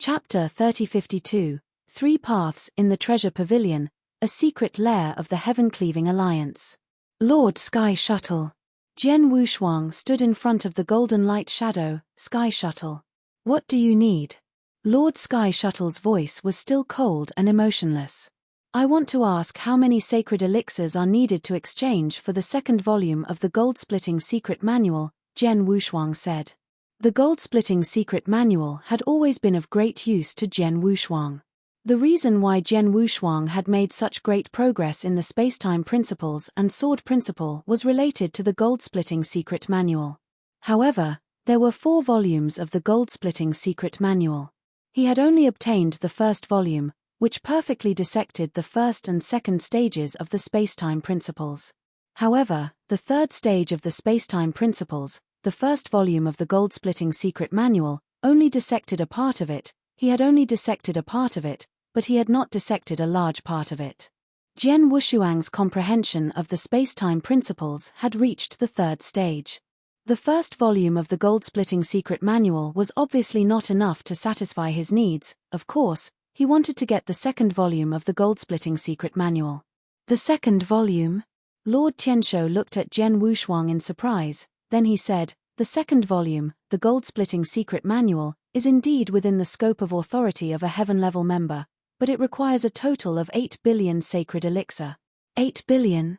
Chapter 3052, Three Paths in the Treasure Pavilion, a secret lair of the Heaven-Cleaving Alliance. Lord Sky Shuttle. Jian Wushuang stood in front of the golden light shadow, Sky Shuttle. What do you need? Lord Sky Shuttle's voice was still cold and emotionless. I want to ask how many sacred elixirs are needed to exchange for the second volume of the gold-splitting secret manual, Jian Wushuang said. The gold-splitting secret manual had always been of great use to Jian Wushuang. The reason why Jian Wushuang had made such great progress in the space-time principles and sword principle was related to the gold-splitting secret manual. However, there were 4 volumes of the gold-splitting secret manual. He had only obtained the first volume, which perfectly dissected the first and second stages of the space-time principles. However, the third stage of the space-time principles, the first volume of the gold-splitting secret manual, only dissected a part of it. He had only dissected a part of it, but he had not dissected a large part of it. Jian Wushuang's comprehension of the space-time principles had reached the third stage. The first volume of the gold-splitting secret manual was obviously not enough to satisfy his needs. Of course, he wanted to get the second volume of the gold-splitting secret manual. The second volume? Lord Tianshou looked at Jian Wushuang in surprise. Then he said, the second volume, the gold-splitting secret manual, is indeed within the scope of authority of a heaven-level member, but it requires a total of 8 billion sacred elixir. 8 billion?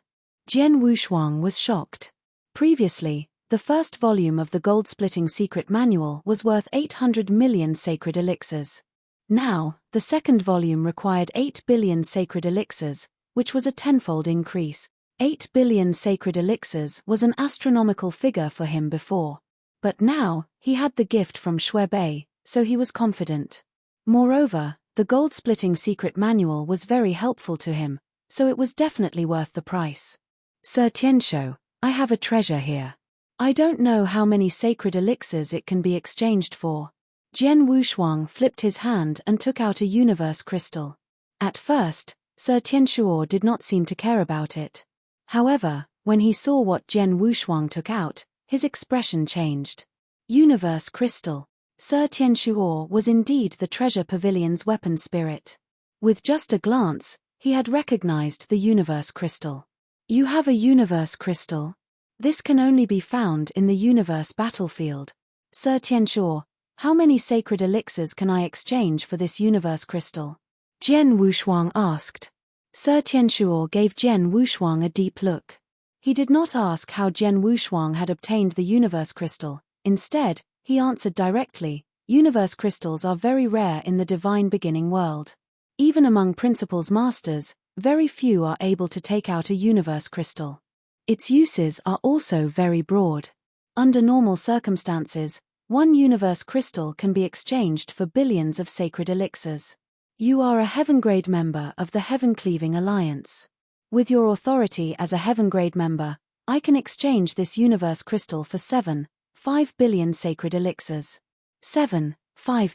Jian Wushuang was shocked. Previously, the first volume of the gold-splitting secret manual was worth 800 million sacred elixirs. Now, the second volume required 8 billion sacred elixirs, which was a tenfold increase. 8 billion sacred elixirs was an astronomical figure for him before. But now, he had the gift from Shuebei, so he was confident. Moreover, the gold-splitting secret manual was very helpful to him, so it was definitely worth the price. Sir Tianshou, I have a treasure here. I don't know how many sacred elixirs it can be exchanged for. Jian Wushuang flipped his hand and took out a universe crystal. At first, Sir Tianshou did not seem to care about it. However, when he saw what Jian Wushuang took out, his expression changed. Universe crystal. Sir Tianshou was indeed the treasure pavilion's weapon spirit. With just a glance, he had recognized the universe crystal. You have a universe crystal? This can only be found in the universe battlefield. Sir Tianshou, how many sacred elixirs can I exchange for this universe crystal? Jian Wushuang asked. Sir Tianshou gave Jian Wushuang a deep look. He did not ask how Jian Wushuang had obtained the universe crystal. Instead, he answered directly, universe crystals are very rare in the divine beginning world. Even among principles masters, very few are able to take out a universe crystal. Its uses are also very broad. Under normal circumstances, one universe crystal can be exchanged for billions of sacred elixirs. You are a heaven-grade member of the Heaven-Cleaving Alliance. With your authority as a heaven-grade member, I can exchange this universe crystal for 5 billion sacred elixirs. 5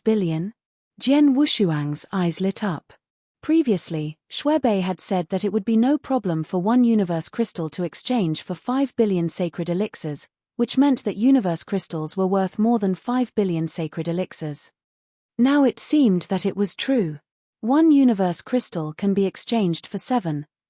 billion? Jian Wushuang's eyes lit up. Previously, Shuebei had said that it would be no problem for one universe crystal to exchange for 5 billion sacred elixirs, which meant that universe crystals were worth more than 5 billion sacred elixirs. Now it seemed that it was true. One universe crystal can be exchanged for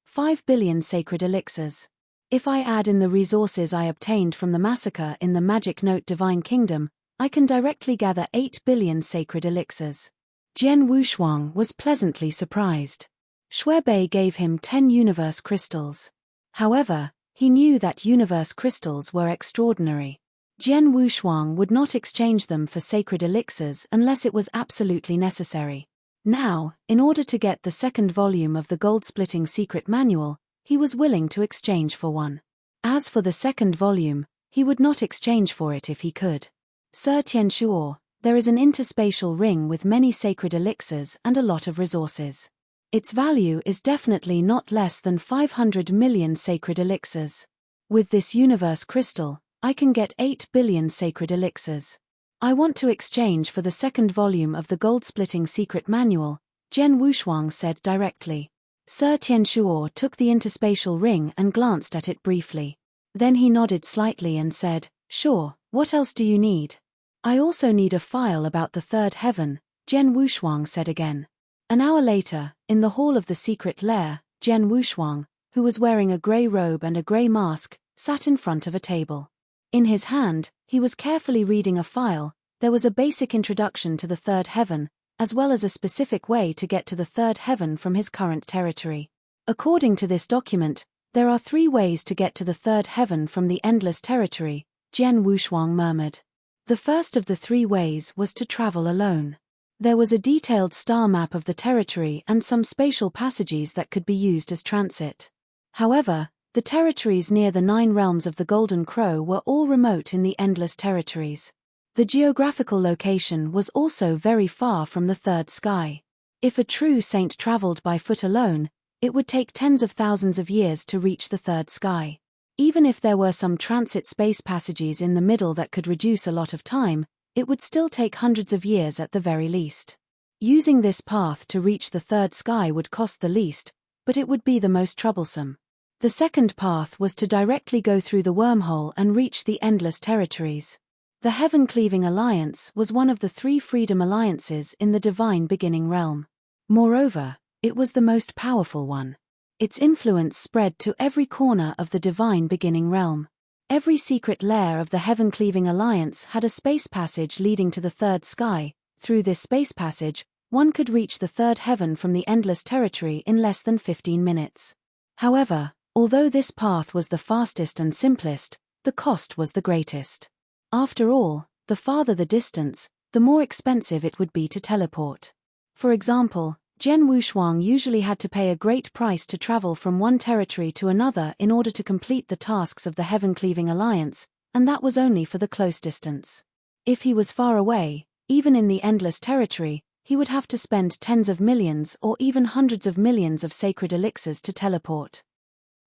5 billion sacred elixirs. If I add in the resources I obtained from the massacre in the Magic Note Divine Kingdom, I can directly gather 8 billion sacred elixirs. Jian Wushuang was pleasantly surprised. Shuebei gave him 10 universe crystals. However, he knew that universe crystals were extraordinary. Jian Wushuang would not exchange them for sacred elixirs unless it was absolutely necessary. Now, in order to get the second volume of the gold-splitting secret manual, he was willing to exchange for one. As for the second volume, he would not exchange for it if he could. Sir Tianshou, there is an interspatial ring with many sacred elixirs and a lot of resources. Its value is definitely not less than 500 million sacred elixirs. With this universe crystal, I can get 8 billion sacred elixirs. I want to exchange for the second volume of the gold-splitting secret manual, Jian Wushuang said directly. Sir Tianshou took the interspatial ring and glanced at it briefly. Then he nodded slightly and said, sure, what else do you need? I also need a file about the third heaven, Jian Wushuang said again. An hour later, in the hall of the secret lair, Jian Wushuang, who was wearing a grey robe and a grey mask, sat in front of a table. In his hand, he was carefully reading a file. There was a basic introduction to the third heaven, as well as a specific way to get to the third heaven from his current territory. According to this document, there are 3 ways to get to the third heaven from the endless territory, Jian Wushuang murmured. The first of the 3 ways was to travel alone. There was a detailed star map of the territory and some spatial passages that could be used as transit. However, the territories near the 9 realms of the Golden Crow were all remote in the endless territories. The geographical location was also very far from the third sky. If a true saint traveled by foot alone, it would take tens of thousands of years to reach the third sky. Even if there were some transit space passages in the middle that could reduce a lot of time, it would still take hundreds of years at the very least. Using this path to reach the third sky would cost the least, but it would be the most troublesome. The second path was to directly go through the wormhole and reach the endless territories. The Heaven-Cleaving Alliance was one of the 3 freedom alliances in the divine beginning realm. Moreover, it was the most powerful one. Its influence spread to every corner of the divine beginning realm. Every secret lair of the Heaven-Cleaving Alliance had a space passage leading to the third sky. Through this space passage, one could reach the third heaven from the endless territory in less than 15 minutes. However, although this path was the fastest and simplest, the cost was the greatest. After all, the farther the distance, the more expensive it would be to teleport. For example, Jian Wushuang usually had to pay a great price to travel from one territory to another in order to complete the tasks of the Heaven-Cleaving Alliance, and that was only for the close distance. If he was far away, even in the endless territory, he would have to spend tens of millions or even hundreds of millions of sacred elixirs to teleport.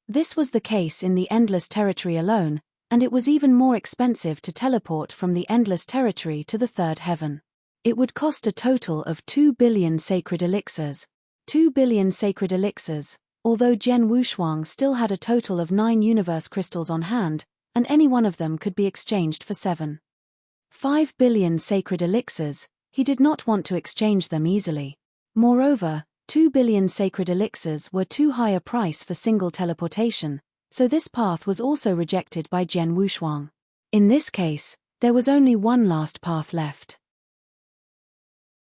This was the case in the endless territory alone, and it was even more expensive to teleport from the endless territory to the third heaven. It would cost a total of 2 billion sacred elixirs. 2 billion sacred elixirs, although Jian Wushuang still had a total of 9 universe crystals on hand, and any one of them could be exchanged for 5 billion sacred elixirs, he did not want to exchange them easily. Moreover, 2 billion sacred elixirs were too high a price for single teleportation, so this path was also rejected by Jian Wushuang. In this case, there was only one last path left.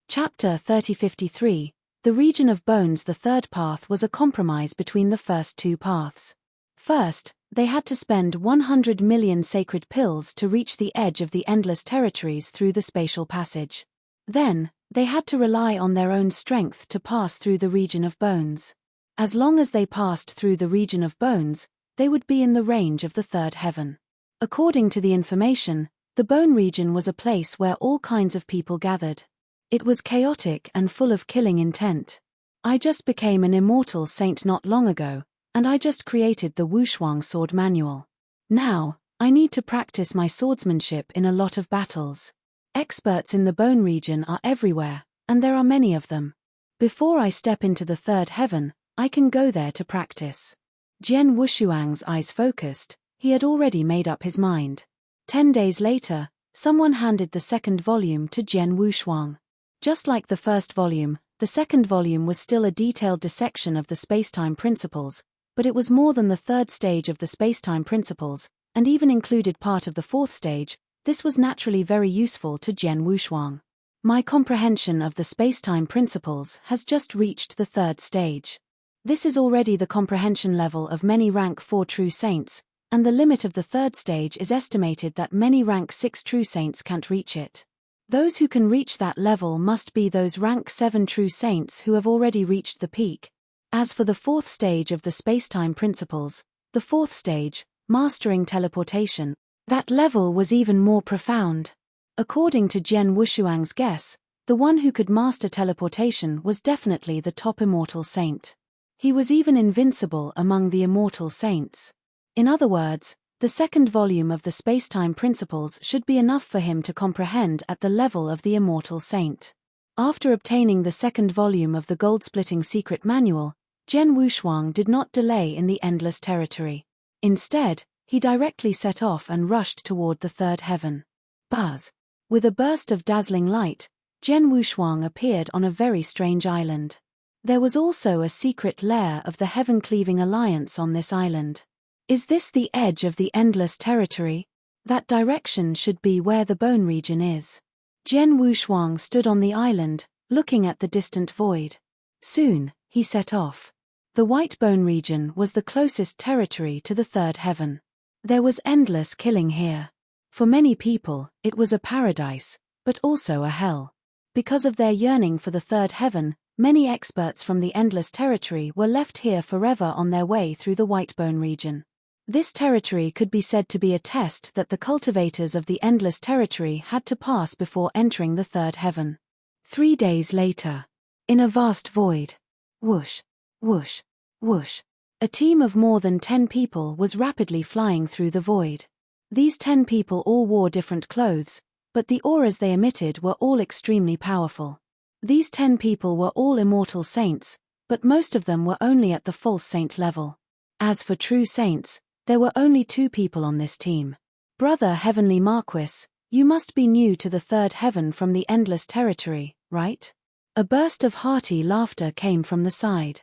Chapter 3053, The Region of Bones. The third path was a compromise between the first 2 paths. First, they had to spend 100 million sacred pills to reach the edge of the endless territories through the spatial passage. Then, they had to rely on their own strength to pass through the region of bones. As long as they passed through the region of bones, they would be in the range of the third heaven. According to the information, the bone region was a place where all kinds of people gathered. It was chaotic and full of killing intent. I just became an immortal saint not long ago, and I just created the Wushuang sword manual. Now, I need to practice my swordsmanship in a lot of battles. Experts in the bone region are everywhere, and there are many of them. Before I step into the third heaven, I can go there to practice. Jian Wushuang's eyes focused. He had already made up his mind. 10 days later, someone handed the second volume to Jian Wushuang. Just like the first volume, the second volume was still a detailed dissection of the spacetime principles, but it was more than the third stage of the spacetime principles, and even included part of the fourth stage. This was naturally very useful to Jian Wushuang. My comprehension of the spacetime principles has just reached the third stage. This is already the comprehension level of many rank 4 true saints, and the limit of the third stage is estimated that many rank 6 true saints can't reach it. Those who can reach that level must be those rank 7 true saints who have already reached the peak. As for the fourth stage of the spacetime principles, the fourth stage, mastering teleportation, that level was even more profound. According to Jian Wushuang's guess, the one who could master teleportation was definitely the top immortal saint. He was even invincible among the immortal saints. In other words, the second volume of the spacetime principles should be enough for him to comprehend at the level of the immortal saint. After obtaining the second volume of the gold-splitting secret manual, Jian Wushuang did not delay in the endless territory. Instead, he directly set off and rushed toward the third heaven. Buzz! With a burst of dazzling light, Jian Wushuang appeared on a very strange island. There was also a secret lair of the Heaven-Cleaving Alliance on this island. Is this the edge of the endless territory? That direction should be where the bone region is. Jian Wushuang stood on the island, looking at the distant void. Soon, he set off. The white bone region was the closest territory to the third heaven. There was endless killing here. For many people, it was a paradise, but also a hell. Because of their yearning for the third heaven, many experts from the endless territory were left here forever on their way through the white bone region. This territory could be said to be a test that the cultivators of the endless territory had to pass before entering the third heaven. 3 days later. In a vast void. Whoosh, whoosh, whoosh. A team of more than 10 people was rapidly flying through the void. These 10 people all wore different clothes, but the auras they emitted were all extremely powerful. These 10 people were all immortal saints, but most of them were only at the false saint level. As for true saints, there were only 2 people on this team. Brother Heavenly Marquis, you must be new to the third heaven from the endless territory, right? A burst of hearty laughter came from the side.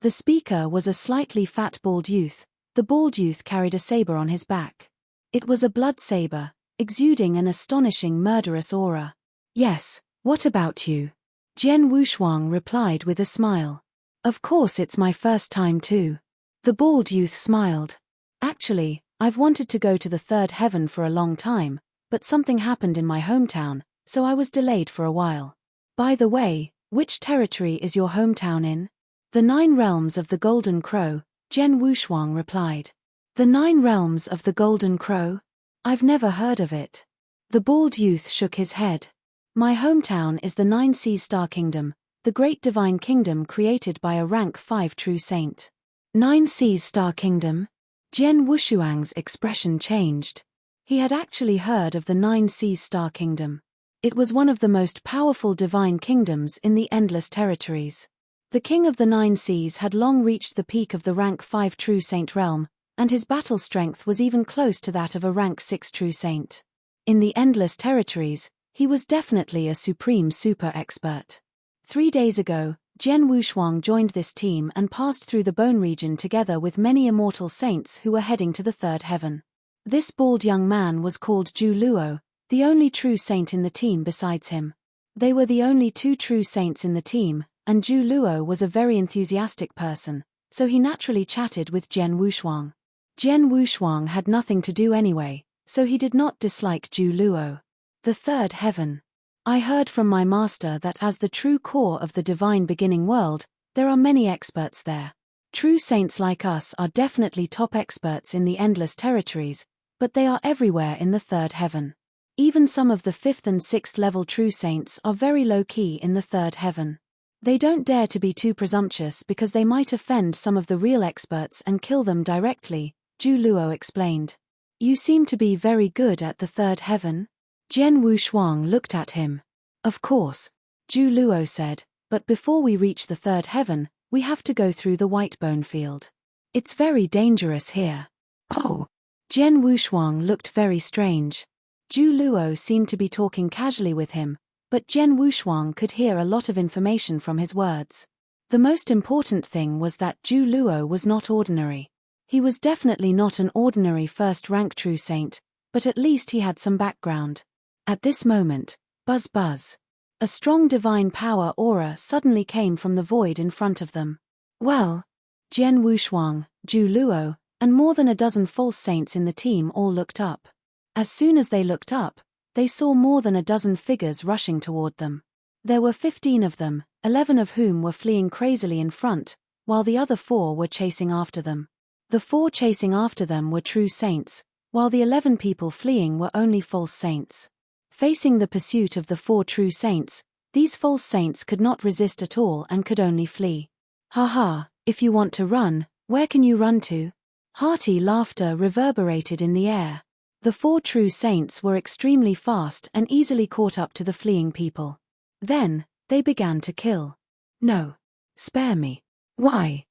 The speaker was a slightly fat bald youth. The bald youth carried a saber on his back. It was a blood saber, exuding an astonishing murderous aura. Yes, what about you? Jian Wushuang replied with a smile. Of course it's my first time too. The bald youth smiled. Actually, I've wanted to go to the third heaven for a long time, but something happened in my hometown, so I was delayed for a while. By the way, which territory is your hometown in? The 9 realms of the Golden Crow, Jian Wushuang replied. The 9 realms of the Golden Crow? I've never heard of it. The bald youth shook his head. My hometown is the 9 Seas Star Kingdom, the great divine kingdom created by a rank 5 true saint. 9 Seas Star Kingdom? Jian Wushuang's expression changed. He had actually heard of the 9 Seas Star Kingdom. It was one of the most powerful divine kingdoms in the endless territories. The king of the 9 seas had long reached the peak of the rank 5 true saint realm, and his battle strength was even close to that of a rank 6 true saint. In the endless territories, he was definitely a supreme super expert. 3 days ago, Jian Wushuang joined this team and passed through the bone region together with many immortal saints who were heading to the third heaven. This bald young man was called Zhu Luo, the only true saint in the team besides him. They were the only 2 true saints in the team, and Zhu Luo was a very enthusiastic person, so he naturally chatted with Jian Wushuang. Jian Wushuang had nothing to do anyway, so he did not dislike Zhu Luo. The third heaven. I heard from my master that as the true core of the divine beginning world, there are many experts there. True saints like us are definitely top experts in the endless territories, but they are everywhere in the third heaven. Even some of the 5th and 6th level true saints are very low-key in the third heaven. They don't dare to be too presumptuous because they might offend some of the real experts and kill them directly, Zhu Luo explained. You seem to be very good at the third heaven? Jian Wushuang looked at him. Of course, Zhu Luo said, but before we reach the third heaven, we have to go through the white bone field. It's very dangerous here. Oh. Jian Wushuang looked very strange. Zhu Luo seemed to be talking casually with him, but Jian Wushuang could hear a lot of information from his words. The most important thing was that Zhu Luo was not ordinary. He was definitely not an ordinary first-rank true saint, but at least he had some background. At this moment, buzz buzz. A strong divine power aura suddenly came from the void in front of them. Well, Jian Wushuang, Zhu Luo, and more than a dozen false saints in the team all looked up. As soon as they looked up, they saw more than a dozen figures rushing toward them. There were 15 of them, 11 of whom were fleeing crazily in front, while the other 4 were chasing after them. The 4 chasing after them were true saints, while the 11 people fleeing were only false saints. Facing the pursuit of the 4 true saints, these false saints could not resist at all and could only flee. Haha, if you want to run, where can you run to? Hearty laughter reverberated in the air. The 4 true saints were extremely fast and easily caught up to the fleeing people. Then, they began to kill. No. Spare me. Why?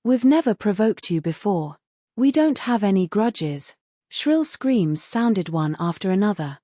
We've never provoked you before. We don't have any grudges. Shrill screams sounded one after another.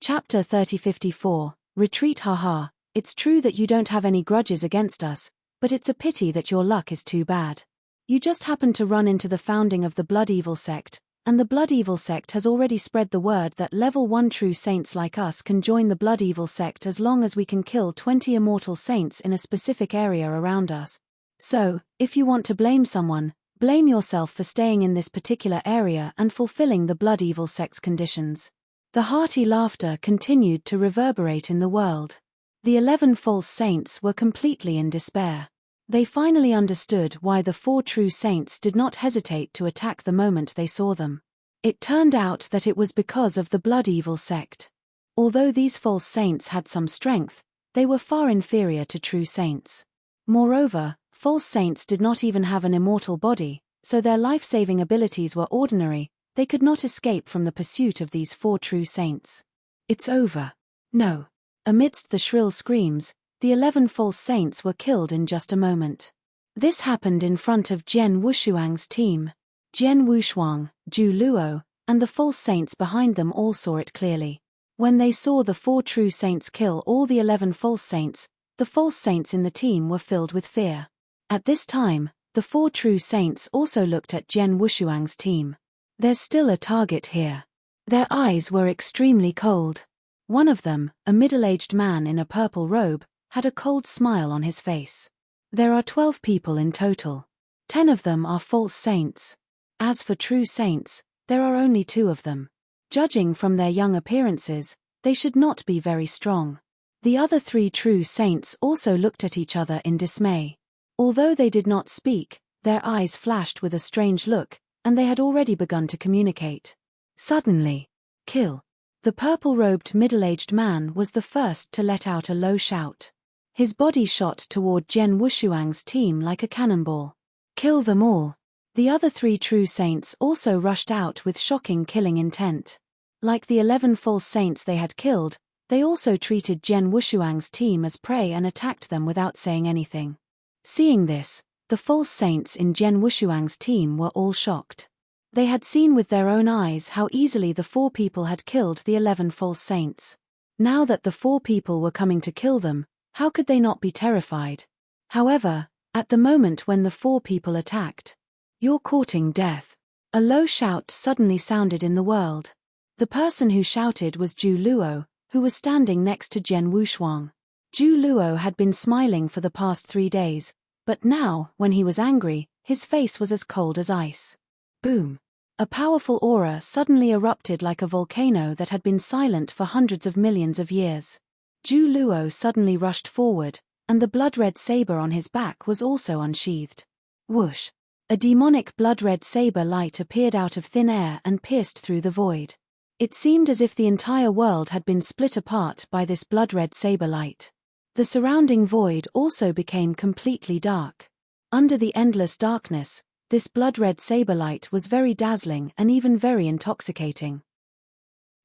Chapter 3054, Retreat. Haha, it's true that you don't have any grudges against us, but it's a pity that your luck is too bad. You just happened to run into the founding of the Blood Evil sect, and the Blood Evil sect has already spread the word that level 1 true saints like us can join the Blood Evil sect as long as we can kill 20 immortal saints in a specific area around us. So, if you want to blame someone, blame yourself for staying in this particular area and fulfilling the Blood Evil sect's conditions. The hearty laughter continued to reverberate in the world. The 11 false saints were completely in despair. They finally understood why the 4 true saints did not hesitate to attack the moment they saw them. It turned out that it was because of the Blood Evil sect. Although these false saints had some strength, they were far inferior to true saints. Moreover, false saints did not even have an immortal body, so their life-saving abilities were ordinary. They could not escape from the pursuit of these 4 true saints. It's over. No. Amidst the shrill screams, the 11 false saints were killed in just a moment. This happened in front of Jian Wushuang's team. Jian Wushuang, Zhu Luo, and the false saints behind them all saw it clearly. When they saw the 4 true saints kill all the 11 false saints, the false saints in the team were filled with fear. At this time, the 4 true saints also looked at Jian Wushuang's team. There's still a target here. Their eyes were extremely cold. One of them, a middle-aged man in a purple robe, had a cold smile on his face. There are 12 people in total. 10 of them are false saints. As for true saints, there are only 2 of them. Judging from their young appearances, they should not be very strong. The other 3 true saints also looked at each other in dismay. Although they did not speak, their eyes flashed with a strange look, and they had already begun to communicate. Suddenly, kill. The purple-robed middle-aged man was the first to let out a low shout. His body shot toward Jian Wushuang's team like a cannonball. Kill them all. The other 3 true saints also rushed out with shocking killing intent. Like the 11 false saints they had killed, they also treated Jian Wushuang's team as prey and attacked them without saying anything. Seeing this, the false saints in Jian Wushuang's team were all shocked. They had seen with their own eyes how easily the 4 people had killed the 11 false saints. Now that the 4 people were coming to kill them, how could they not be terrified? However, at the moment when the 4 people attacked, "You're courting death." A low shout suddenly sounded in the world. The person who shouted was Zhu Luo, who was standing next to Jian Wushuang. Zhu Luo had been smiling for the past 3 days, but now, when he was angry, his face was as cold as ice. Boom! A powerful aura suddenly erupted like a volcano that had been silent for hundreds of millions of years. Zhu Luo suddenly rushed forward, and the blood-red saber on his back was also unsheathed. Whoosh! A demonic blood-red saber light appeared out of thin air and pierced through the void. It seemed as if the entire world had been split apart by this blood-red saber light. The surrounding void also became completely dark. Under the endless darkness, this blood-red saber light was very dazzling and even very intoxicating.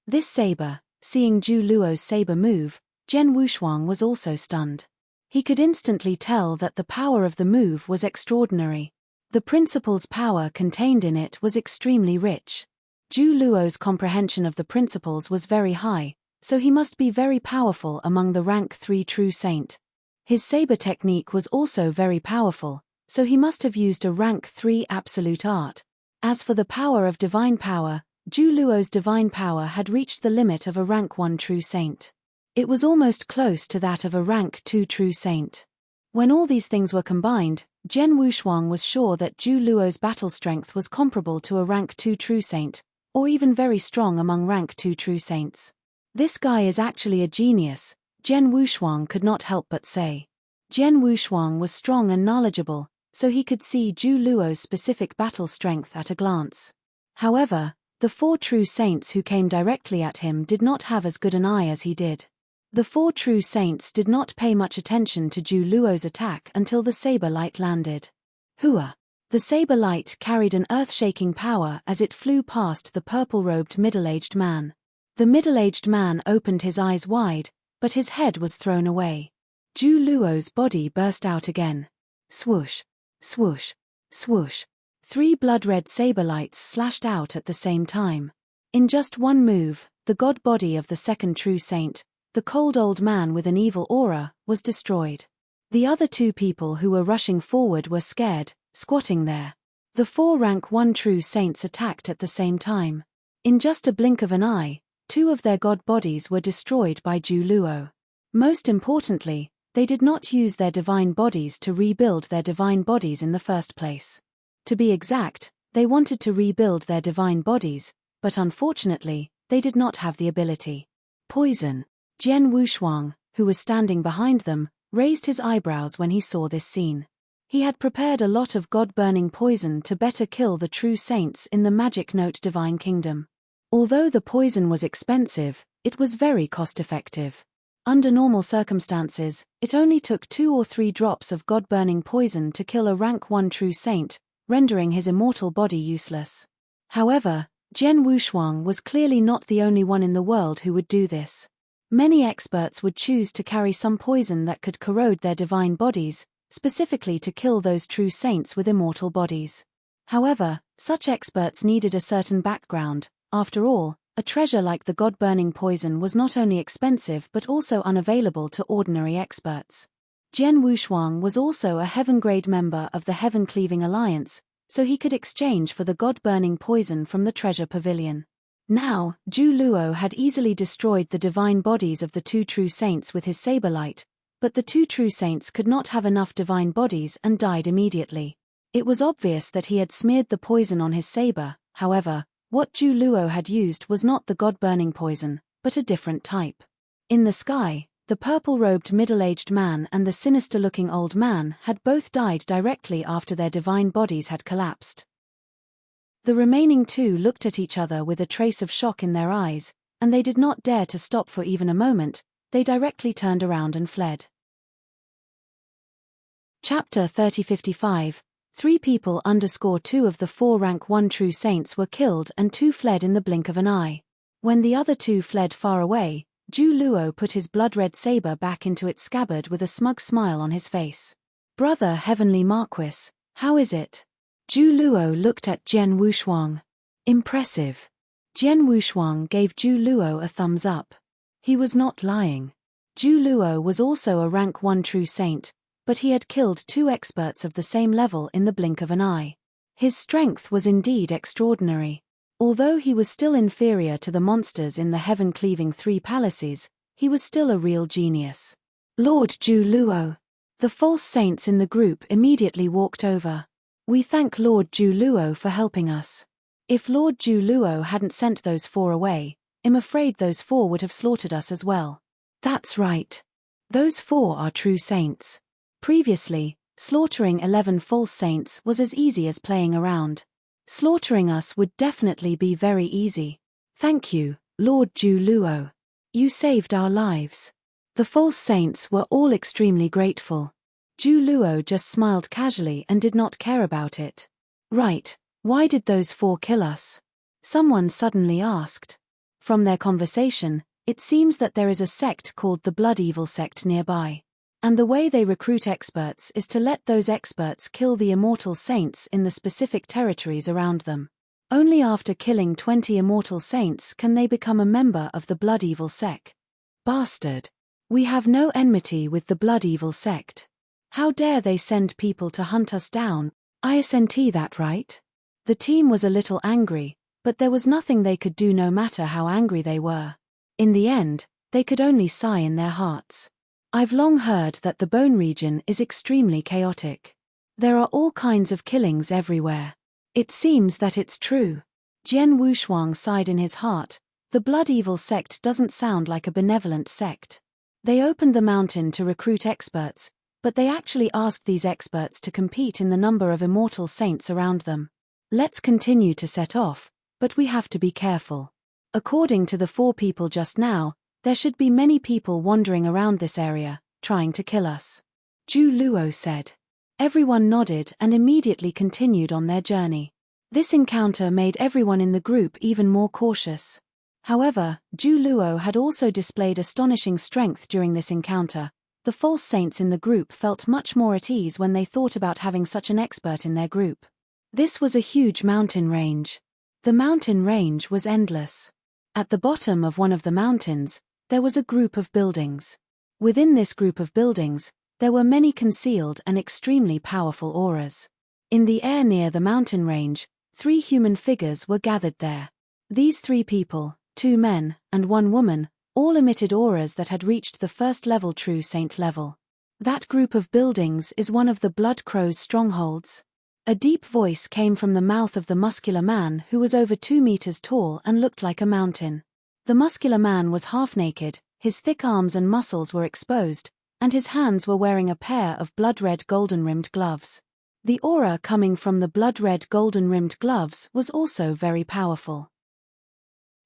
This saber, seeing Zhu Luo's saber move, Jian Wushuang was also stunned. He could instantly tell that the power of the move was extraordinary. The principle's power contained in it was extremely rich. Zhu Luo's comprehension of the principles was very high, so he must be very powerful among the rank 3 true saint. His saber technique was also very powerful, so he must have used a rank 3 absolute art. As for the power of divine power, Zhu Luo's divine power had reached the limit of a rank 1 true saint. It was almost close to that of a rank 2 true saint. When all these things were combined, Jian Wushuang was sure that Zhu Luo's battle strength was comparable to a rank 2 true saint, or even very strong among rank 2 true saints. This guy is actually a genius, Jian Wushuang could not help but say. Jian Wushuang was strong and knowledgeable, so he could see Zhu Luo's specific battle strength at a glance. However, the 4 true saints who came directly at him did not have as good an eye as he did. The 4 true saints did not pay much attention to Zhu Luo's attack until the saber light landed. Hua! The saber light carried an earth-shaking power as it flew past the purple-robed middle-aged man. The middle-aged man opened his eyes wide, but his head was thrown away. Zhu Luo's body burst out again. Swoosh! Swoosh! Swoosh! 3 blood-red saber lights slashed out at the same time. In just one move, the god body of the second true saint, the cold old man with an evil aura, was destroyed. The other two people who were rushing forward were scared, squatting there. The 4 rank 1 true saints attacked at the same time. In just a blink of an eye, 2 of their god bodies were destroyed by Zhu Luo. Most importantly, they did not use their divine bodies to rebuild their divine bodies in the first place. To be exact, they wanted to rebuild their divine bodies, but unfortunately, they did not have the ability. Poison. Jian Wushuang, who was standing behind them, raised his eyebrows when he saw this scene. He had prepared a lot of god-burning poison to better kill the true saints in the magic note divine kingdom. Although the poison was expensive, it was very cost-effective. Under normal circumstances, it only took 2 or 3 drops of god-burning poison to kill a rank 1 true saint, rendering his immortal body useless. However, Jian Wushuang was clearly not the only one in the world who would do this. Many experts would choose to carry some poison that could corrode their divine bodies, specifically to kill those true saints with immortal bodies. However, such experts needed a certain background. After all, a treasure like the god-burning poison was not only expensive but also unavailable to ordinary experts. Jian Wushuang was also a heaven-grade member of the Heaven-Cleaving Alliance, so he could exchange for the god-burning poison from the treasure pavilion. Now, Zhu Luo had easily destroyed the divine bodies of the 2 true saints with his saber light, but the 2 true saints could not have enough divine bodies and died immediately. It was obvious that he had smeared the poison on his saber. However, what Zhu Luo had used was not the god-burning poison, but a different type. In the sky, the purple-robed middle-aged man and the sinister-looking old man had both died directly after their divine bodies had collapsed. The remaining 2 looked at each other with a trace of shock in their eyes, and they did not dare to stop for even a moment. They directly turned around and fled. Chapter 3055. 3 people _ 2 of the 4 rank 1 true saints were killed and 2 fled in the blink of an eye. When the other 2 fled far away, Zhu Luo put his blood-red saber back into its scabbard with a smug smile on his face. "Brother Heavenly Marquis, how is it?" Zhu Luo looked at Jian Wushuang. "Impressive." Jian Wushuang gave Zhu Luo a thumbs up. He was not lying. Zhu Luo was also a rank 1 true saint, but he had killed 2 experts of the same level in the blink of an eye. His strength was indeed extraordinary. Although he was still inferior to the monsters in the heaven-cleaving 3 palaces, he was still a real genius. "Lord Zhu Luo." The false saints in the group immediately walked over. "We thank Lord Zhu Luo for helping us. If Lord Zhu Luo hadn't sent those 4 away, I'm afraid those 4 would have slaughtered us as well." "That's right. Those 4 are true saints." Previously, slaughtering 11 false saints was as easy as playing around. Slaughtering us would definitely be very easy. "Thank you, Lord Zhu Luo. You saved our lives." The false saints were all extremely grateful. Zhu Luo just smiled casually and did not care about it. "Right, why did those 4 kill us?" someone suddenly asked. From their conversation, it seems that there is a sect called the Blood Evil sect nearby. And the way they recruit experts is to let those experts kill the immortal saints in the specific territories around them. Only after killing 20 immortal saints can they become a member of the Blood Evil sect. Bastard. We have no enmity with the Blood Evil sect. How dare they send people to hunt us down? Isn't that right? The team was a little angry, but there was nothing they could do no matter how angry they were. In the end, they could only sigh in their hearts. I've long heard that the Bone region is extremely chaotic. There are all kinds of killings everywhere. It seems that it's true. Jian Wushuang sighed in his heart. The Blood Evil sect doesn't sound like a benevolent sect. They opened the mountain to recruit experts, but they actually asked these experts to compete in the number of immortal saints around them. Let's continue to set off, but we have to be careful. According to the 4 people just now, there should be many people wandering around this area, trying to kill us. Zhu Luo said. Everyone nodded and immediately continued on their journey. This encounter made everyone in the group even more cautious. However, Zhu Luo had also displayed astonishing strength during this encounter. The false saints in the group felt much more at ease when they thought about having such an expert in their group. This was a huge mountain range. The mountain range was endless. At the bottom of one of the mountains, there was a group of buildings. Within this group of buildings, there were many concealed and extremely powerful auras. In the air near the mountain range, 3 human figures were gathered there. These 3 people, 2 men, and 1 woman, all emitted auras that had reached the first level true saint level. That group of buildings is one of the Blood Crow's strongholds. A deep voice came from the mouth of the muscular man who was over 2 meters tall and looked like a mountain. The muscular man was half naked, his thick arms and muscles were exposed, and his hands were wearing a pair of blood-red golden-rimmed gloves. The aura coming from the blood-red golden-rimmed gloves was also very powerful.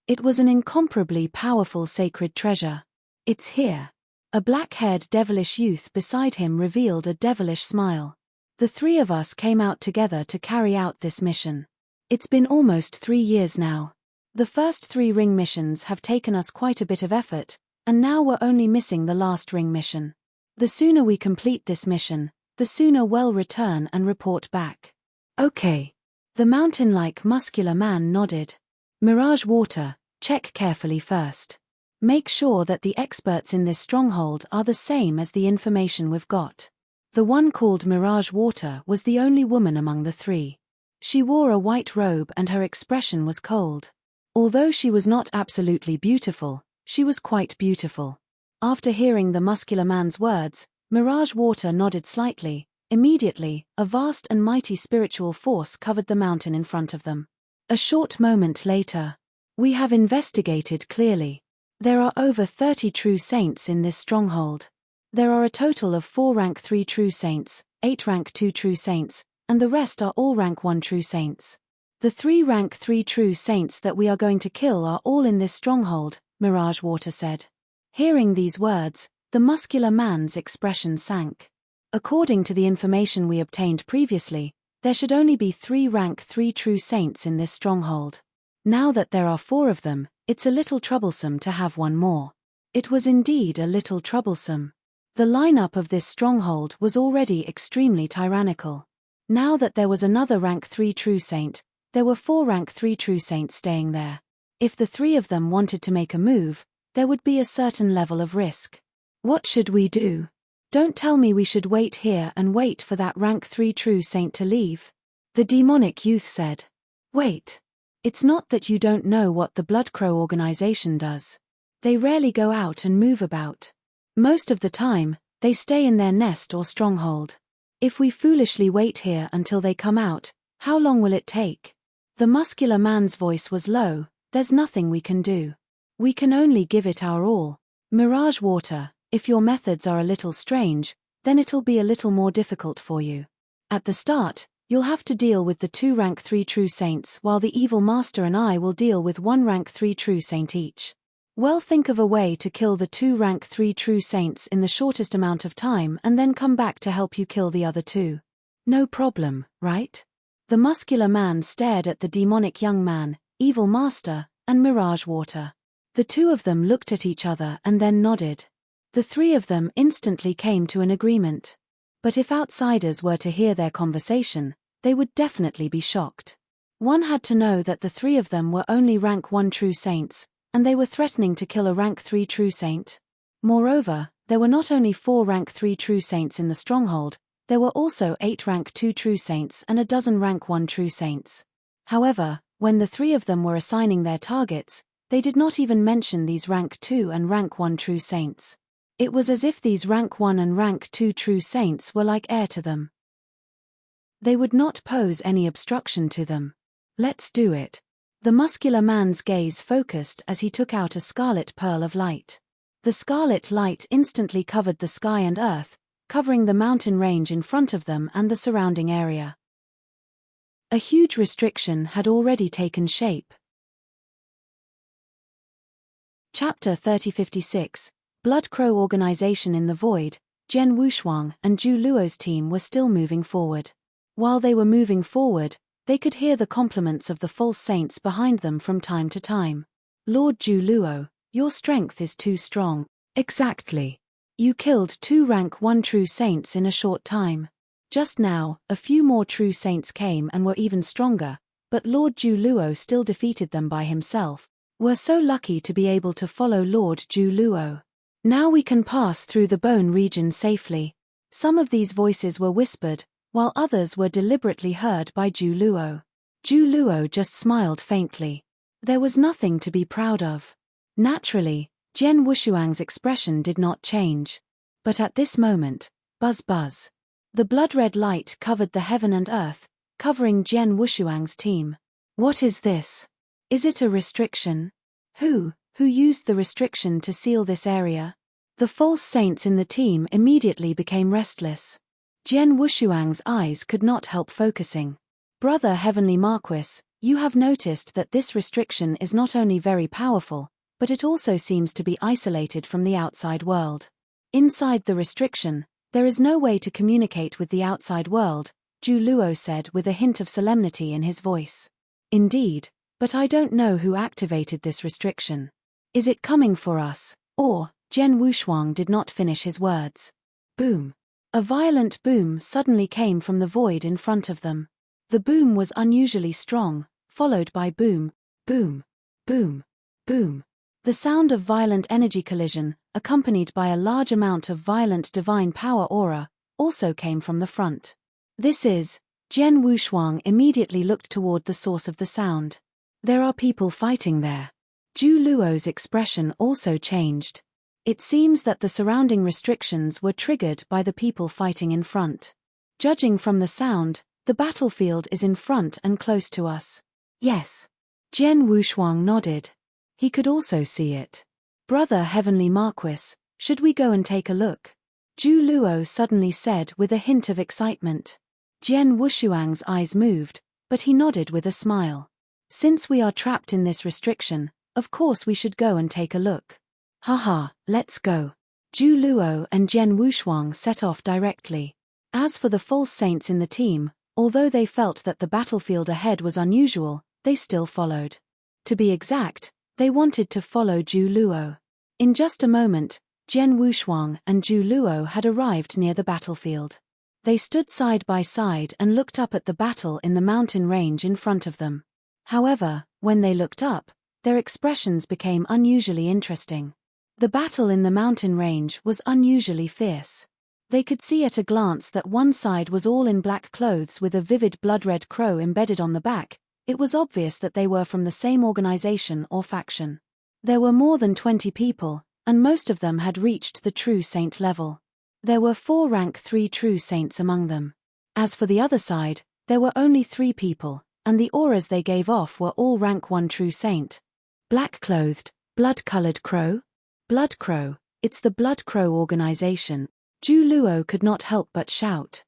It was an incomparably powerful sacred treasure. It's here. A black-haired devilish youth beside him revealed a devilish smile. The 3 of us came out together to carry out this mission. It's been almost 3 years now. The first 3 ring missions have taken us quite a bit of effort, and now we're only missing the last ring mission. The sooner we complete this mission, the sooner we'll return and report back. Okay. The mountain-like muscular man nodded. Mirage water, check carefully first. Make sure that the experts in this stronghold are the same as the information we've got. The one called Mirage Water was the only woman among the 3. She wore a white robe and her expression was cold. Although she was not absolutely beautiful, she was quite beautiful. After hearing the muscular man's words, Mirage Water nodded slightly. Immediately, a vast and mighty spiritual force covered the mountain in front of them. A short moment later, we have investigated clearly. There are over 30 true saints in this stronghold. There are a total of 4 rank 3 true saints, 8 rank 2 true saints, and the rest are all rank 1 true saints. The 3 rank 3 true saints that we are going to kill are all in this stronghold, Mirage Water said. Hearing these words, the muscular man's expression sank. According to the information we obtained previously, there should only be 3 rank 3 true saints in this stronghold. Now that there are 4 of them, it's a little troublesome to have 1 more. It was indeed a little troublesome. The lineup of this stronghold was already extremely tyrannical. Now that there was another rank 3 true saint, there were 4 rank 3 true saints staying there. If the 3 of them wanted to make a move, there would be a certain level of risk. What should we do? Don't tell me we should wait here and wait for that rank 3 true saint to leave. The demonic youth said. Wait. It's not that you don't know what the Blood Crow organization does. They rarely go out and move about. Most of the time, they stay in their nest or stronghold. If we foolishly wait here until they come out, how long will it take? The muscular man's voice was low. There's nothing we can do. We can only give it our all. Mirage Water, if your methods are a little strange, then it'll be a little more difficult for you. At the start, you'll have to deal with the 2 rank 3 true saints while the evil master and I will deal with 1 rank 3 true saint each. Well, think of a way to kill the 2 rank 3 true saints in the shortest amount of time and then come back to help you kill the other 2. No problem, right? The muscular man stared at the demonic young man, evil master, and Mirage Water. The 2 of them looked at each other and then nodded. The 3 of them instantly came to an agreement. But if outsiders were to hear their conversation, they would definitely be shocked. One had to know that the 3 of them were only rank 1 true saints, and they were threatening to kill a rank 3 true saint. Moreover, there were not only 4 rank 3 true saints in the stronghold, there were also 8 rank 2 true saints and a dozen rank 1 true saints. However, when the 3 of them were assigning their targets, they did not even mention these rank 2 and rank 1 true saints. It was as if these rank 1 and rank 2 true saints were like air to them. They would not pose any obstruction to them. Let's do it. The muscular man's gaze focused as he took out a scarlet pearl of light. The scarlet light instantly covered the sky and earth, covering the mountain range in front of them and the surrounding area. A huge restriction had already taken shape. Chapter 3056. Blood Crow Organization in the Void. Jian Wushuang and Zhu Luo's team were still moving forward. While they were moving forward, they could hear the compliments of the false saints behind them from time to time. Lord Zhu Luo, your strength is too strong. Exactly. You killed 2 rank 1 true saints in a short time. Just now, a few more true saints came and were even stronger, but Lord Zhu Luo still defeated them by himself. We're so lucky to be able to follow Lord Zhu Luo. Now we can pass through the bone region safely. Some of these voices were whispered, while others were deliberately heard by Zhu Luo. Zhu Luo just smiled faintly. There was nothing to be proud of. Naturally, Jian Wushuang's expression did not change. But at this moment, buzz buzz. The blood-red light covered the heaven and earth, covering Jian Wushuang's team. What is this? Is it a restriction? Who used the restriction to seal this area? The false saints in the team immediately became restless. Jian Wushuang's eyes could not help focusing. Brother Heavenly Marquis, you have noticed that this restriction is not only very powerful, but it also seems to be isolated from the outside world. Inside the restriction, there is no way to communicate with the outside world, Zhu Luo said with a hint of solemnity in his voice. Indeed, but I don't know who activated this restriction. Is it coming for us, or? Jian Wushuang did not finish his words. Boom. A violent boom suddenly came from the void in front of them. The boom was unusually strong, followed by boom, boom, boom, boom. The sound of violent energy collision, accompanied by a large amount of violent divine power aura, also came from the front. This is, Jian Wushuang immediately looked toward the source of the sound. There are people fighting there. Zhu Luo's expression also changed. It seems that the surrounding restrictions were triggered by the people fighting in front. Judging from the sound, the battlefield is in front and close to us. Yes. Jian Wushuang nodded. He could also see it. Brother Heavenly Marquis, should we go and take a look? Zhu Luo suddenly said with a hint of excitement. Jian Wushuang's eyes moved, but he nodded with a smile. Since we are trapped in this restriction, of course we should go and take a look. Haha, let's go. Zhu Luo and Jian Wushuang set off directly. As for the false saints in the team, although they felt that the battlefield ahead was unusual, they still followed. To be exact, they wanted to follow Zhu Luo. In just a moment, Jian Wushuang and Zhu Luo had arrived near the battlefield. They stood side by side and looked up at the battle in the mountain range in front of them. However, when they looked up, their expressions became unusually interesting. The battle in the mountain range was unusually fierce. They could see at a glance that one side was all in black clothes with a vivid blood-red crow embedded on the back. It was obvious that they were from the same organization or faction. There were more than 20 people, and most of them had reached the true saint level. There were 4 rank 3 true saints among them. As for the other side, there were only 3 people, and the auras they gave off were all rank 1 true saint. Black-clothed, blood-colored crow? Blood Crow, it's the Blood Crow organization. Zhu Luo could not help but shout.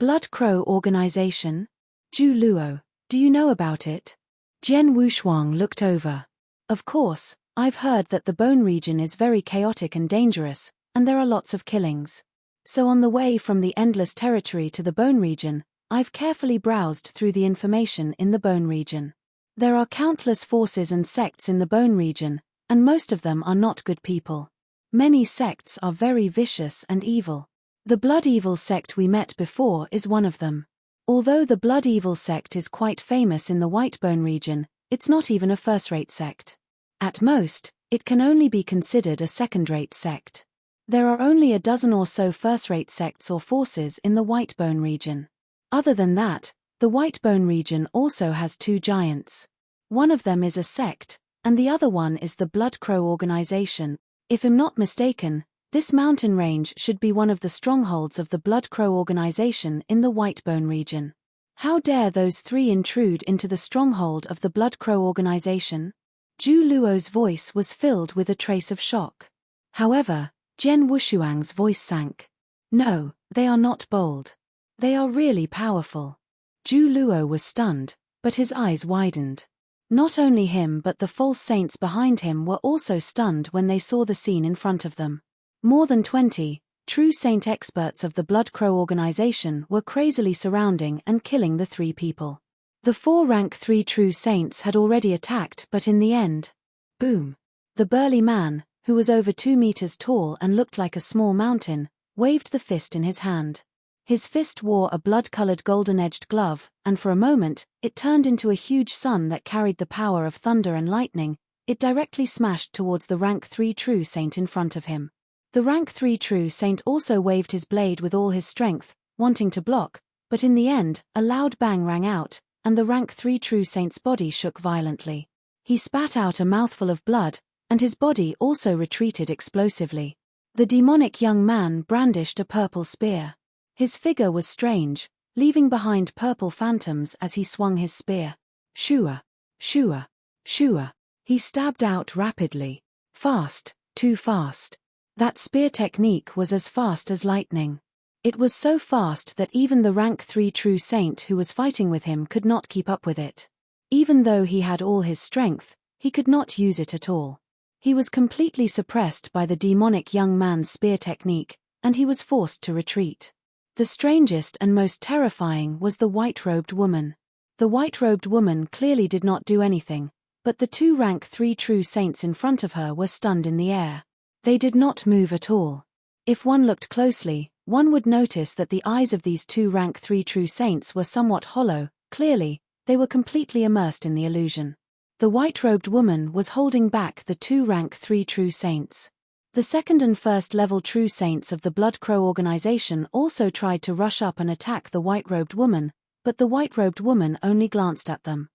Blood Crow organization? Zhu Luo, do you know about it? Jian Wushuang looked over. Of course, I've heard that the bone region is very chaotic and dangerous, and there are lots of killings. So on the way from the endless territory to the bone region, I've carefully browsed through the information in the bone region. There are countless forces and sects in the bone region, and most of them are not good people. Many sects are very vicious and evil. The Blood Evil sect we met before is one of them. Although the Blood Evil sect is quite famous in the Whitebone region, it's not even a first-rate sect. At most, it can only be considered a second-rate sect. There are only a dozen or so first-rate sects or forces in the Whitebone region. Other than that, the Whitebone region also has 2 giants. One of them is a sect, and the other one is the Blood Crow organization. If I'm not mistaken, this mountain range should be one of the strongholds of the Blood Crow organization in the Whitebone region. How dare those 3 intrude into the stronghold of the Blood Crow organization? Zhu Luo's voice was filled with a trace of shock. However, Jian Wushuang's voice sank. No, they are not bold. They are really powerful. Zhu Luo was stunned, but his eyes widened. Not only him but the false saints behind him were also stunned when they saw the scene in front of them. More than 20 true saint experts of the Blood Crow organization were crazily surrounding and killing the 3 people. The 4 rank 3 true saints had already attacked, but in the end, boom! The burly man, who was over 2 meters tall and looked like a small mountain, waved the fist in his hand. His fist wore a blood-colored golden-edged glove, and for a moment, it turned into a huge sun that carried the power of thunder and lightning. It directly smashed towards the rank 3 true saint in front of him. The rank 3 true saint also waved his blade with all his strength, wanting to block, but in the end, a loud bang rang out, and the rank 3 true saint's body shook violently. He spat out a mouthful of blood, and his body also retreated explosively. The demonic young man brandished a purple spear. His figure was strange, leaving behind purple phantoms as he swung his spear. Shua, shua, shua. He stabbed out rapidly. Fast, too fast. That spear technique was as fast as lightning. It was so fast that even the rank 3 true saint who was fighting with him could not keep up with it. Even though he had all his strength, he could not use it at all. He was completely suppressed by the demonic young man's spear technique, and he was forced to retreat. The strangest and most terrifying was the white-robed woman. The white-robed woman clearly did not do anything, but the 2 rank 3 true saints in front of her were stunned in the air. They did not move at all. If one looked closely, one would notice that the eyes of these 2 rank 3 true saints were somewhat hollow. Clearly, they were completely immersed in the illusion. The white-robed woman was holding back the 2 rank 3 true saints. The second and first level true saints of the Blood Crow organization also tried to rush up and attack the white-robed woman, but the white-robed woman only glanced at them.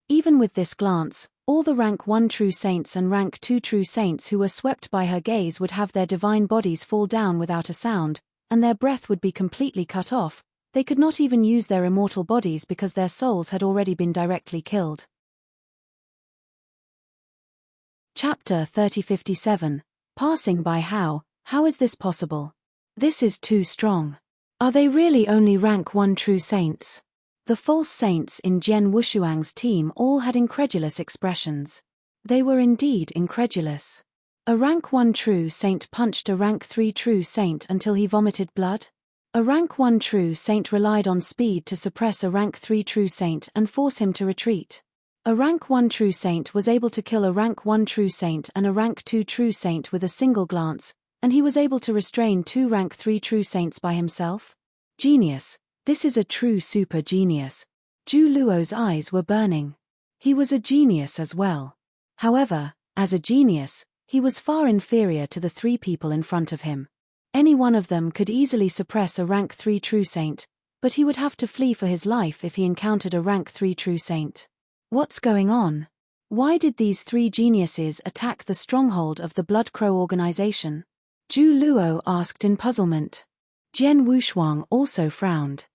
Even with this glance, all the rank 1 true saints and rank 2 true saints who were swept by her gaze would have their divine bodies fall down without a sound, and their breath would be completely cut off. They could not even use their immortal bodies because their souls had already been directly killed. Chapter 3057. Passing by How is this possible? This is too strong. Are they really only rank 1 true saints? The false saints in Jian Wushuang's team all had incredulous expressions. They were indeed incredulous. A rank 1 true saint punched a rank 3 true saint until he vomited blood? A rank 1 true saint relied on speed to suppress a rank 3 true saint and force him to retreat. A rank 1 true saint was able to kill a rank 1 true saint and a rank 2 true saint with a single glance, and he was able to restrain 2 rank 3 true saints by himself? Genius. This is a true super genius. Zhu Luo's eyes were burning. He was a genius as well. However, as a genius, he was far inferior to the 3 people in front of him. Any one of them could easily suppress a rank 3 true saint, but he would have to flee for his life if he encountered a rank 3 true saint. What's going on? Why did these 3 geniuses attack the stronghold of the Blood Crow organization? Zhu Luo asked in puzzlement. Jian Wushuang also frowned.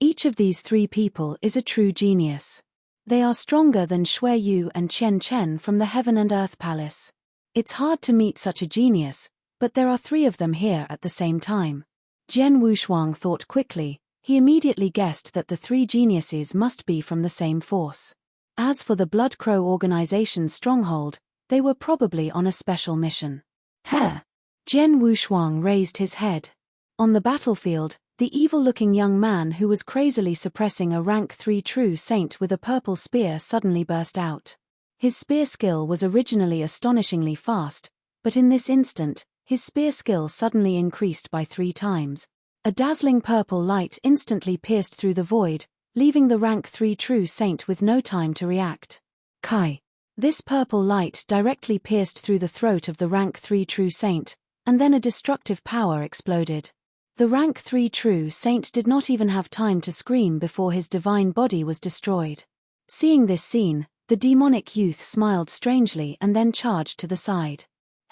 Each of these 3 people is a true genius. They are stronger than Shui Yu and Chen Chen from the Heaven and Earth Palace. It's hard to meet such a genius, but there are 3 of them here at the same time. Jian Wushuang thought quickly. He immediately guessed that the 3 geniuses must be from the same force. As for the Blood Crow organization's stronghold, they were probably on a special mission. Jian Wushuang raised his head. On the battlefield, the evil-looking young man who was crazily suppressing a rank 3 true saint with a purple spear suddenly burst out. His spear skill was originally astonishingly fast, but in this instant, his spear skill suddenly increased by 3 times. A dazzling purple light instantly pierced through the void, leaving the rank 3 true saint with no time to react. Kai. This purple light directly pierced through the throat of the rank 3 true saint, and then a destructive power exploded. The rank 3 true saint did not even have time to scream before his divine body was destroyed. Seeing this scene, the demonic youth smiled strangely and then charged to the side.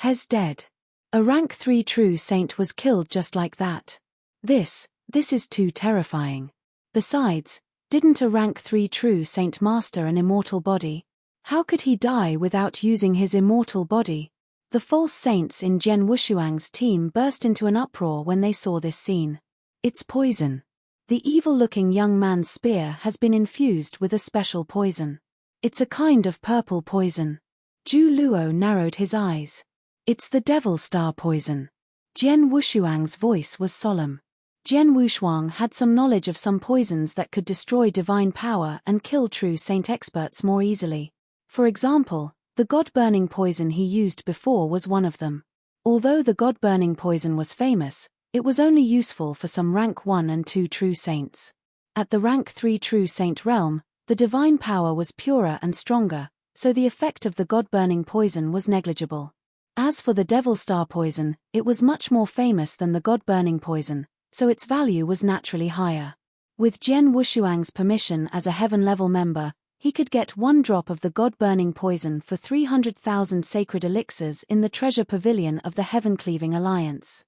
He's dead. A rank 3 true saint was killed just like that. This is too terrifying. Besides, didn't a rank 3 true saint master an immortal body? How could he die without using his immortal body? The false saints in Jian Wushuang's team burst into an uproar when they saw this scene. It's poison. The evil-looking young man's spear has been infused with a special poison. It's a kind of purple poison. Zhu Luo narrowed his eyes. It's the Devil Star poison. Jian Wushuang's voice was solemn. Jian Wushuang had some knowledge of some poisons that could destroy divine power and kill true saint experts more easily. For example, the god-burning poison he used before was one of them. Although the god-burning poison was famous, It was only useful for some rank 1 and 2 true saints. At the rank 3 true saint realm, the divine power was purer and stronger, so the effect of the god-burning poison was negligible. As for the devil star poison, it was much more famous than the god-burning poison, so its value was naturally higher. With Jian Wushuang's permission as a heaven-level member, he could get 1 drop of the god-burning poison for 300,000 sacred elixirs in the treasure pavilion of the heaven-cleaving alliance.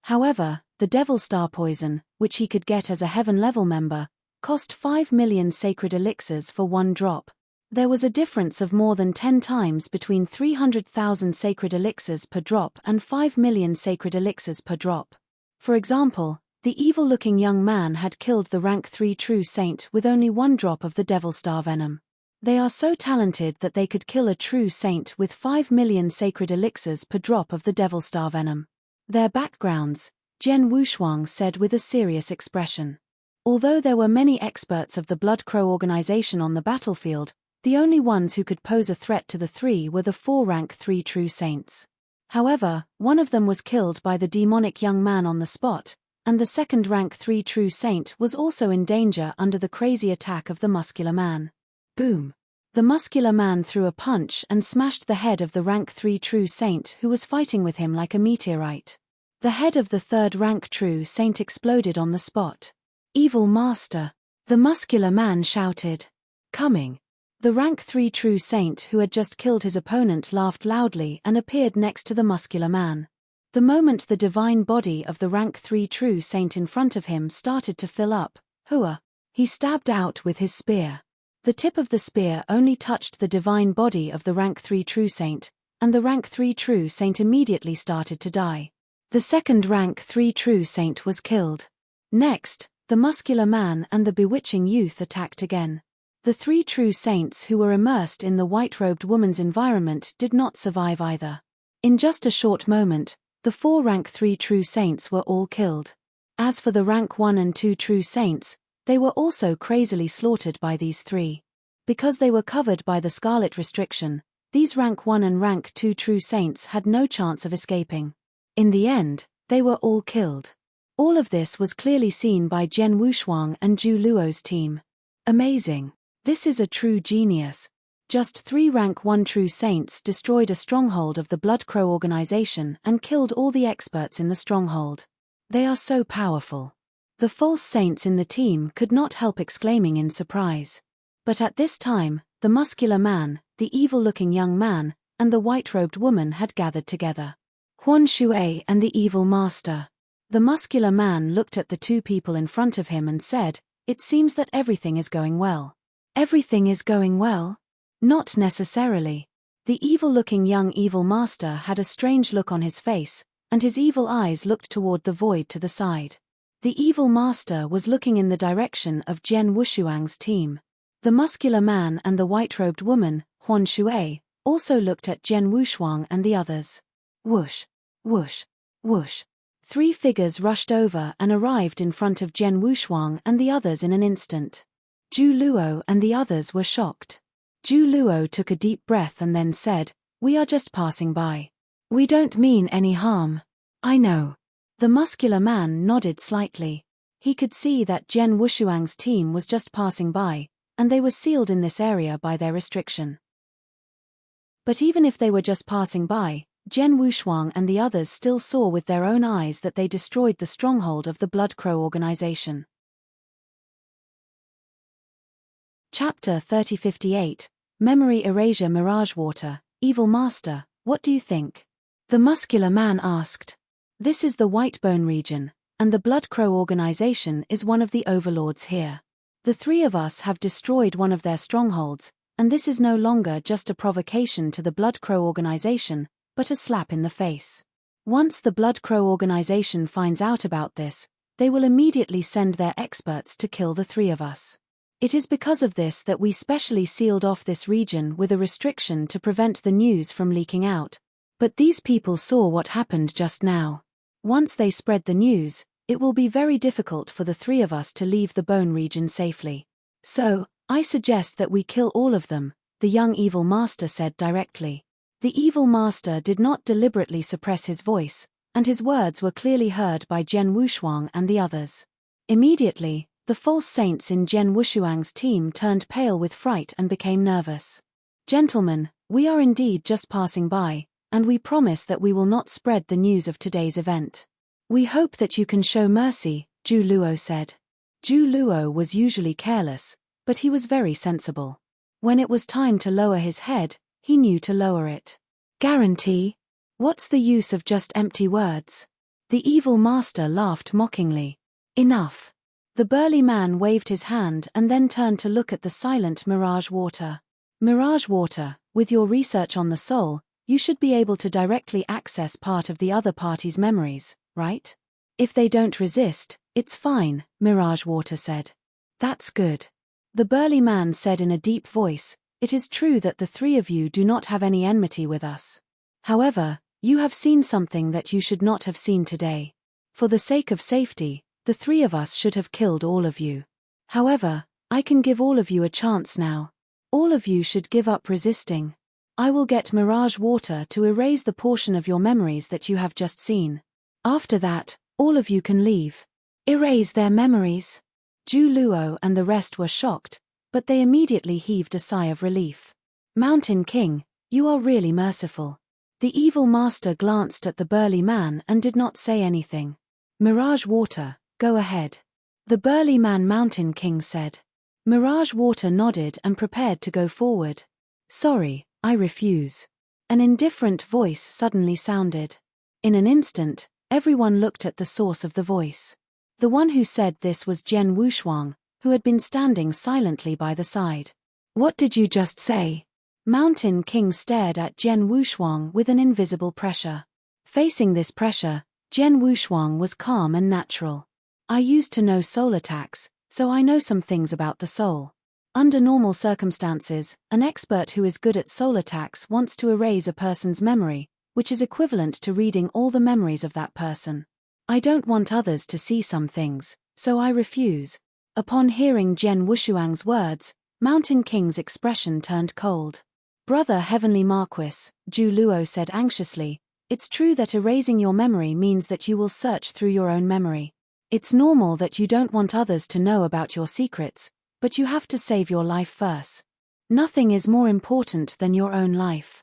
However, the devil star poison, which he could get as a heaven-level member, cost 5 million sacred elixirs for 1 drop. There was a difference of more than 10 times between 300,000 sacred elixirs per drop and 5 million sacred elixirs per drop. For example, the evil-looking young man had killed the rank 3 true saint with only 1 drop of the devil star venom. They are so talented that they could kill a true saint with 5 million sacred elixirs per drop of the devil star venom. Their backgrounds, Jian Wushuang said with a serious expression. Although there were many experts of the Blood Crow organization on the battlefield, the only ones who could pose a threat to the 3 were the 4 rank 3 true saints. However, one of them was killed by the demonic young man on the spot, and the 2nd rank 3 true saint was also in danger under the crazy attack of the muscular man. Boom! The muscular man threw a punch and smashed the head of the rank 3 true saint who was fighting with him like a meteorite. The head of the 3rd rank true saint exploded on the spot. Evil Master! The muscular man shouted. Coming! The rank 3 true saint who had just killed his opponent laughed loudly and appeared next to the muscular man. The moment the divine body of the rank 3 true saint in front of him started to fill up, hua, he stabbed out with his spear. The tip of the spear only touched the divine body of the rank 3 true saint, and the rank 3 true saint immediately started to die. The 2nd rank 3 true saint was killed. Next, the muscular man and the bewitching youth attacked again. The 3 true saints who were immersed in the white-robed woman's environment did not survive either. In just a short moment, the 4 rank 3 true saints were all killed. As for the rank 1 and 2 true saints, they were also crazily slaughtered by these 3. Because they were covered by the scarlet restriction, these rank 1 and rank 2 true saints had no chance of escaping. In the end, they were all killed. All of this was clearly seen by Jian Wushuang and Zhu Luo's team. Amazing. This is a true genius. Just 3 rank 1 true saints destroyed a stronghold of the Blood Crow organization and killed all the experts in the stronghold. They are so powerful. The false saints in the team could not help exclaiming in surprise. But at this time, the muscular man, the evil-looking young man, and the white-robed woman had gathered together. Huan Shui and the evil master. The muscular man looked at the 2 people in front of him and said, "It seems that everything is going well." Everything is going well? Not necessarily. The evil-looking young evil master had a strange look on his face, and his evil eyes looked toward the void to the side. The evil master was looking in the direction of Jian Wushuang's team. The muscular man and the white-robed woman, Huan Shui, also looked at Jian Wushuang and the others. Whoosh, whoosh, whoosh. 3 figures rushed over and arrived in front of Jian Wushuang and the others in an instant. Zhu Luo and the others were shocked. Zhu Luo took a deep breath and then said, "We are just passing by. We don't mean any harm." "I know." The muscular man nodded slightly. He could see that Jian Wushuang's team was just passing by, and they were sealed in this area by their restriction. But even if they were just passing by, Jian Wushuang and the others still saw with their own eyes that they destroyed the stronghold of the Blood Crow organization. Chapter 3058, Memory Erasure Mirage Water, Evil Master, what do you think? The muscular man asked. This is the Whitebone region, and the Blood Crow organization is one of the overlords here. The 3 of us have destroyed one of their strongholds, and this is no longer just a provocation to the Blood Crow organization, but a slap in the face. Once the Blood Crow organization finds out about this, they will immediately send their experts to kill the 3 of us. It is because of this that we specially sealed off this region with a restriction to prevent the news from leaking out. But these people saw what happened just now. Once they spread the news, it will be very difficult for the 3 of us to leave the bone region safely. So, I suggest that we kill all of them, the young evil master said directly. The evil master did not deliberately suppress his voice, and his words were clearly heard by Jian Wushuang and the others. Immediately, the false saints in Jian Wushuang's team turned pale with fright and became nervous. "Gentlemen, we are indeed just passing by, and we promise that we will not spread the news of today's event. We hope that you can show mercy," Zhu Luo said. Zhu Luo was usually careless, but he was very sensible. When it was time to lower his head, he knew to lower it. "Guarantee? What's the use of just empty words?" The evil master laughed mockingly. "Enough." The burly man waved his hand and then turned to look at the silent Mirage Water. "Mirage Water, with your research on the soul, you should be able to directly access part of the other party's memories, right? If they don't resist, it's fine," Mirage Water said. "That's good." The burly man said in a deep voice, "It is true that the three of you do not have any enmity with us. However, you have seen something that you should not have seen today. For the sake of safety, the three of us should have killed all of you. However, I can give all of you a chance now. All of you should give up resisting. I will get Mirage Water to erase the portion of your memories that you have just seen. After that, all of you can leave." "Erase their memories?" Zhu Luo and the rest were shocked, but they immediately heaved a sigh of relief. "Mountain King, you are really merciful." The evil master glanced at the burly man and did not say anything. "Mirage Water, go ahead." The burly man Mountain King said. Mirage Water nodded and prepared to go forward. "Sorry, I refuse." An indifferent voice suddenly sounded. In an instant, everyone looked at the source of the voice. The one who said this was Jian Wushuang, who had been standing silently by the side. "What did you just say?" Mountain King stared at Jian Wushuang with an invisible pressure. Facing this pressure, Jian Wushuang was calm and natural. "I used to know soul attacks, so I know some things about the soul. Under normal circumstances, an expert who is good at soul attacks wants to erase a person's memory, which is equivalent to reading all the memories of that person. I don't want others to see some things, so I refuse." Upon hearing Jian Wushuang's words, Mountain King's expression turned cold. "Brother Heavenly Marquis," Zhu Luo said anxiously, "it's true that erasing your memory means that you will search through your own memory. It's normal that you don't want others to know about your secrets, but you have to save your life first. Nothing is more important than your own life."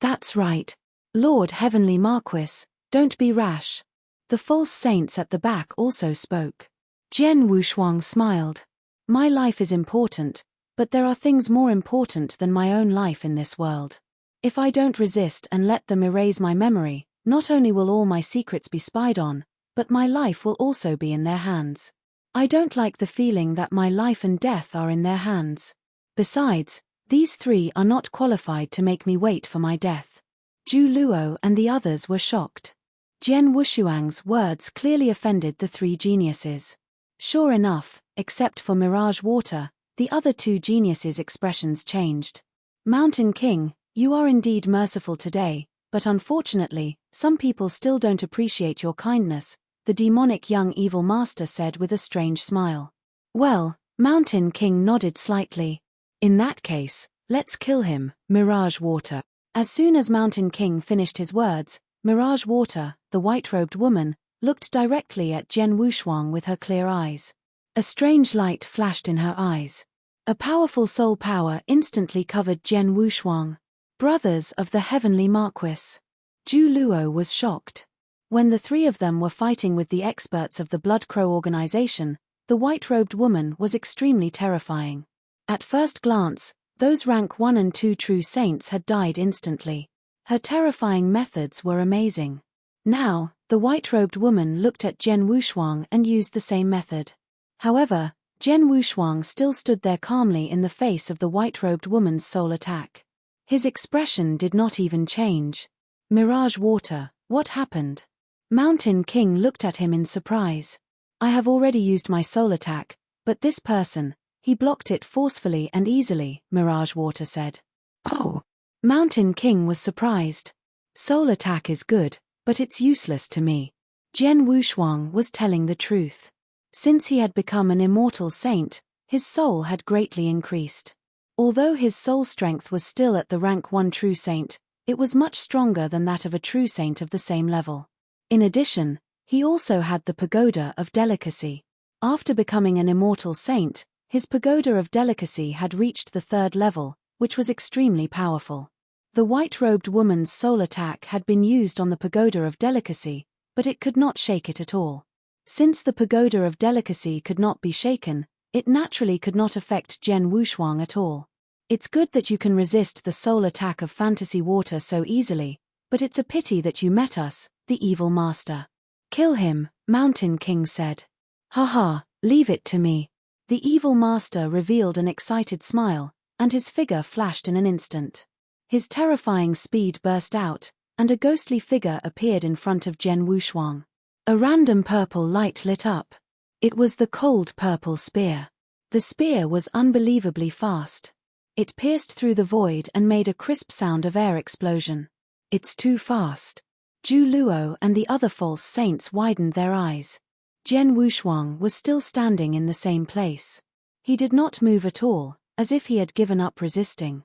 "That's right. Lord Heavenly Marquis, don't be rash." The false saints at the back also spoke. Jian Wushuang smiled. "My life is important, but there are things more important than my own life in this world. If I don't resist and let them erase my memory, not only will all my secrets be spied on, but my life will also be in their hands. I don't like the feeling that my life and death are in their hands. Besides, these three are not qualified to make me wait for my death." Zhu Luo and the others were shocked. Jian Wushuang's words clearly offended the three geniuses. Sure enough, except for Mirage Water, the other two geniuses' expressions changed. "Mountain King, you are indeed merciful today, but unfortunately, some people still don't appreciate your kindness," the demonic young evil master said with a strange smile. "Well," Mountain King nodded slightly. "In that case, let's kill him, Mirage Water." As soon as Mountain King finished his words, Mirage Water, the white-robed woman, looked directly at Jian Wushuang with her clear eyes. A strange light flashed in her eyes. A powerful soul power instantly covered Jian Wushuang. "Brothers of the Heavenly Marquis." Zhu Luo was shocked. When the three of them were fighting with the experts of the Blood Crow organization, the white-robed woman was extremely terrifying. At first glance, those rank 1 and 2 true saints had died instantly. Her terrifying methods were amazing. Now, the white-robed woman looked at Jian Wushuang and used the same method. However, Jian Wushuang still stood there calmly in the face of the white-robed woman's soul attack. His expression did not even change. "Mirage Water, what happened?" Mountain King looked at him in surprise. "I have already used my soul attack, but this person, he blocked it forcefully and easily," Mirage Water said. "Oh." Mountain King was surprised. "Soul attack is good, but it's useless to me." Jian Wushuang was telling the truth. Since he had become an immortal saint, his soul had greatly increased. Although his soul strength was still at the rank 1 true saint, It was much stronger than that of a true saint of the same level. In addition, he also had the pagoda of delicacy. After becoming an immortal saint, his pagoda of delicacy had reached the 3rd level, which was extremely powerful. The white-robed woman's soul attack had been used on the pagoda of delicacy, but it could not shake it at all. Since the pagoda of delicacy could not be shaken, it naturally could not affect Jen Wushuang at all. It's good that you can resist the soul attack of fantasy water so easily, but it's a pity that you met us, the evil master. Kill him, Mountain King said. Haha, leave it to me. The evil master revealed an excited smile, and his figure flashed in an instant. His terrifying speed burst out, and a ghostly figure appeared in front of Jen Wushuang. A random purple light lit up. It was the cold purple spear. The spear was unbelievably fast. It pierced through the void and made a crisp sound of air explosion. It's too fast. Zhu Luo and the other false saints widened their eyes. Jen Wushuang was still standing in the same place. He did not move at all, as if he had given up resisting.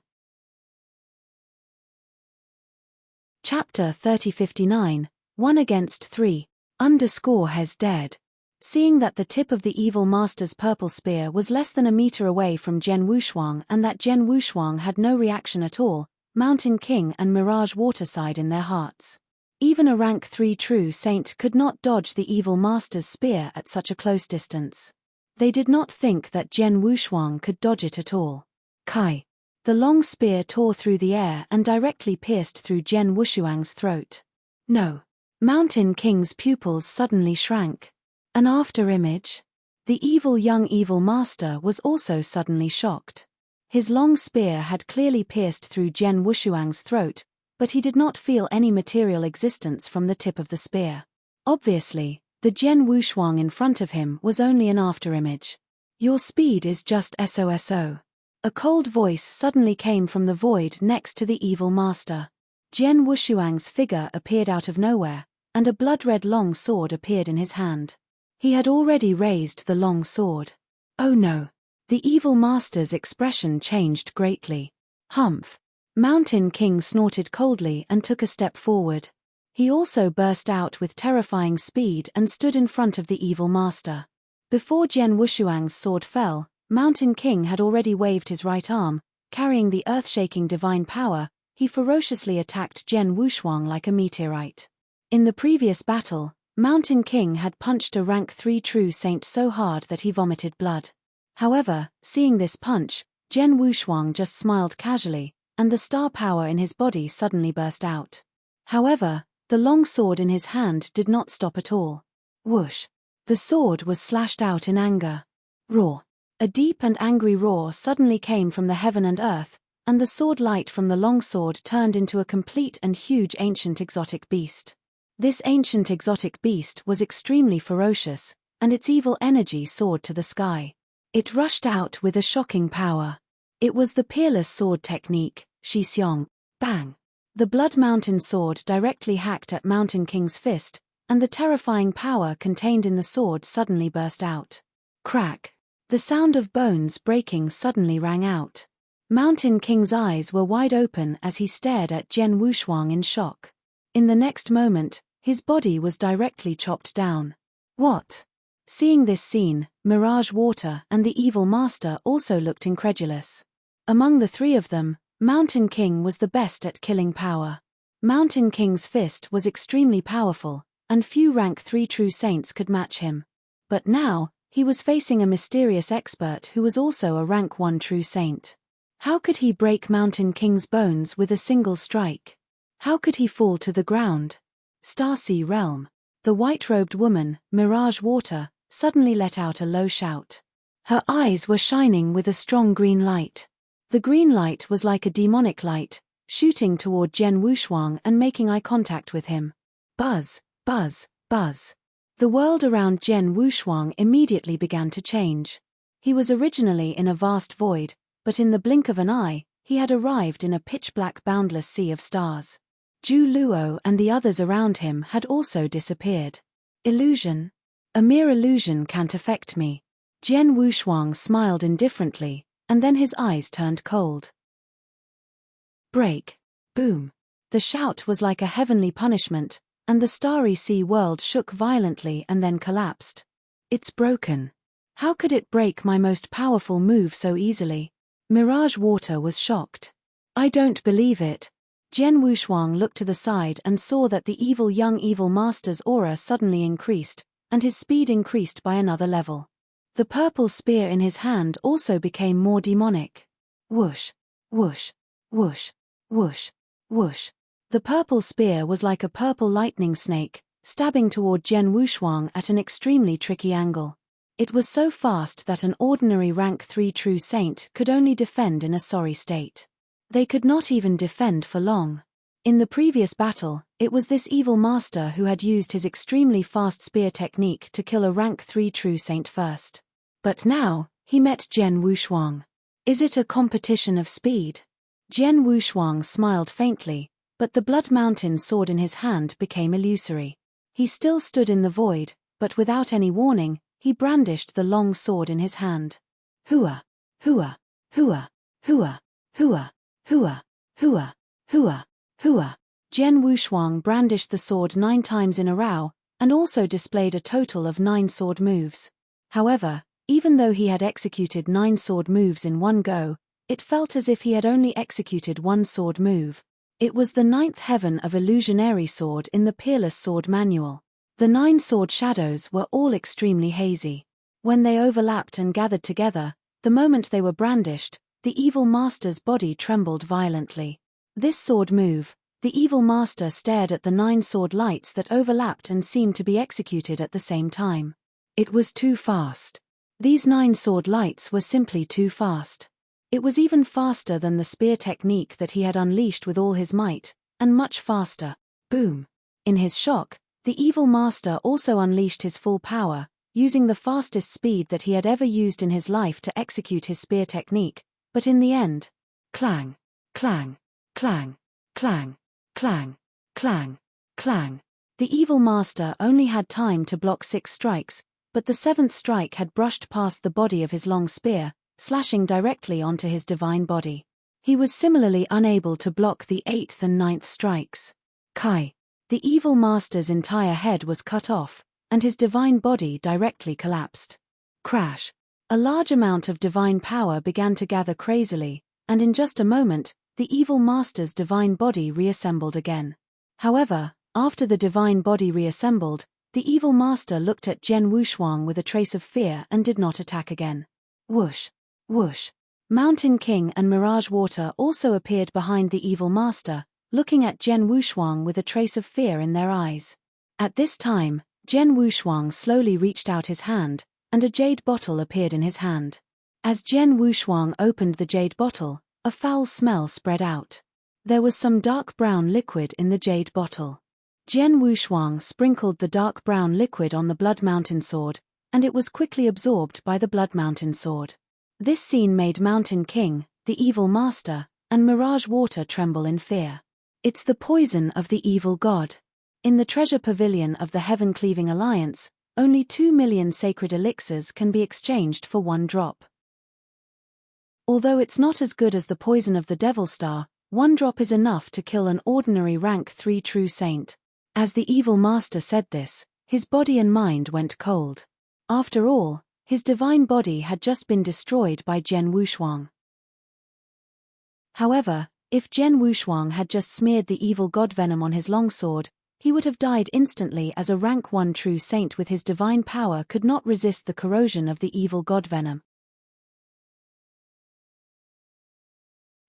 Chapter 3059, 1 against 3, _has dead. Seeing that the tip of the evil master's purple spear was less than a meter away from Jen Wushuang and that Jen Wushuang had no reaction at all, Mountain King and Mirage Water sighed in their hearts. Even a rank 3 true saint could not dodge the evil master's spear at such a close distance. They did not think that Jen Wushuang could dodge it at all. Kai. The long spear tore through the air and directly pierced through Jen Wushuang's throat. No. Mountain King's pupils suddenly shrank. An after-image? The young evil master was also suddenly shocked. His long spear had clearly pierced through Jen Wushuang's throat, but he did not feel any material existence from the tip of the spear. Obviously, the Jen Wushuang in front of him was only an after-image. Your speed is just SOSO. A cold voice suddenly came from the void next to the evil master. Jen Wushuang's figure appeared out of nowhere, and a blood-red long sword appeared in his hand. He had already raised the long sword. Oh no. The evil master's expression changed greatly. Humph. Mountain King snorted coldly and took a step forward. He also burst out with terrifying speed and stood in front of the evil master. Before Jen Wushuang's sword fell, Mountain King had already waved his right arm, carrying the earth-shaking divine power. He ferociously attacked Jen Wushuang like a meteorite. In the previous battle, Mountain King had punched a rank 3 true saint so hard that he vomited blood. However, seeing this punch, Jen Wushuang just smiled casually, and the star power in his body suddenly burst out. However, the long sword in his hand did not stop at all. Whoosh! The sword was slashed out in anger. Roar! A deep and angry roar suddenly came from the heaven and earth, and the sword light from the long sword turned into a complete and huge ancient exotic beast. This ancient exotic beast was extremely ferocious, and its evil energy soared to the sky. It rushed out with a shocking power. It was the peerless sword technique, Shi Xiong. Bang! The Blood Mountain sword directly hacked at Mountain King's fist, and the terrifying power contained in the sword suddenly burst out. Crack! The sound of bones breaking suddenly rang out. Mountain King's eyes were wide open as he stared at Jen Wushuang in shock. In the next moment, his body was directly chopped down. What? Seeing this scene, Mirage Water and the evil master also looked incredulous. Among the three of them, Mountain King was the best at killing power. Mountain King's fist was extremely powerful, and few rank 3 true saints could match him. But now, he was facing a mysterious expert who was also a rank 1 true saint. How could he break Mountain King's bones with a single strike? How could he fall to the ground? Starsea Realm. The white-robed woman, Mirage Water, suddenly let out a low shout. Her eyes were shining with a strong green light. The green light was like a demonic light, shooting toward Jen Wushuang and making eye contact with him. Buzz, buzz, buzz. The world around Jen Wushuang immediately began to change. He was originally in a vast void, but in the blink of an eye, he had arrived in a pitch-black boundless sea of stars. Zhu Luo and the others around him had also disappeared. Illusion? A mere illusion can't affect me. Jen Wushuang smiled indifferently, and then his eyes turned cold. Break. Boom. The shout was like a heavenly punishment, and the starry sea world shook violently and then collapsed. It's broken. How could it break my most powerful move so easily? Mirage Water was shocked. I don't believe it. Jian Wushuang looked to the side and saw that the young evil master's aura suddenly increased, and his speed increased by another level. The purple spear in his hand also became more demonic. Whoosh, whoosh, whoosh, whoosh, whoosh. The purple spear was like a purple lightning snake, stabbing toward Jian Wushuang at an extremely tricky angle. It was so fast that an ordinary rank 3 true saint could only defend in a sorry state. They could not even defend for long. In the previous battle, it was this evil master who had used his extremely fast spear technique to kill a rank 3 true saint first. But now, he met Jian Wushuang. Is it a competition of speed? Jian Wushuang smiled faintly, but the Blood Mountain sword in his hand became illusory. He still stood in the void, but without any warning, he brandished the long sword in his hand. Hua! Hua! Hua! Hua! Hua! Hua! Hua! Hua! Hua! Jian Wushuang brandished the sword 9 times in a row, and also displayed a total of 9 sword moves. However, even though he had executed 9 sword moves in one go, it felt as if he had only executed 1 sword move. It was the 9th heaven of illusionary sword in the Peerless Sword Manual. The 9 sword shadows were all extremely hazy. When they overlapped and gathered together, the moment they were brandished, the evil master's body trembled violently. This sword move, the evil master stared at the 9 sword lights that overlapped and seemed to be executed at the same time. It was too fast. These 9 sword lights were simply too fast. It was even faster than the spear technique that he had unleashed with all his might, and much faster. Boom! In his shock, the evil master also unleashed his full power, using the fastest speed that he had ever used in his life to execute his spear technique, but in the end, clang, clang, clang, clang, clang, clang, clang. The evil master only had time to block 6 strikes, but the 7th strike had brushed past the body of his long spear, slashing directly onto his divine body. He was similarly unable to block the 8th and 9th strikes. Kai! The evil master's entire head was cut off, and his divine body directly collapsed. Crash! A large amount of divine power began to gather crazily, and in just a moment, the evil master's divine body reassembled again. However, after the divine body reassembled, the evil master looked at Jian Wushuang with a trace of fear and did not attack again. Whoosh! Whoosh! Mountain King and Mirage Water also appeared behind the evil master, looking at Jian Wushuang with a trace of fear in their eyes. At this time, Jian Wushuang slowly reached out his hand, and a jade bottle appeared in his hand. As Jian Wushuang opened the jade bottle, a foul smell spread out. There was some dark brown liquid in the jade bottle. Jian Wushuang sprinkled the dark brown liquid on the Blood Mountain sword, and it was quickly absorbed by the Blood Mountain sword. This scene made Mountain King, the evil master, and Mirage Water tremble in fear. It's the poison of the evil god. In the treasure pavilion of the Heaven-Cleaving Alliance, only 2 million sacred elixirs can be exchanged for 1 drop. Although it's not as good as the poison of the Devil Star, 1 drop is enough to kill an ordinary rank 3 true saint. As the evil master said this, his body and mind went cold. After all, his divine body had just been destroyed by Jian Wushuang. However, if Jian Wushuang had just smeared the evil god venom on his longsword, he would have died instantly, as a rank 1 true saint with his divine power could not resist the corrosion of the evil god venom.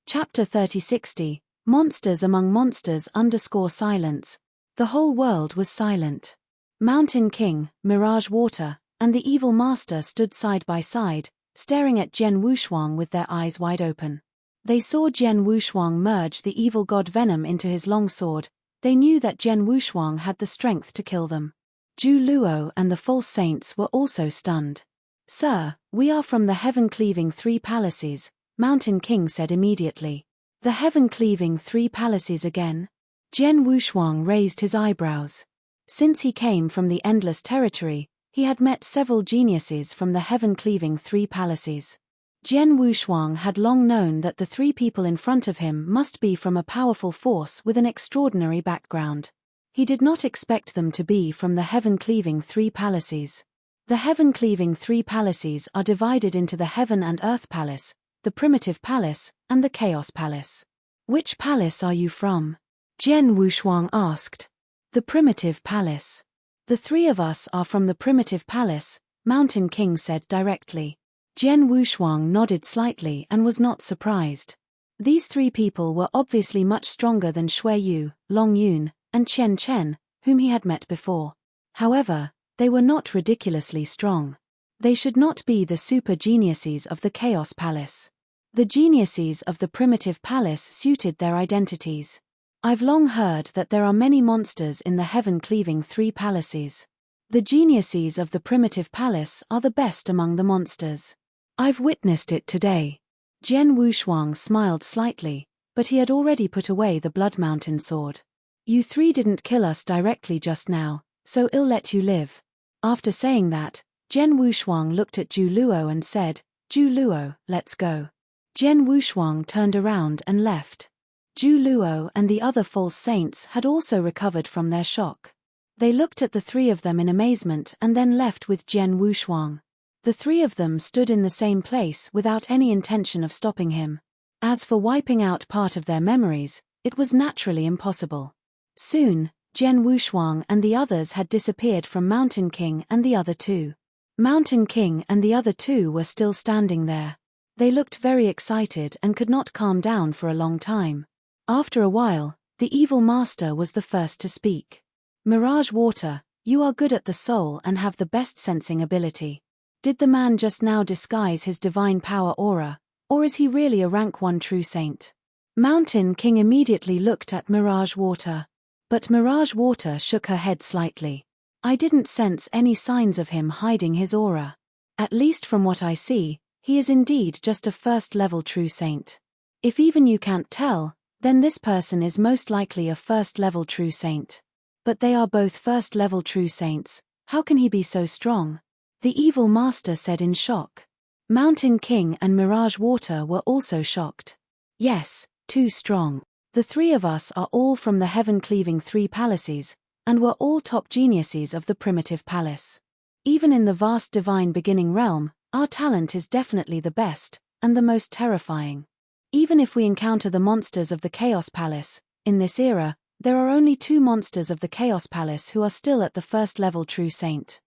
Chapter 3060, Monsters Among Monsters _ Silence. The whole world was silent. Mountain King, Mirage Water, and the evil master stood side by side, staring at Jian Wushuang with their eyes wide open. They saw Jian Wushuang merge the evil god venom into his longsword. They knew that Jian Wushuang had the strength to kill them. Zhu Luo and the false saints were also stunned. "Sir, we are from the Heaven-Cleaving 3 Palaces," Mountain King said immediately. "The Heaven-Cleaving 3 Palaces again?" Jian Wushuang raised his eyebrows. Since he came from the Endless Territory, he had met several geniuses from the Heaven-Cleaving 3 Palaces. Jian Wushuang had long known that the three people in front of him must be from a powerful force with an extraordinary background. He did not expect them to be from the heaven-cleaving three palaces. The heaven-cleaving three palaces are divided into the Heaven and Earth Palace, the Primitive Palace, and the Chaos Palace. Which palace are you from? Jian Wushuang asked. The Primitive Palace. The three of us are from the Primitive Palace, Mountain King said directly. Jian Wushuang nodded slightly and was not surprised. These three people were obviously much stronger than Shui Yu, Long Yun, and Chen Chen, whom he had met before. However, they were not ridiculously strong. They should not be the super geniuses of the Chaos Palace. The geniuses of the Primitive Palace suited their identities. I've long heard that there are many monsters in the heaven-cleaving three palaces. The geniuses of the Primitive Palace are the best among the monsters. I've witnessed it today. Jian Wushuang smiled slightly, but he had already put away the Blood Mountain sword. You three didn't kill us directly just now, so I'll let you live. After saying that, Jian Wushuang looked at Zhu Luo and said, Zhu Luo, let's go. Jian Wushuang turned around and left. Zhu Luo and the other false saints had also recovered from their shock. They looked at the three of them in amazement and then left with Jian Wushuang. The three of them stood in the same place without any intention of stopping him. As for wiping out part of their memories, it was naturally impossible. Soon, Jian Wushuang and the others had disappeared from Mountain King and the other two. Mountain King and the other two were still standing there. They looked very excited and could not calm down for a long time. After a while, the evil master was the first to speak. Mirage Water, you are good at the soul and have the best sensing ability. Did the man just now disguise his divine power aura, or is he really a rank 1 true saint? Mountain King immediately looked at Mirage Water. But Mirage Water shook her head slightly. I didn't sense any signs of him hiding his aura. At least from what I see, he is indeed just a first-level true saint. If even you can't tell, then this person is most likely a first-level true saint. But they are both first-level true saints, how can he be so strong? The evil master said in shock. Mountain King and Mirage Water were also shocked. Yes, too strong. The three of us are all from the heaven-cleaving three palaces, and were all top geniuses of the Primitive Palace. Even in the vast divine beginning realm, our talent is definitely the best, and the most terrifying. Even if we encounter the monsters of the Chaos Palace, in this era, there are only two monsters of the Chaos Palace who are still at the first-level true saint.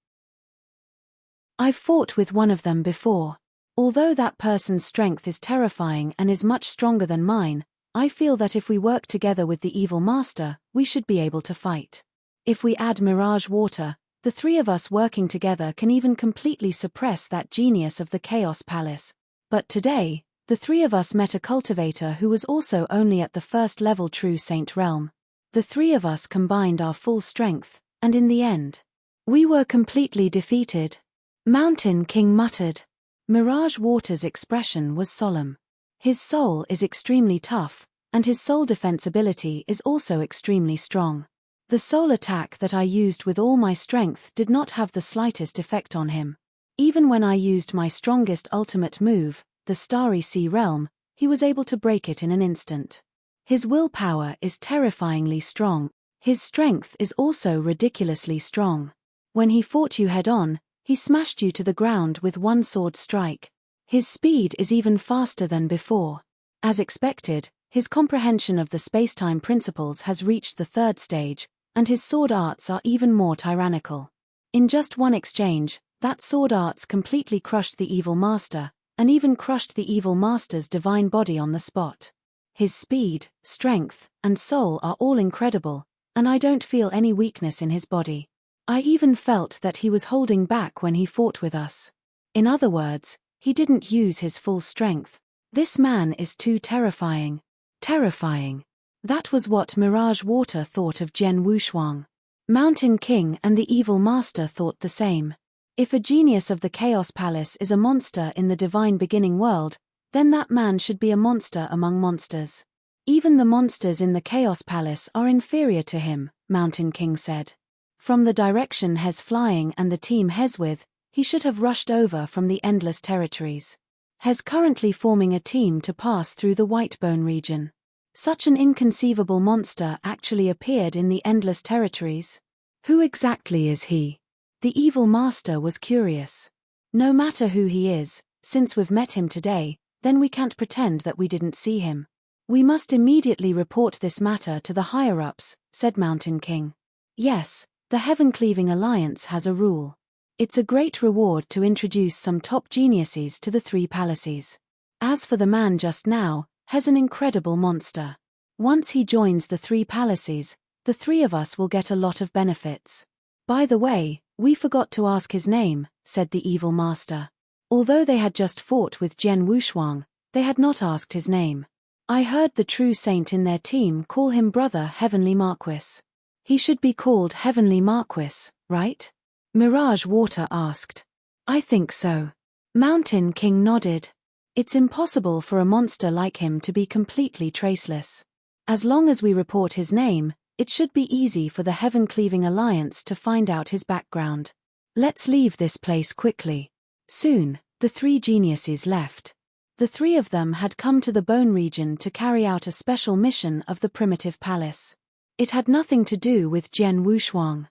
I've fought with one of them before. Although that person's strength is terrifying and is much stronger than mine, I feel that if we work together with the evil master, we should be able to fight. If we add Mirage Water, the three of us working together can even completely suppress that genius of the Chaos Palace. But today, the three of us met a cultivator who was also only at the first-level true saint realm. The three of us combined our full strength, and in the end, we were completely defeated. Mountain King muttered. Mirage Water's expression was solemn. His soul is extremely tough, and his soul defense ability is also extremely strong. The soul attack that I used with all my strength did not have the slightest effect on him. Even when I used my strongest ultimate move, the Starry Sea Realm, he was able to break it in an instant. His willpower is terrifyingly strong. His strength is also ridiculously strong. When he fought you head-on, he smashed you to the ground with one sword strike. His speed is even faster than before. As expected, his comprehension of the space-time principles has reached the third stage, and his sword arts are even more tyrannical. In just one exchange, that sword arts completely crushed the evil master, and even crushed the evil master's divine body on the spot. His speed, strength, and soul are all incredible, and I don't feel any weakness in his body. I even felt that he was holding back when he fought with us. In other words, he didn't use his full strength. This man is too terrifying. Terrifying. That was what Mirage Water thought of Jian Wushuang. Mountain King and the evil master thought the same. If a genius of the Chaos Palace is a monster in the divine beginning world, then that man should be a monster among monsters. Even the monsters in the Chaos Palace are inferior to him, Mountain King said. From the direction Hes flying and the team Hes with, he should have rushed over from the endless territories. has currently forming a team to pass through the Whitebone region. Such an inconceivable monster actually appeared in the Endless Territories. Who exactly is he? The evil master was curious. No matter who he is, since we've met him today, then we can't pretend that we didn't see him. We must immediately report this matter to the higher-ups, said Mountain King. Yes, the Heaven-Cleaving Alliance has a rule. It's a great reward to introduce some top geniuses to the three palaces. As for the man just now, he's an incredible monster. Once he joins the three palaces, the three of us will get a lot of benefits. By the way, we forgot to ask his name, said the evil master. Although they had just fought with Jian Wushuang, they had not asked his name. I heard the true saint in their team call him Brother Heavenly Marquis. He should be called Heavenly Marquis, right? Mirage Water asked. I think so. Mountain King nodded. It's impossible for a monster like him to be completely traceless. As long as we report his name, it should be easy for the Heaven-Cleaving Alliance to find out his background. Let's leave this place quickly. Soon, the three geniuses left. The three of them had come to the Bone region to carry out a special mission of the Primitive Palace. It had nothing to do with Jian Wushuang.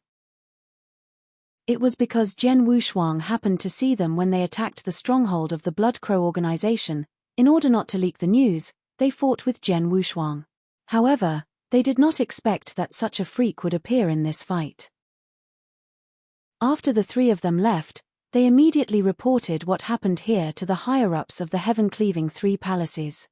It was because Jian Wushuang happened to see them when they attacked the stronghold of the Blood Crow organization. In order not to leak the news, they fought with Jian Wushuang. However, they did not expect that such a freak would appear in this fight. After the three of them left, they immediately reported what happened here to the higher-ups of the Heaven-Cleaving Three Palaces.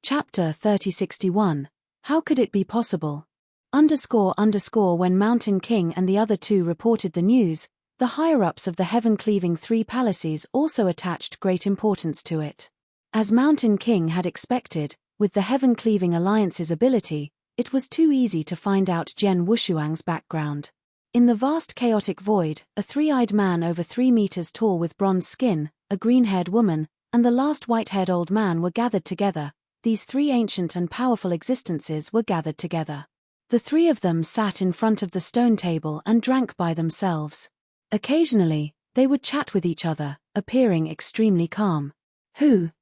Chapter 3061. How could it be possible? When Mountain King and the other two reported the news, the higher-ups of the Heaven-Cleaving Three Palaces also attached great importance to it. As Mountain King had expected, with the Heaven-Cleaving Alliance's ability, it was too easy to find out Jian Wushuang's background. In the vast chaotic void, a three-eyed man over 3 meters tall with bronze skin, a green-haired woman, and the last white-haired old man were gathered together. These three ancient and powerful existences were gathered together. The three of them sat in front of the stone table and drank by themselves. Occasionally, they would chat with each other, appearing extremely calm.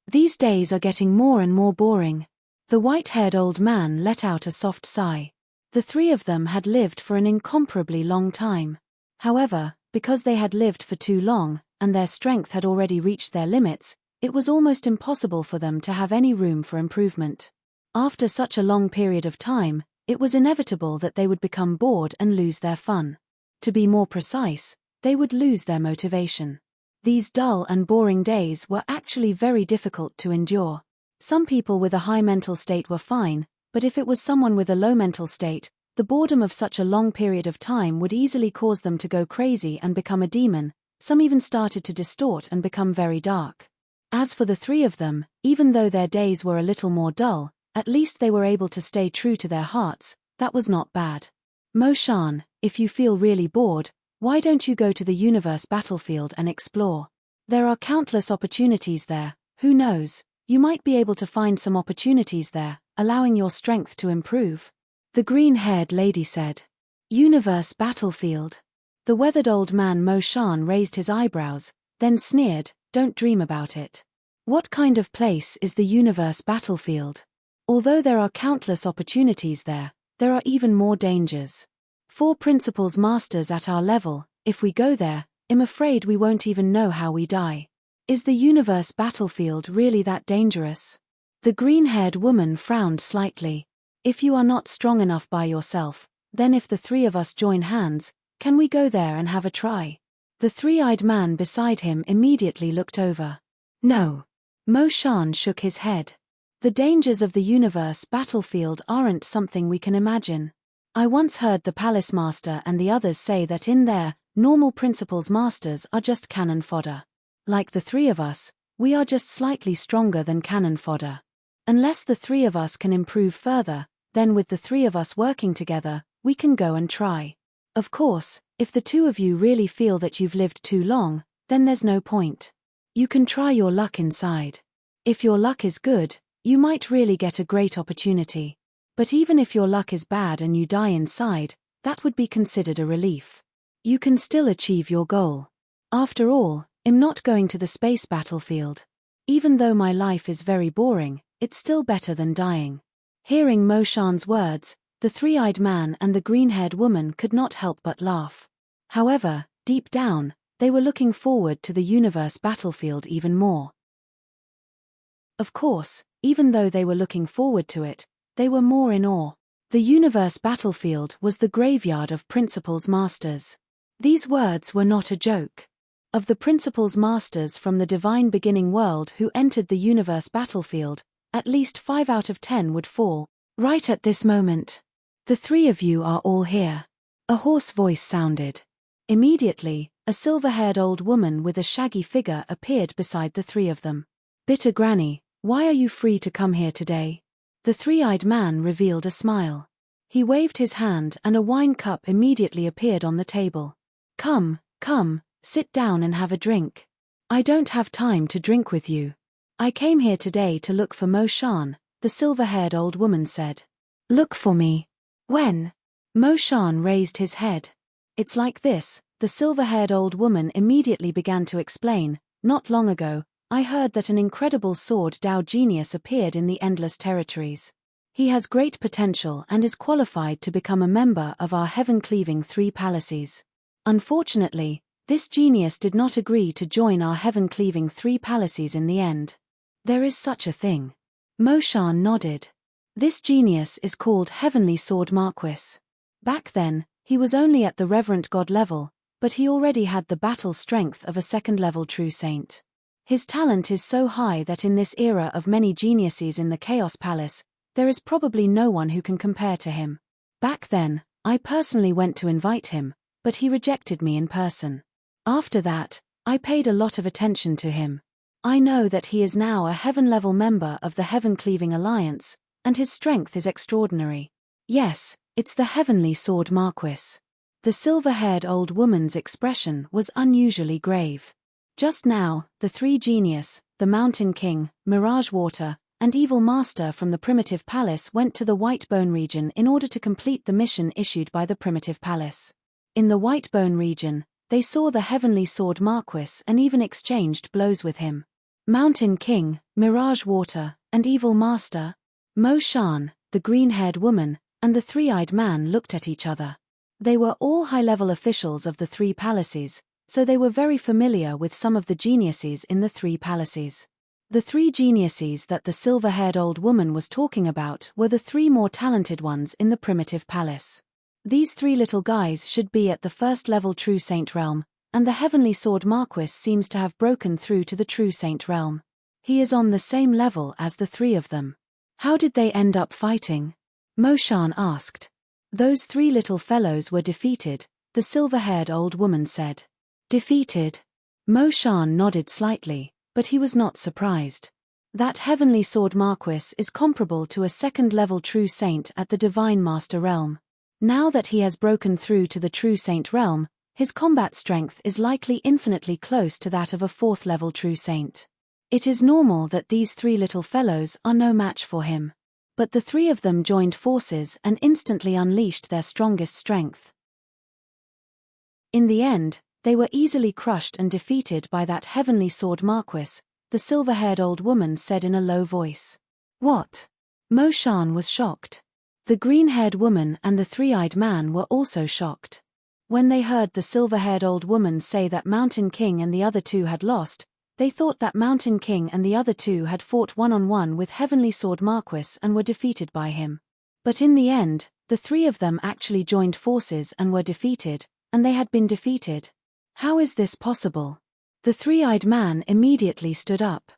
These days are getting more and more boring. The white-haired old man let out a soft sigh. The three of them had lived for an incomparably long time. However, because they had lived for too long, and their strength had already reached their limits, it was almost impossible for them to have any room for improvement. After such a long period of time, it was inevitable that they would become bored and lose their fun. To be more precise, they would lose their motivation. These dull and boring days were actually very difficult to endure. Some people with a high mental state were fine, but if it was someone with a low mental state, the boredom of such a long period of time would easily cause them to go crazy and become a demon. Some even started to distort and become very dark. As for the three of them, even though their days were a little more dull, at least they were able to stay true to their hearts. That was not bad. Mo Shan, if you feel really bored, why don't you go to the universe battlefield and explore? There are countless opportunities there. Who knows, you might be able to find some opportunities there, allowing your strength to improve. The green-haired lady said. Universe battlefield. The weathered old man Mo Shan raised his eyebrows, then sneered, don't dream about it. What kind of place is the universe battlefield? Although there are countless opportunities there, there are even more dangers. 4 principals masters at our level, if we go there, I'm afraid we won't even know how we die. Is the universe battlefield really that dangerous? The green-haired woman frowned slightly. If you are not strong enough by yourself, then if the three of us join hands, can we go there and have a try? The three-eyed man beside him immediately looked over. No. Mo Shan shook his head. The dangers of the universe battlefield aren't something we can imagine. I once heard the palace master and the others say that in there, normal principals masters are just cannon fodder. Like the three of us, we are just slightly stronger than cannon fodder. Unless the three of us can improve further, then with the three of us working together, we can go and try. Of course, if the two of you really feel that you've lived too long, then there's no point. You can try your luck inside. If your luck is good, you might really get a great opportunity. But even if your luck is bad and you die inside, that would be considered a relief. You can still achieve your goal. After all, I'm not going to the space battlefield. Even though my life is very boring, it's still better than dying. Hearing Mo Shan's words, the three-eyed man and the green-haired woman could not help but laugh. However, deep down, they were looking forward to the universe battlefield even more. Of course, even though they were looking forward to it, they were more in awe. The universe battlefield was the graveyard of Principal's masters. These words were not a joke. Of the Principal's masters from the divine beginning world who entered the universe battlefield, at least 5 out of 10 would fall, right at this moment. The three of you are all here. A hoarse voice sounded. Immediately, a silver-haired old woman with a shaggy figure appeared beside the three of them. Bitter Granny, why are you free to come here today? The three-eyed man revealed a smile. He waved his hand and a wine cup immediately appeared on the table. Come, sit down and have a drink. I don't have time to drink with you. I came here today to look for Mo Shan, the silver-haired old woman said. Look for me? When? Mo Shan raised his head. It's like this, the silver-haired old woman immediately began to explain. Not long ago, I heard that an incredible sword Dao genius appeared in the Endless Territories. He has great potential and is qualified to become a member of our heaven-cleaving 3 palaces. Unfortunately, this genius did not agree to join our heaven-cleaving 3 palaces in the end. There is such a thing. Mo Shan nodded. This genius is called Heavenly Sword Marquis. Back then, he was only at the Reverend God level, but he already had the battle strength of a second-level true saint. His talent is so high that in this era of many geniuses in the Chaos Palace, there is probably no one who can compare to him. Back then, I personally went to invite him, but he rejected me in person. After that, I paid a lot of attention to him. I know that he is now a heaven-level member of the Heaven-Cleaving Alliance, and his strength is extraordinary. Yes, it's the Heavenly Sword Marquis. The silver-haired old woman's expression was unusually grave. Just now, the 3 genius, the Mountain King, Mirage Water, and Evil Master from the Primitive Palace went to the White Bone region in order to complete the mission issued by the Primitive Palace. In the White Bone region, they saw the Heavenly Sword Marquis and even exchanged blows with him. Mountain King, Mirage Water, and Evil Master, Mo Shan, the green-haired woman, and the three-eyed man looked at each other. They were all high-level officials of the 3 palaces, so they were very familiar with some of the geniuses in the 3 palaces. The 3 geniuses that the silver-haired old woman was talking about were the 3 more talented ones in the Primitive Palace. These 3 little guys should be at the first-level True Saint realm, and the Heavenly Sword Marquis seems to have broken through to the True Saint realm. He is on the same level as the 3 of them. How did they end up fighting? Mo Shan asked. Those 3 little fellows were defeated, the silver-haired old woman said. Defeated? Mo Shan nodded slightly, but he was not surprised. That Heavenly Sword Marquis is comparable to a second-level True Saint at the Divine Master realm. Now that he has broken through to the True Saint realm, his combat strength is likely infinitely close to that of a 4th-level True Saint. It is normal that these 3 little fellows are no match for him. But the 3 of them joined forces and instantly unleashed their strongest strength. In the end, they were easily crushed and defeated by that Heavenly Sword Marquis, the silver-haired old woman said in a low voice. What? Mo Shan was shocked. The green-haired woman and the 3-eyed man were also shocked. When they heard the silver-haired old woman say that Mountain King and the other 2 had lost, they thought that Mountain King and the other 2 had fought one-on-one with Heavenly Sword Marquis and were defeated by him. But in the end, the 3 of them actually joined forces and were defeated, and they had been defeated. How is this possible? The 3-eyed man immediately stood up.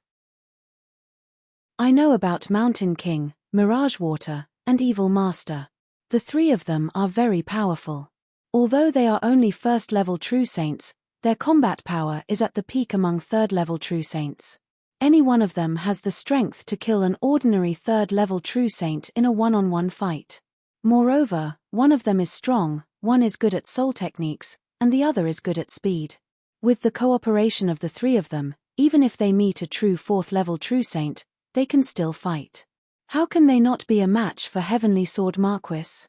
I know about Mountain King, Mirage Water, and Evil Master. The 3 of them are very powerful. Although they are only first-level True Saints, their combat power is at the peak among 3rd-level True Saints. Any one of them has the strength to kill an ordinary 3rd-level True Saint in a one-on-one fight. Moreover, one of them is strong, one is good at soul techniques, and the other is good at speed. With the cooperation of the 3 of them, even if they meet a true 4th-level True Saint, they can still fight. How can they not be a match for Heavenly Sword Marquis?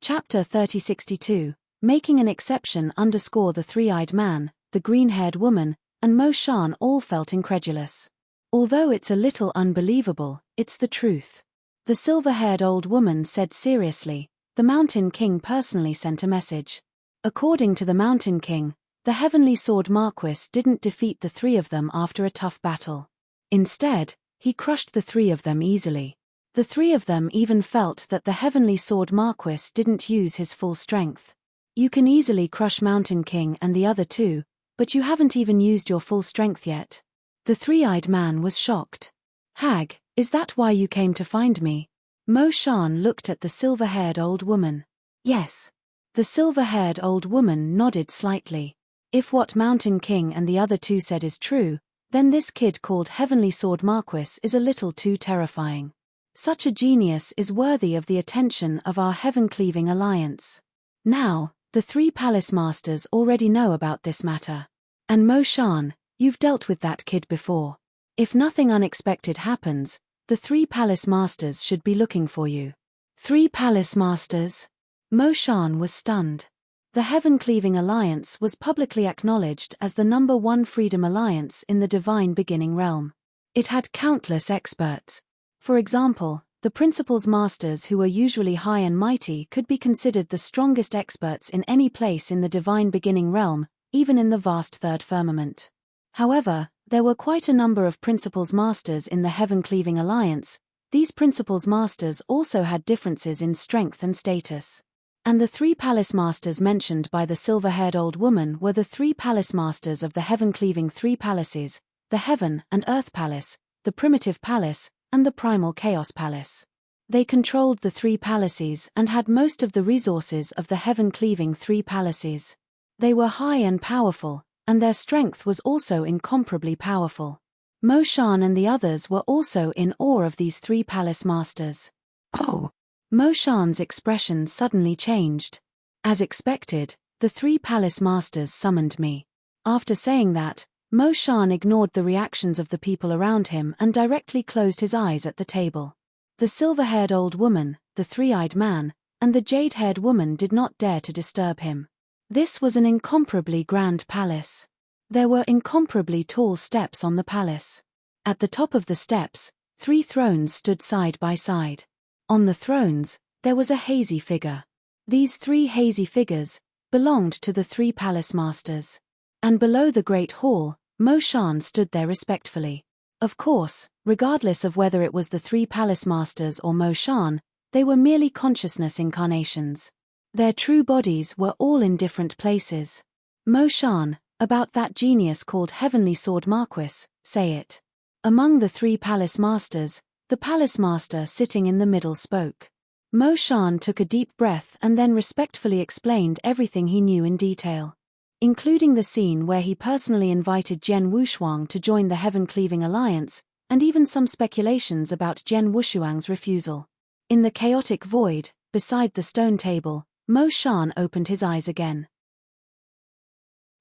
Chapter 3062, Making an exception underscore the three-eyed man, the green-haired woman, and Mo Shan all felt incredulous. Although it's a little unbelievable, it's the truth. The silver-haired old woman said seriously, the Mountain King personally sent a message. According to the Mountain King, the Heavenly Sword Marquis didn't defeat the three of them after a tough battle. Instead, he crushed the three of them easily. The three of them even felt that the Heavenly Sword Marquis didn't use his full strength. You can easily crush Mountain King and the other two, but you haven't even used your full strength yet. The three-eyed man was shocked. Hag, is that why you came to find me? Mo Shan looked at the silver-haired old woman. Yes. The silver-haired old woman nodded slightly. If what Mountain King and the other two said is true, then this kid called Heavenly Sword Marquis is a little too terrifying. Such a genius is worthy of the attention of our heaven-cleaving alliance. Now, the three palace masters already know about this matter. And Mo Shan, you've dealt with that kid before. If nothing unexpected happens, the three palace masters should be looking for you. Three palace masters? Mo Shan was stunned. The Heaven-Cleaving Alliance was publicly acknowledged as the #1 freedom alliance in the Divine Beginning realm. It had countless experts. For example, the Principal's Masters, who were usually high and mighty, could be considered the strongest experts in any place in the Divine Beginning realm, even in the vast Third Firmament. However, there were quite a number of Principal's Masters in the Heaven-Cleaving Alliance. These Principal's Masters also had differences in strength and status. And the three Palace Masters mentioned by the silver-haired old woman were the three Palace Masters of the Heaven-Cleaving Three Palaces, the Heaven and Earth Palace, the Primitive Palace, and the Primal Chaos Palace. They controlled the three palaces and had most of the resources of the Heaven-Cleaving Three Palaces. They were high and powerful, and their strength was also incomparably powerful. Mo Shan and the others were also in awe of these three Palace Masters. Oh! Mo Shan's expression suddenly changed. As expected, the three Palace Masters summoned me. After saying that, Mo Shan ignored the reactions of the people around him and directly closed his eyes at the table. The silver-haired old woman, the three-eyed man, and the jade-haired woman did not dare to disturb him. This was an incomparably grand palace. There were incomparably tall steps on the palace. At the top of the steps, 3 thrones stood side by side. On the thrones, there was a hazy figure. These 3 hazy figures belonged to the 3 palace masters. And below the great hall, Mo Shan stood there respectfully. Of course, regardless of whether it was the 3 palace masters or Mo Shan, they were merely consciousness incarnations. Their true bodies were all in different places. Mo Shan, about that genius called Heavenly Sword Marquis, say it. Among the 3 palace masters, the palace master sitting in the middle spoke. Mo Shan took a deep breath and then respectfully explained everything he knew in detail, including the scene where he personally invited Jian Wushuang to join the Heaven-Cleaving Alliance, and even some speculations about Jian Wushuang's refusal. In the chaotic void, beside the stone table, Mo Shan opened his eyes again.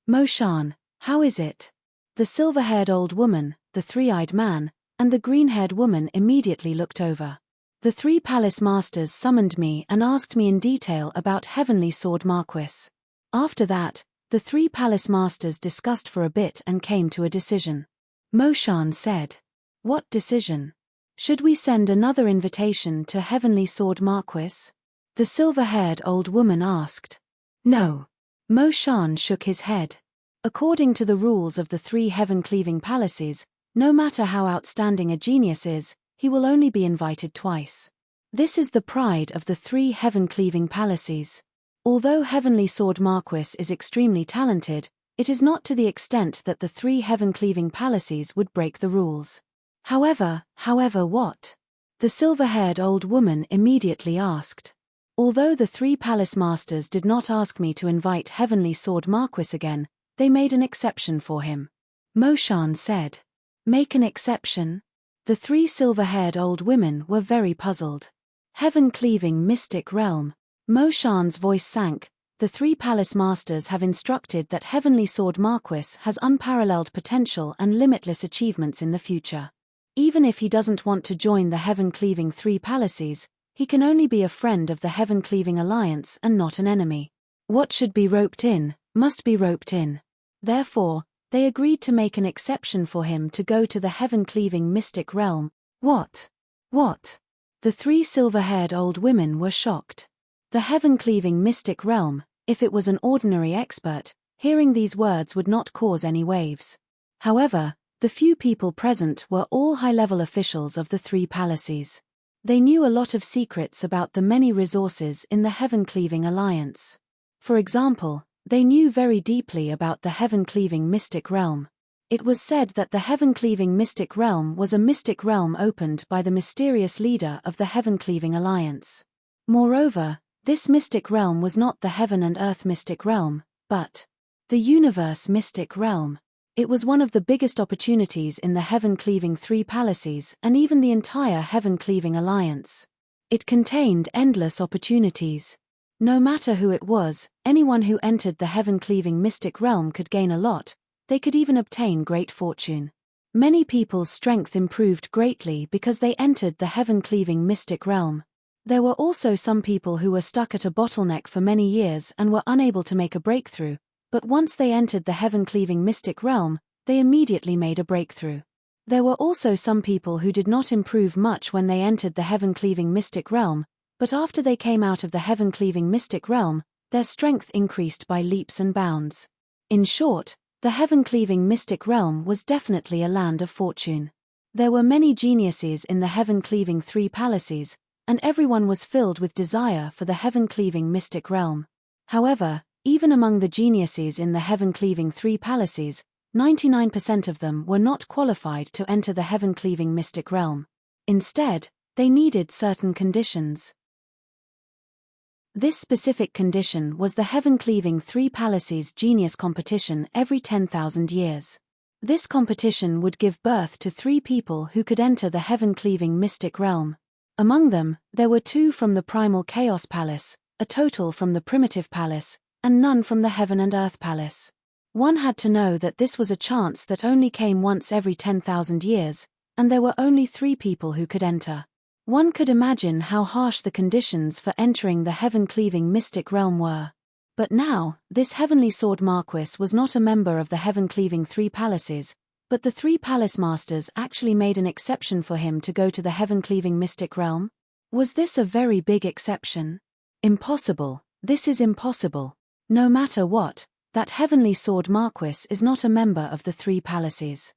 Mo Shan, how is it? The silver-haired old woman, the three-eyed man, and the green-haired woman immediately looked over. The 3 palace masters summoned me and asked me in detail about Heavenly Sword Marquis. After that, the 3 palace masters discussed for a bit and came to a decision. Mo Shan said, "What decision? Should we send another invitation to Heavenly Sword Marquis?" The silver-haired old woman asked. No. Mo Shan shook his head. According to the rules of the 3 heaven-cleaving palaces, no matter how outstanding a genius is, he will only be invited twice. This is the pride of the 3 heaven-cleaving palaces. Although Heavenly Sword Marquis is extremely talented, it is not to the extent that the 3 heaven-cleaving palaces would break the rules. However what? The silver-haired old woman immediately asked. Although the 3 palace masters did not ask me to invite Heavenly Sword Marquis again, they made an exception for him. Mo Shan said. Make an exception? The 3 silver-haired old women were very puzzled. Heaven-cleaving mystic realm. Mo Shan's voice sank. The 3 palace masters have instructed that Heavenly Sword Marquis has unparalleled potential and limitless achievements in the future. Even if he doesn't want to join the Heaven-Cleaving 3 palaces, he can only be a friend of the Heaven-Cleaving Alliance and not an enemy. What should be roped in, must be roped in. Therefore, they agreed to make an exception for him to go to the heaven-cleaving mystic realm. What? What? The three silver-haired old women were shocked. The heaven-cleaving mystic realm, if it was an ordinary expert, hearing these words would not cause any waves. However, the few people present were all high-level officials of the three palaces. They knew a lot of secrets about the many resources in the heaven-cleaving alliance. For example, they knew very deeply about the heaven-cleaving mystic realm. It was said that the heaven-cleaving mystic realm was a mystic realm opened by the mysterious leader of the heaven-cleaving alliance. Moreover, this mystic realm was not the heaven and earth mystic realm, but the universe mystic realm. It was one of the biggest opportunities in the heaven-cleaving three palaces and even the entire heaven-cleaving alliance. It contained endless opportunities. No matter who it was, anyone who entered the heaven-cleaving mystic realm could gain a lot. They could even obtain great fortune. Many people's strength improved greatly because they entered the heaven-cleaving mystic realm. There were also some people who were stuck at a bottleneck for many years and were unable to make a breakthrough, but once they entered the heaven-cleaving mystic realm, they immediately made a breakthrough. There were also some people who did not improve much when they entered the heaven-cleaving mystic realm, but after they came out of the heaven-cleaving mystic realm, their strength increased by leaps and bounds. In short, the heaven-cleaving mystic realm was definitely a land of fortune. There were many geniuses in the heaven-cleaving three palaces, and everyone was filled with desire for the heaven-cleaving mystic realm. However, even among the geniuses in the heaven-cleaving three palaces, 99% of them were not qualified to enter the heaven-cleaving mystic realm. Instead, they needed certain conditions. This specific condition was the heaven-cleaving three palaces genius competition every 10,000 years. This competition would give birth to three people who could enter the heaven-cleaving mystic realm. Among them, there were 2 from the primal chaos palace, a total from the primitive palace, and none from the heaven and earth palace. One had to know that this was a chance that only came once every 10,000 years, and there were only 3 people who could enter. One could imagine how harsh the conditions for entering the heaven-cleaving mystic realm were. But now, this heavenly sword Marquis was not a member of the heaven-cleaving three palaces, but the 3 palace masters actually made an exception for him to go to the heaven-cleaving mystic realm. Was this a very big exception? Impossible. This is impossible. No matter what, that heavenly sword Marquis is not a member of the 3 palaces.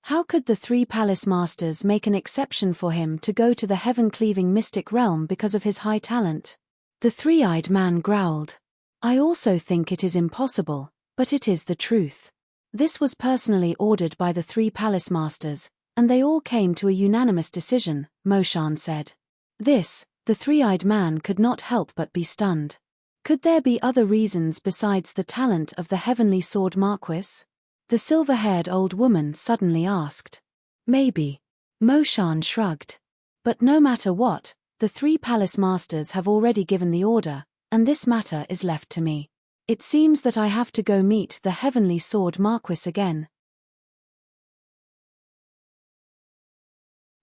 How could the 3 palace masters make an exception for him to go to the heaven-cleaving mystic realm because of his high talent? The three-eyed man growled. I also think it is impossible, but it is the truth. This was personally ordered by the 3 palace masters, and they all came to a unanimous decision, Moshan said. This, the three-eyed man could not help but be stunned. Could there be other reasons besides the talent of the heavenly sword Marquis? The silver-haired old woman suddenly asked. Maybe. Moshan shrugged. But no matter what, the 3 palace masters have already given the order, and this matter is left to me. It seems that I have to go meet the heavenly sword Marquis again.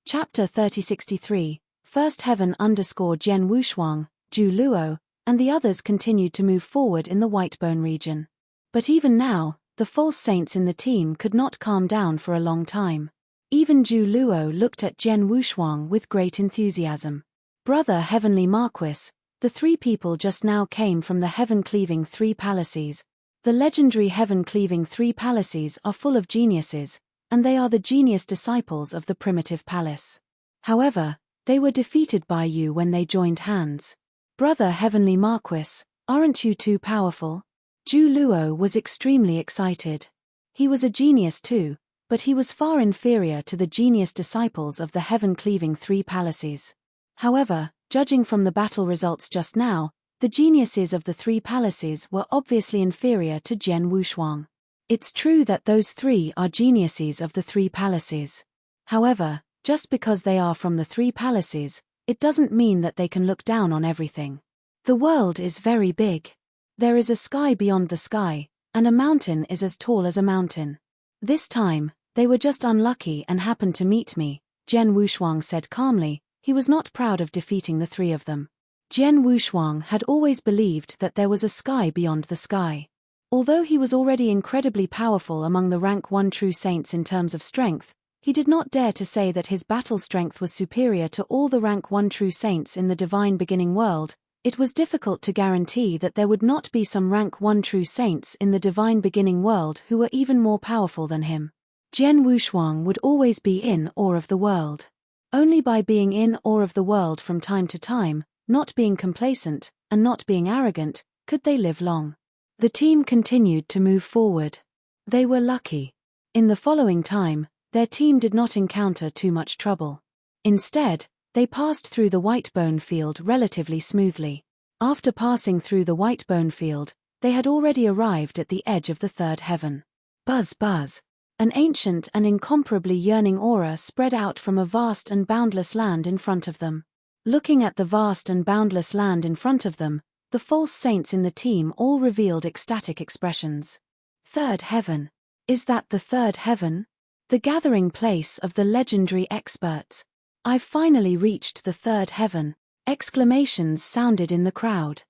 Chapter 3063, First Heaven Jian Wushuang, Zhu Luo, and the others continued to move forward in the Whitebone region. But even now, the false saints in the team could not calm down for a long time. Even Zhu Luo looked at Jian Wushuang with great enthusiasm. Brother Heavenly Marquis, the 3 people just now came from the heaven-cleaving 3 palaces. The legendary heaven-cleaving 3 palaces are full of geniuses, and they are the genius disciples of the primitive palace. However, they were defeated by you when they joined hands. Brother Heavenly Marquis, aren't you too powerful? Zhu Luo was extremely excited. He was a genius too, but he was far inferior to the genius disciples of the heaven-cleaving 3 palaces. However, judging from the battle results just now, the geniuses of the 3 palaces were obviously inferior to Jian Wushuang. It's true that those 3 are geniuses of the 3 palaces. However, just because they are from the 3 palaces, it doesn't mean that they can look down on everything. The world is very big. There is a sky beyond the sky, and a mountain is as tall as a mountain. This time, they were just unlucky and happened to meet me, Jian Wushuang said calmly. He was not proud of defeating the 3 of them. Jian Wushuang had always believed that there was a sky beyond the sky. Although he was already incredibly powerful among the rank 1 true saints in terms of strength, he did not dare to say that his battle strength was superior to all the rank 1 true saints in the divine beginning world. It was difficult to guarantee that there would not be some rank 1 true saints in the divine beginning world who were even more powerful than him. Jian Wushuang would always be in awe of the world. Only by being in awe of the world from time to time, not being complacent, and not being arrogant, could they live long. The team continued to move forward. They were lucky. In the following time, their team did not encounter too much trouble. Instead, they passed through the white bone field relatively smoothly. After passing through the white bone field, they had already arrived at the edge of the third heaven. Buzz buzz. An ancient and incomparably yearning aura spread out from a vast and boundless land in front of them. Looking at the vast and boundless land in front of them, the false saints in the team all revealed ecstatic expressions. Third heaven. Is that the third heaven? The gathering place of the legendary experts. I've finally reached the third heaven. Exclamations sounded in the crowd.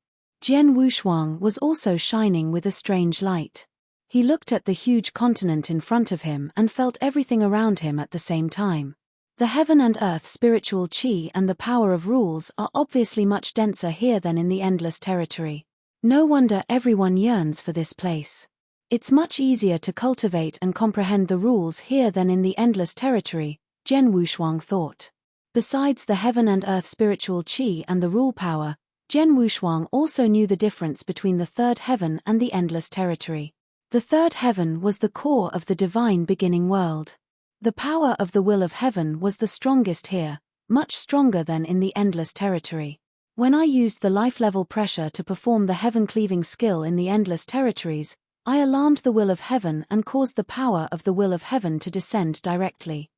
Jian Wushuang was also shining with a strange light. He looked at the huge continent in front of him and felt everything around him at the same time. The heaven and earth spiritual chi and the power of rules are obviously much denser here than in the endless territory. No wonder everyone yearns for this place. It's much easier to cultivate and comprehend the rules here than in the endless territory, Jian Wushuang thought. Besides the heaven and earth spiritual chi and the rule power, Jian Wushuang also knew the difference between the third heaven and the endless territory. The third heaven was the core of the divine beginning world. The power of the will of heaven was the strongest here, much stronger than in the endless territory. When I used the life level pressure to perform the heaven cleaving skill in the endless territories, I alarmed the will of heaven and caused the power of the will of heaven to descend directly.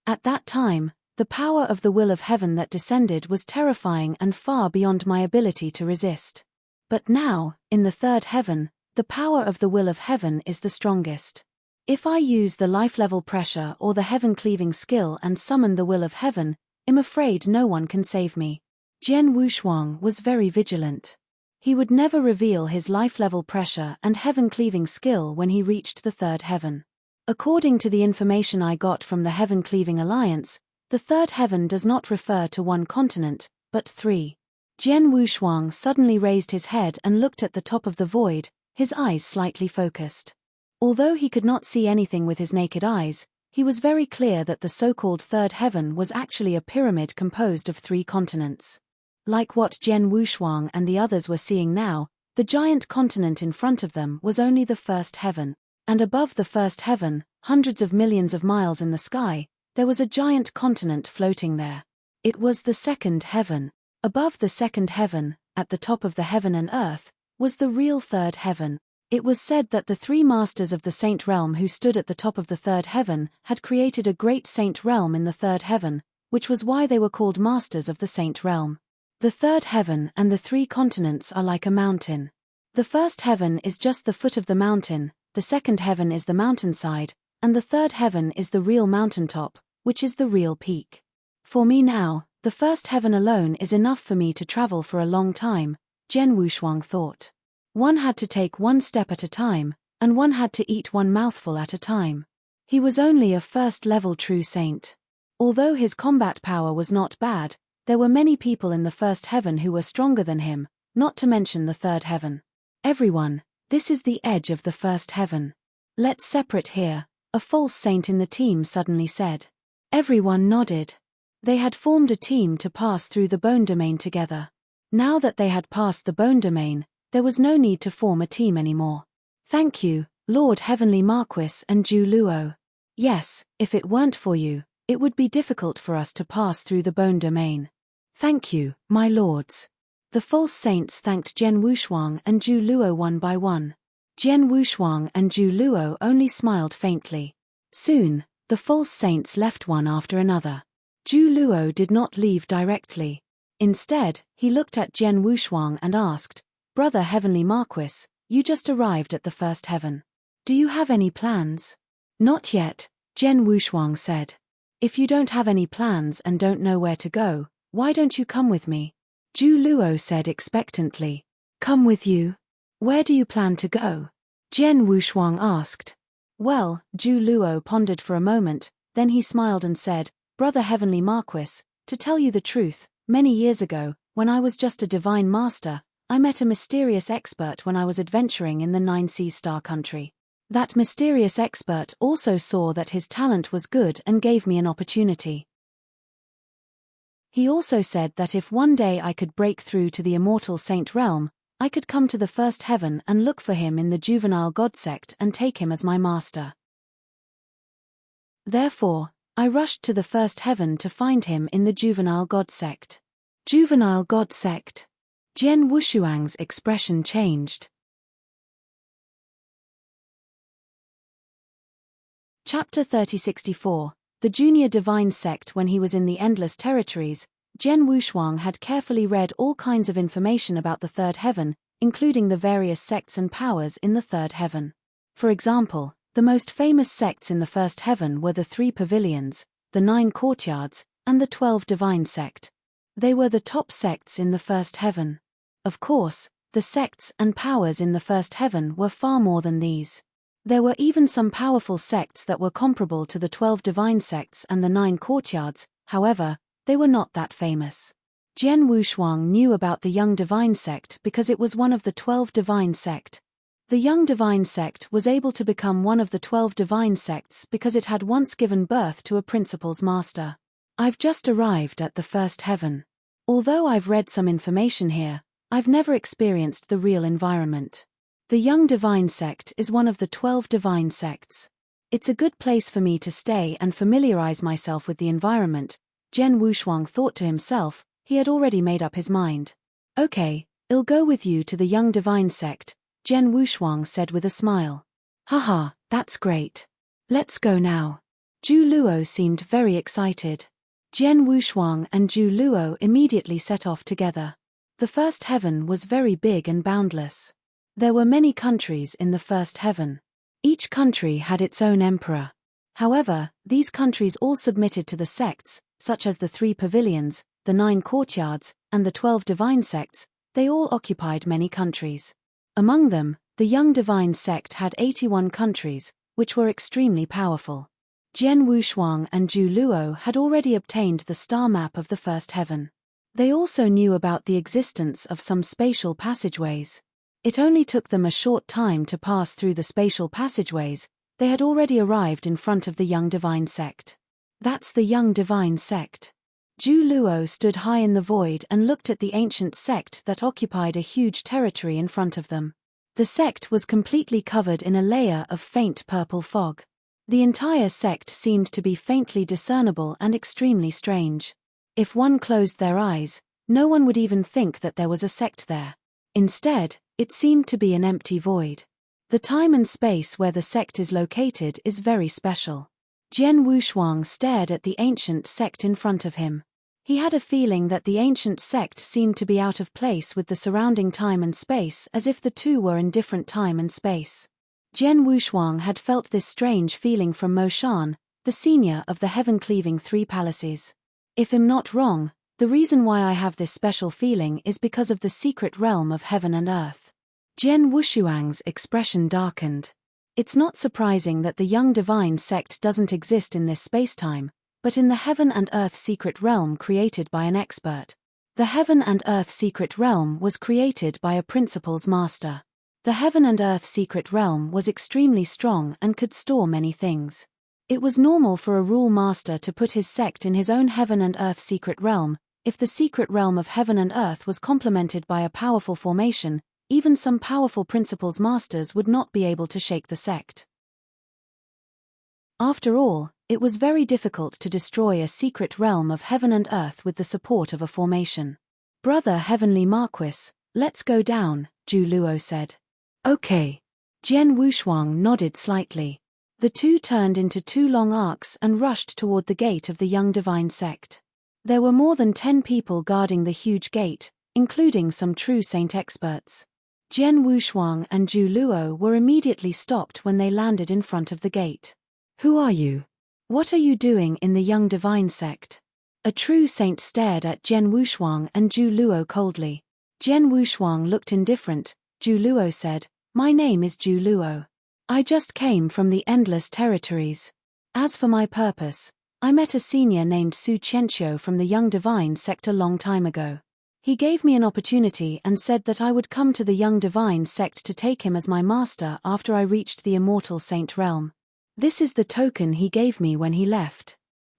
At that time, the power of the will of heaven that descended was terrifying and far beyond my ability to resist. But now, in the third heaven, the power of the will of heaven is the strongest. If I use the life level pressure or the heaven cleaving skill and summon the will of heaven, I'm afraid no one can save me. Jian Wushuang was very vigilant. He would never reveal his life level pressure and heaven cleaving skill when he reached the third heaven. According to the information I got from the Heaven Cleaving Alliance, the third heaven does not refer to one continent, but 3. Jian Wushuang suddenly raised his head and looked at the top of the void, his eyes slightly focused. Although he could not see anything with his naked eyes, he was very clear that the so-called third heaven was actually a pyramid composed of 3 continents. Like what Jian Wushuang and the others were seeing now, the giant continent in front of them was only the first heaven, and above the first heaven, hundreds of millions of miles in the sky, there was a giant continent floating there. It was the second heaven. Above the second heaven, at the top of the heaven and earth, was the real third heaven. It was said that the 3 masters of the saint realm who stood at the top of the third heaven had created a great saint realm in the third heaven, which was why they were called masters of the saint realm. The third heaven and the 3 continents are like a mountain. The first heaven is just the foot of the mountain, the second heaven is the mountainside, and the third heaven is the real mountaintop, which is the real peak. For me now, the first heaven alone is enough for me to travel for a long time, Jian Wushuang thought. One had to take one step at a time, and one had to eat one mouthful at a time. He was only a first-level true saint. Although his combat power was not bad, there were many people in the first heaven who were stronger than him, not to mention the third heaven. Everyone, this is the edge of the first heaven. Let's separate here, a false saint in the team suddenly said. Everyone nodded. They had formed a team to pass through the bone domain together. Now that they had passed the bone domain, there was no need to form a team anymore. Thank you, Lord Heavenly Marquis and Zhu Luo. Yes, if it weren't for you, it would be difficult for us to pass through the bone domain. Thank you, my lords. The false saints thanked Jian Wushuang and Zhu Luo one by one. Jian Wushuang and Zhu Luo only smiled faintly. Soon, the false saints left one after another. Zhu Luo did not leave directly. Instead, he looked at Jian Wushuang and asked, Brother Heavenly Marquis, you just arrived at the first heaven. Do you have any plans? Not yet, Jian Wushuang said. If you don't have any plans and don't know where to go, Why don't you come with me? Zhu Luo said expectantly. Come with you? Where do you plan to go? Jian Wushuang asked. Well, Zhu Luo pondered for a moment, then he smiled and said, Brother Heavenly Marquis, to tell you the truth, many years ago, when I was just a divine master, I met a mysterious expert when I was adventuring in the 9 Star country. That mysterious expert also saw that his talent was good and gave me an opportunity. He also said that if one day I could break through to the immortal saint realm, I could come to the first heaven and look for him in the juvenile god sect and take him as my master. Therefore, I rushed to the first heaven to find him in the juvenile god sect. Juvenile god sect. Jian Wushuang's expression changed. Chapter 3064. The Junior Divine Sect. When he was in the Endless Territories, Jian Wushuang had carefully read all kinds of information about the third heaven, including the various sects and powers in the third heaven. For example, the most famous sects in the first heaven were the 3 pavilions, the 9 courtyards, and the 12 divine sect. They were the top sects in the first heaven. Of course, the sects and powers in the first heaven were far more than these. There were even some powerful sects that were comparable to the 12 divine sects and the 9 courtyards, however, they were not that famous. Jian Wushuang knew about the Young Divine Sect because it was one of the 12 divine sect. The Young Divine Sect was able to become one of the 12 divine sects because it had once given birth to a principal's master. I've just arrived at the first heaven. Although I've read some information here, I've never experienced the real environment. The Young Divine Sect is one of the 12 divine sects. It's a good place for me to stay and familiarize myself with the environment, Jian Wushuang thought to himself. He had already made up his mind. Okay, I'll go with you to the Young Divine Sect, Jian Wushuang said with a smile. Haha, that's great. Let's go now. Zhu Luo seemed very excited. Jian Wushuang and Zhu Luo immediately set off together. The first heaven was very big and boundless. There were many countries in the first heaven. Each country had its own emperor. However, these countries all submitted to the sects, such as the 3 pavilions, the 9 courtyards, and the 12 divine sects. They all occupied many countries. Among them, the Young Divine Sect had 81 countries, which were extremely powerful. Jian Wushuang and Zhu Luo had already obtained the star map of the first heaven. They also knew about the existence of some spatial passageways. It only took them a short time to pass through the spatial passageways. They had already arrived in front of the Young Divine Sect. That's the Young Divine Sect. Zhu Luo stood high in the void and looked at the ancient sect that occupied a huge territory in front of them. The sect was completely covered in a layer of faint purple fog. The entire sect seemed to be faintly discernible and extremely strange. If one closed their eyes, no one would even think that there was a sect there. Instead, it seemed to be an empty void. The time and space where the sect is located is very special. Jian Wushuang stared at the ancient sect in front of him. He had a feeling that the ancient sect seemed to be out of place with the surrounding time and space, as if the two were in different time and space. Jian Wushuang had felt this strange feeling from Mo Shan, the senior of the heaven-cleaving 3 palaces. If I'm not wrong, the reason why I have this special feeling is because of the secret realm of heaven and earth. Jian Wushuang's expression darkened. It's not surprising that the Young Divine Sect doesn't exist in this space-time, but in the heaven and earth secret realm created by an expert. The heaven and earth secret realm was created by a principal's master. The heaven and earth secret realm was extremely strong and could store many things. It was normal for a rule master to put his sect in his own heaven and earth secret realm. If the secret realm of heaven and earth was complemented by a powerful formation, even some powerful principal's masters would not be able to shake the sect. After all, it was very difficult to destroy a secret realm of heaven and earth with the support of a formation. Brother Heavenly Marquis, let's go down, Zhu Luo said. Okay. Jian Wushuang nodded slightly. The two turned into 2 long arcs and rushed toward the gate of the Young Divine Sect. There were more than 10 people guarding the huge gate, including some true saint experts. Jian Wushuang and Zhu Luo were immediately stopped when they landed in front of the gate. Who are you? What are you doing in the Young Divine Sect? A true saint stared at Jian Wushuang and Zhu Luo coldly. Jian Wushuang looked indifferent. Zhu Luo said, "My name is Zhu Luo. I just came from the endless territories. As for my purpose, I met a senior named Su Qianqiu from the Young Divine sect a long time ago. He gave me an opportunity and said that I would come to the Young Divine sect to take him as my master after I reached the immortal saint realm. This is the token he gave me when he left."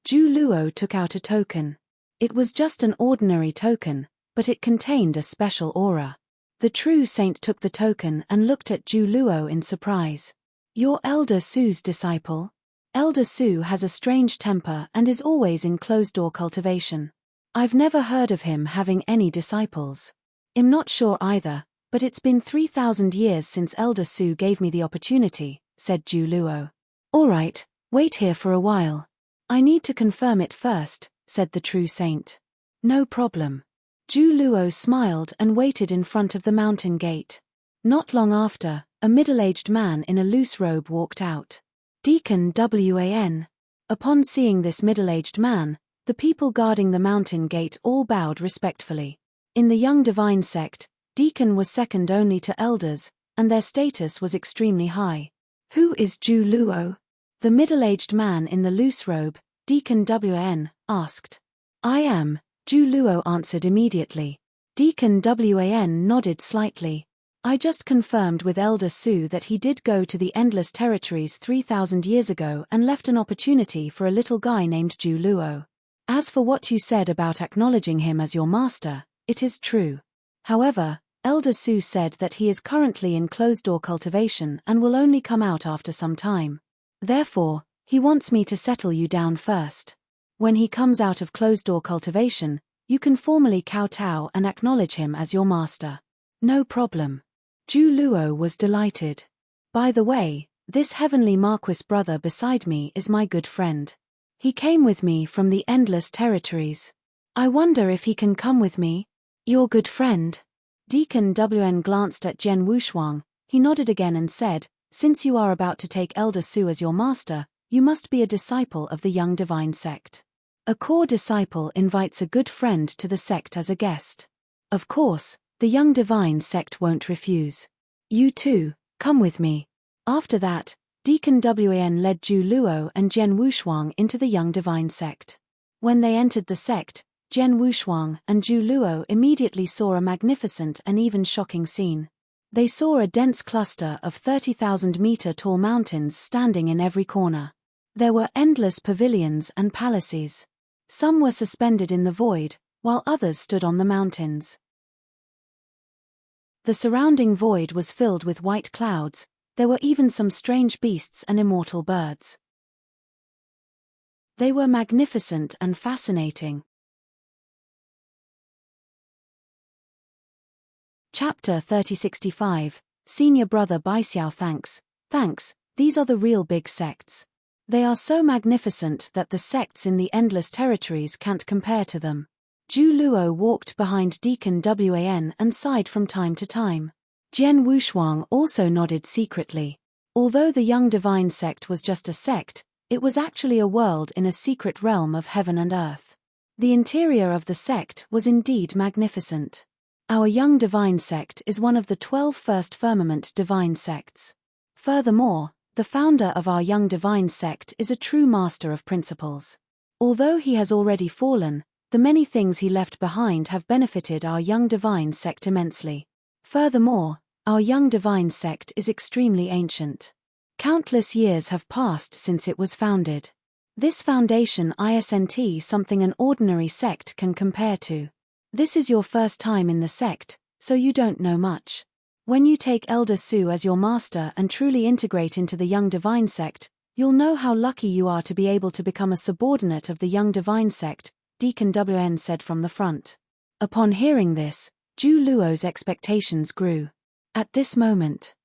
Zhu Luo took out a token. It was just an ordinary token, but it contained a special aura. The true saint took the token and looked at Zhu Luo in surprise. "You're Elder Su's disciple?" Elder Su has a strange temper and is always in closed-door cultivation. I've never heard of him having any disciples. I'm not sure either, but it's been 3,000 years since Elder Su gave me the opportunity, said Zhu Luo. All right, wait here for a while. I need to confirm it first, said the true saint. No problem. Zhu Luo smiled and waited in front of the mountain gate. Not long after, a middle-aged man in a loose robe walked out. Deacon Wan. Upon seeing this middle-aged man, the people guarding the mountain gate all bowed respectfully. In the Young Divine sect, Deacon was second only to elders, and their status was extremely high. Who is Zhu Luo? The middle-aged man in the loose robe, Deacon Wan, asked. I am, Zhu Luo answered immediately. Deacon Wan nodded slightly. I just confirmed with Elder Su that he did go to the Endless Territories 3,000 years ago and left an opportunity for a little guy named Zhu Luo. As for what you said about acknowledging him as your master, it is true. However, Elder Su said that he is currently in closed-door cultivation and will only come out after some time. Therefore, he wants me to settle you down first. When he comes out of closed-door cultivation, you can formally kowtow and acknowledge him as your master. No problem. Zhu Luo was delighted. By the way, this heavenly Marquis brother beside me is my good friend. He came with me from the Endless Territories. I wonder if he can come with me? Your good friend? Deacon Wan glanced at Jian Wushuang. He nodded again and said, since you are about to take Elder Su as your master, you must be a disciple of the Young Divine sect. A core disciple invites a good friend to the sect as a guest. Of course, the Young Divine sect won't refuse. You too, come with me. After that, Deacon Wan led Zhu Luo and Jian Wushuang into the Young Divine sect. When they entered the sect, Jian Wushuang and Zhu Luo immediately saw a magnificent and even shocking scene. They saw a dense cluster of 30,000-meter-tall mountains standing in every corner. There were endless pavilions and palaces. Some were suspended in the void, while others stood on the mountains. The surrounding void was filled with white clouds. There were even some strange beasts and immortal birds. They were magnificent and fascinating. Chapter 3065, Senior Brother Baixiao Thanks, these are the real big sects. They are so magnificent that the sects in the Endless Territories can't compare to them. Zhu Luo walked behind Deacon Wan and sighed from time to time. Jian Wushuang also nodded secretly. Although the Young Divine sect was just a sect, it was actually a world in a secret realm of heaven and earth. The interior of the sect was indeed magnificent. Our Young Divine sect is one of the 12 first firmament divine sects. Furthermore, the founder of our Young Divine sect is a true master of principles. Although he has already fallen, the many things he left behind have benefited our Young Divine sect immensely. Furthermore, our Young Divine sect is extremely ancient. Countless years have passed since it was founded. This foundation isn't something an ordinary sect can compare to. This is your first time in the sect, so you don't know much. When you take Elder Su as your master and truly integrate into the Young Divine sect, you'll know how lucky you are to be able to become a subordinate of the Young Divine sect, Deacon Wan said from the front. Upon hearing this, Zhu Luo's expectations grew. At this moment,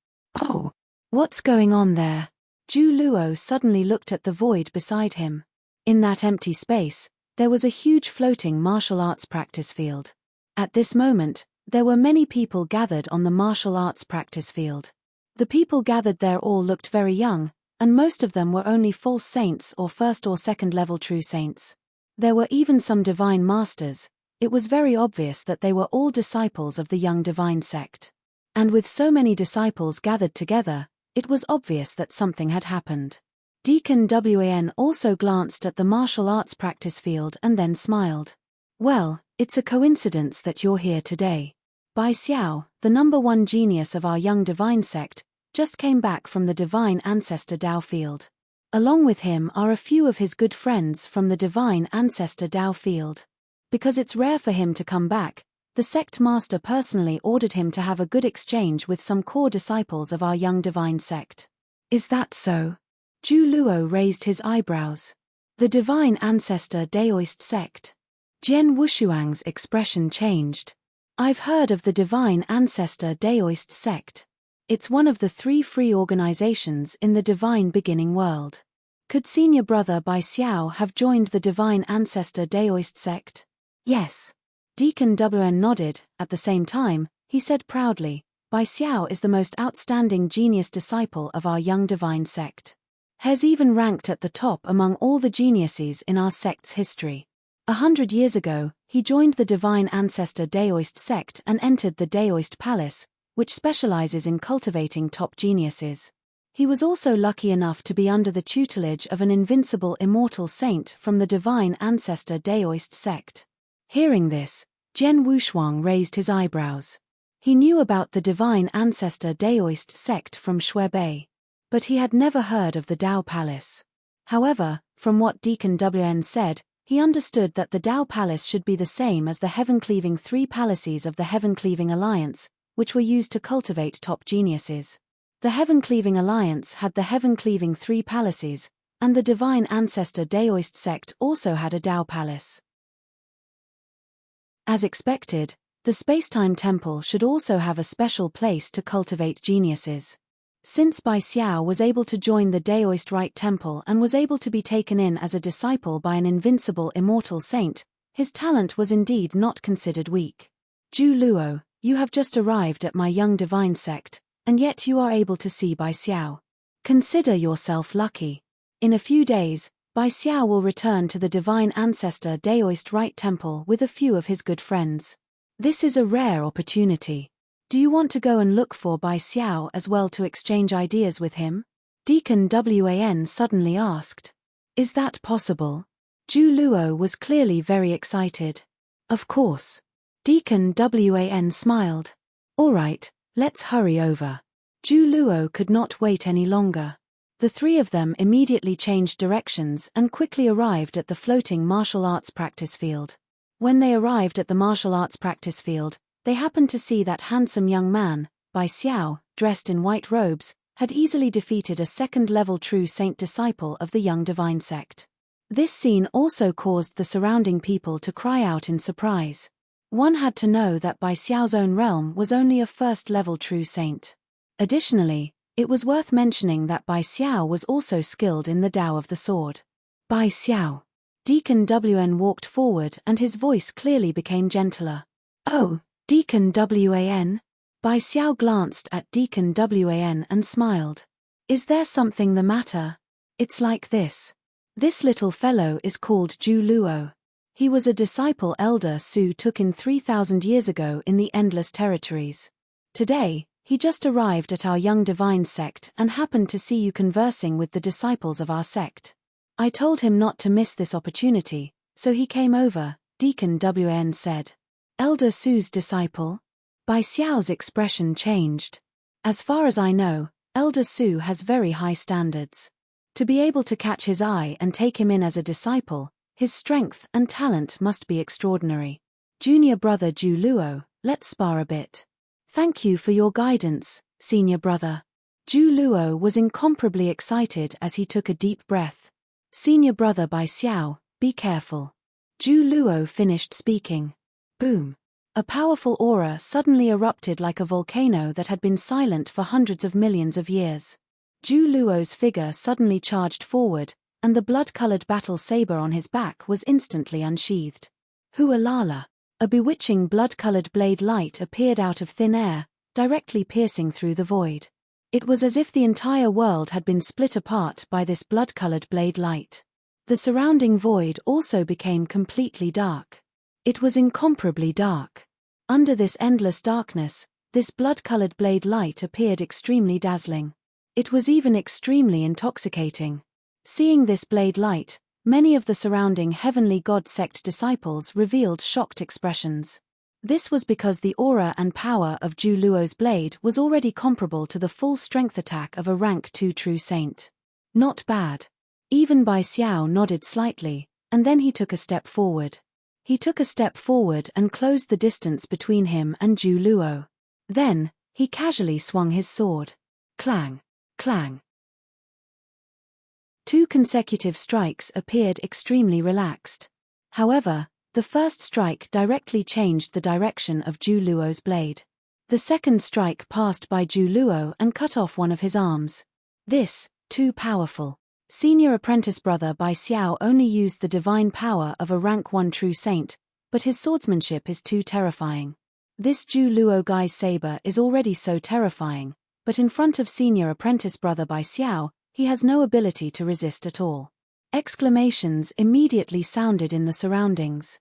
oh, what's going on there? Zhu Luo suddenly looked at the void beside him. In that empty space, there was a huge floating martial arts practice field. At this moment, there were many people gathered on the martial arts practice field. The people gathered there all looked very young, and most of them were only false saints or first or second level true saints. There were even some divine masters. It was very obvious that they were all disciples of the young divine sect. And with so many disciples gathered together, it was obvious that something had happened. Deacon Wan also glanced at the martial arts practice field and then smiled. Well, it's a coincidence that you're here today. Bai Xiao, the #1 genius of our young divine sect, just came back from the divine ancestor Dao field. Along with him are a few of his good friends from the divine ancestor Dao field. Because it's rare for him to come back, the sect master personally ordered him to have a good exchange with some core disciples of our young divine sect. Is that so? Zhu Luo raised his eyebrows. The divine ancestor Daoist sect. Jian Wushuang's expression changed. I've heard of the divine ancestor Daoist sect. It's one of the 3 free organizations in the divine beginning world. Could senior brother Bai Xiao have joined the divine ancestor Daoist sect? Yes. Deacon Wan nodded. At the same time, he said proudly, Bai Xiao is the most outstanding genius disciple of our young divine sect. He's even ranked at the top among all the geniuses in our sect's history. 100 years ago, he joined the divine ancestor Daoist sect and entered the Daoist palace, which specializes in cultivating top geniuses. He was also lucky enough to be under the tutelage of an invincible immortal saint from the divine ancestor Daoist sect. Hearing this, Jian Wushuang raised his eyebrows. He knew about the divine ancestor Daoist sect from Shuebei, but he had never heard of the Dao Palace. However, from what Deacon Wan said, he understood that the Dao Palace should be the same as the heaven-cleaving 3 palaces of the Heaven-Cleaving Alliance, which were used to cultivate top geniuses. The Heaven-Cleaving Alliance had the Heaven-Cleaving 3 palaces, and the divine ancestor Daoist sect also had a Dao Palace. As expected, the Spacetime Temple should also have a special place to cultivate geniuses. Since Bai Xiao was able to join the Daoist Rite Temple and was able to be taken in as a disciple by an invincible immortal saint, his talent was indeed not considered weak. Zhu Luo, you have just arrived at my young divine sect, and yet you are able to see Bai Xiao. Consider yourself lucky. In a few days, Bai Xiao will return to the divine ancestor Daoist Rite Temple with a few of his good friends. This is a rare opportunity. Do you want to go and look for Bai Xiao as well to exchange ideas with him? Deacon Wan suddenly asked. Is that possible? Zhu Luo was clearly very excited. Of course. Deacon Wan smiled. All right, let's hurry over. Zhu Luo could not wait any longer. The 3 of them immediately changed directions and quickly arrived at the floating martial arts practice field. When they arrived at the martial arts practice field, they happened to see that handsome young man, Bai Xiao, dressed in white robes, had easily defeated a 2nd-level true saint disciple of the young divine sect. This scene also caused the surrounding people to cry out in surprise. One had to know that Bai Xiao's own realm was only a 1st-level true saint. Additionally, it was worth mentioning that Bai Xiao was also skilled in the Tao of the sword. Bai Xiao. Deacon Wan walked forward and his voice clearly became gentler. Oh, Deacon Wan? Bai Xiao glanced at Deacon Wan and smiled. Is there something the matter? It's like this. This little fellow is called Zhu Luo. He was a disciple Elder Su took in 3,000 years ago in the Endless Territories. Today, he just arrived at our young divine sect and happened to see you conversing with the disciples of our sect. I told him not to miss this opportunity, so he came over, Deacon Wan said. Elder Su's disciple? Bai Xiao's expression changed. As far as I know, Elder Su has very high standards. To be able to catch his eye and take him in as a disciple, his strength and talent must be extraordinary. Junior brother Zhu Luo, let's spar a bit. Thank you for your guidance, senior brother. Zhu Luo was incomparably excited as he took a deep breath. Senior brother Bai Xiao, be careful. Zhu Luo finished speaking. Boom. A powerful aura suddenly erupted like a volcano that had been silent for hundreds of millions of years. Zhu Luo's figure suddenly charged forward, and the blood-colored battle saber on his back was instantly unsheathed. Hualala! A bewitching blood-colored blade light appeared out of thin air, directly piercing through the void. It was as if the entire world had been split apart by this blood-colored blade light. The surrounding void also became completely dark. It was incomparably dark. Under this endless darkness, this blood-colored blade light appeared extremely dazzling. It was even extremely intoxicating. Seeing this blade light, many of the surrounding heavenly god sect disciples revealed shocked expressions. This was because the aura and power of Zhu Luo's blade was already comparable to the full strength attack of a rank 2 true saint. Not bad. Even Bai Xiao nodded slightly, and then he took a step forward. He took a step forward and closed the distance between him and Zhu Luo. Then, he casually swung his sword. Clang, clang. 2 consecutive strikes appeared extremely relaxed. However, the first strike directly changed the direction of Zhu Luo's blade. The second strike passed by Zhu Luo and cut off one of his arms. This, too powerful. Senior apprentice brother Bai Xiao only used the divine power of a rank 1 true saint, but his swordsmanship is too terrifying. This Zhu Luo guy's saber is already so terrifying, but in front of senior apprentice brother Bai Xiao, he has no ability to resist at all. Exclamations immediately sounded in the surroundings.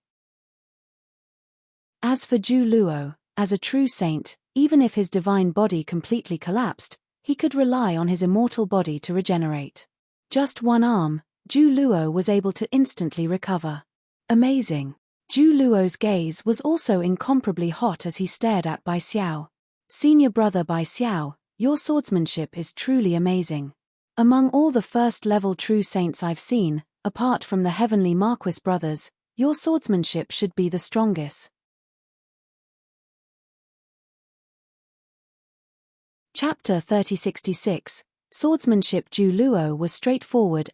As for Zhu Luo, as a true saint, even if his divine body completely collapsed, he could rely on his immortal body to regenerate. Just one arm, Zhu Luo was able to instantly recover. Amazing. Zhu Luo's gaze was also incomparably hot as he stared at Bai Xiao. Senior brother Bai Xiao, your swordsmanship is truly amazing. Among all the first-level true saints I've seen, apart from the heavenly Marquis brothers, your swordsmanship should be the strongest. Chapter 3066. Swordsmanship. Zhu Luo was straightforward.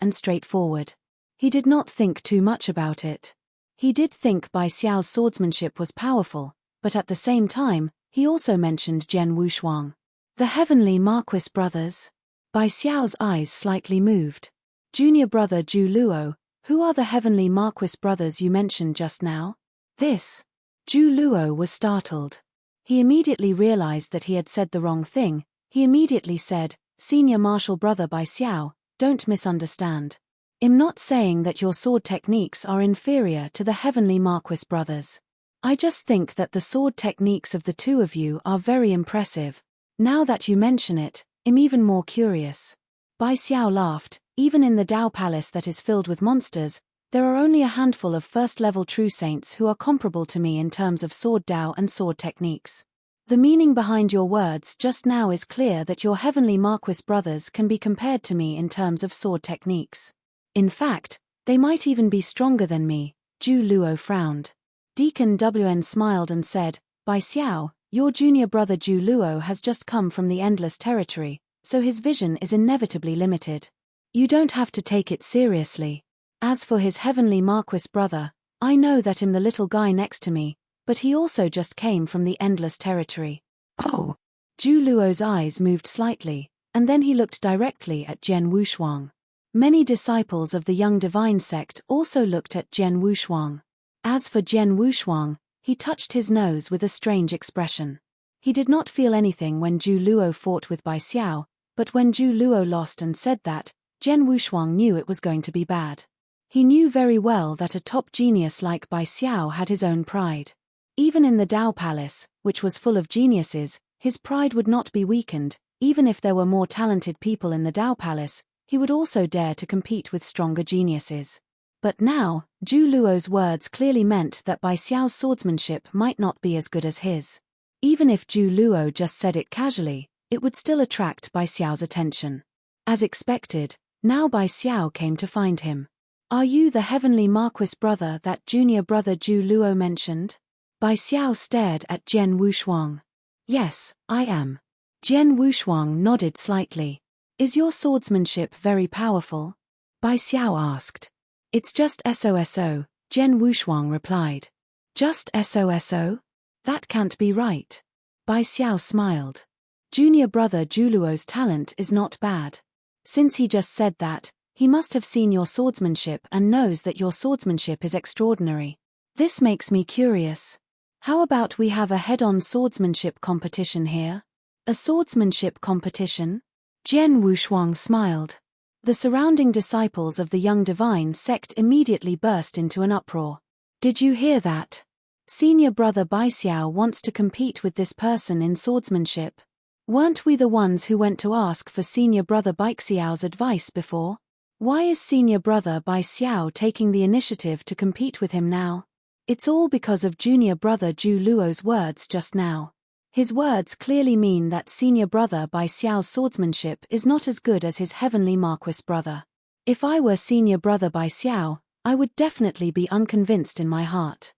He did not think too much about it. He did think Bai Xiao's swordsmanship was powerful, but at the same time, he also mentioned Zhen Wushuang. The heavenly Marquis brothers. Bai Xiao's eyes slightly moved. Junior brother Zhu Luo, who are the heavenly Marquis brothers you mentioned just now? This. Zhu Luo was startled. He immediately realized that he had said the wrong thing. He immediately said, Senior martial brother Bai Xiao, don't misunderstand. I'm not saying that your sword techniques are inferior to the heavenly Marquis brothers. I just think that the sword techniques of the two of you are very impressive. Now that you mention it, I'm even more curious. Bai Xiao laughed. Even in the Dao Palace that is filled with monsters, there are only a handful of first-level true saints who are comparable to me in terms of sword Dao and sword techniques. The meaning behind your words just now is clear that your heavenly Marquis brothers can be compared to me in terms of sword techniques. In fact, they might even be stronger than me. Zhu Luo frowned. Deacon Wn smiled and said, Bai Xiao, your junior brother Zhu Luo has just come from the Endless Territory, so his vision is inevitably limited. You don't have to take it seriously. As for his heavenly Marquis brother, I know that I'm the little guy next to me, but he also just came from the Endless Territory. Oh! Zhu Luo's eyes moved slightly, and then he looked directly at Zhen Wushuang. Many disciples of the Young Divine sect also looked at Zhen Wushuang. As for Zhen Wushuang, he touched his nose with a strange expression. He did not feel anything when Zhu Luo fought with Bai Xiao, but when Zhu Luo lost and said that, Zhen Wushuang knew it was going to be bad. He knew very well that a top genius like Bai Xiao had his own pride. Even in the Dao Palace, which was full of geniuses, his pride would not be weakened. Even if there were more talented people in the Dao Palace, he would also dare to compete with stronger geniuses. But now, Zhu Luo's words clearly meant that Bai Xiao's swordsmanship might not be as good as his. Even if Zhu Luo just said it casually, it would still attract Bai Xiao's attention. As expected, now Bai Xiao came to find him. Are you the heavenly Marquis brother that junior brother Zhu Luo mentioned? Bai Xiao stared at Zhen Wushuang. Yes, I am. Zhen Wushuang nodded slightly. Is your swordsmanship very powerful? Bai Xiao asked. It's just SOSO, Zhen Wushuang replied. Just SOSO? That can't be right. Bai Xiao smiled. Junior brother Zhu Luo's talent is not bad. Since he just said that, he must have seen your swordsmanship and knows that your swordsmanship is extraordinary. This makes me curious. How about we have a head-on swordsmanship competition here? A swordsmanship competition? Zhen Wushuang smiled. The surrounding disciples of the young divine sect immediately burst into an uproar. Did you hear that? Senior brother Bai Xiao wants to compete with this person in swordsmanship. Weren't we the ones who went to ask for senior brother Bai Xiao's advice before? Why is senior brother Bai Xiao taking the initiative to compete with him now? It's all because of junior brother Zhu Luo's words just now. His words clearly mean that senior brother Bai Xiao's swordsmanship is not as good as his heavenly Marquis brother. If I were senior brother Bai Xiao, I would definitely be unconvinced in my heart.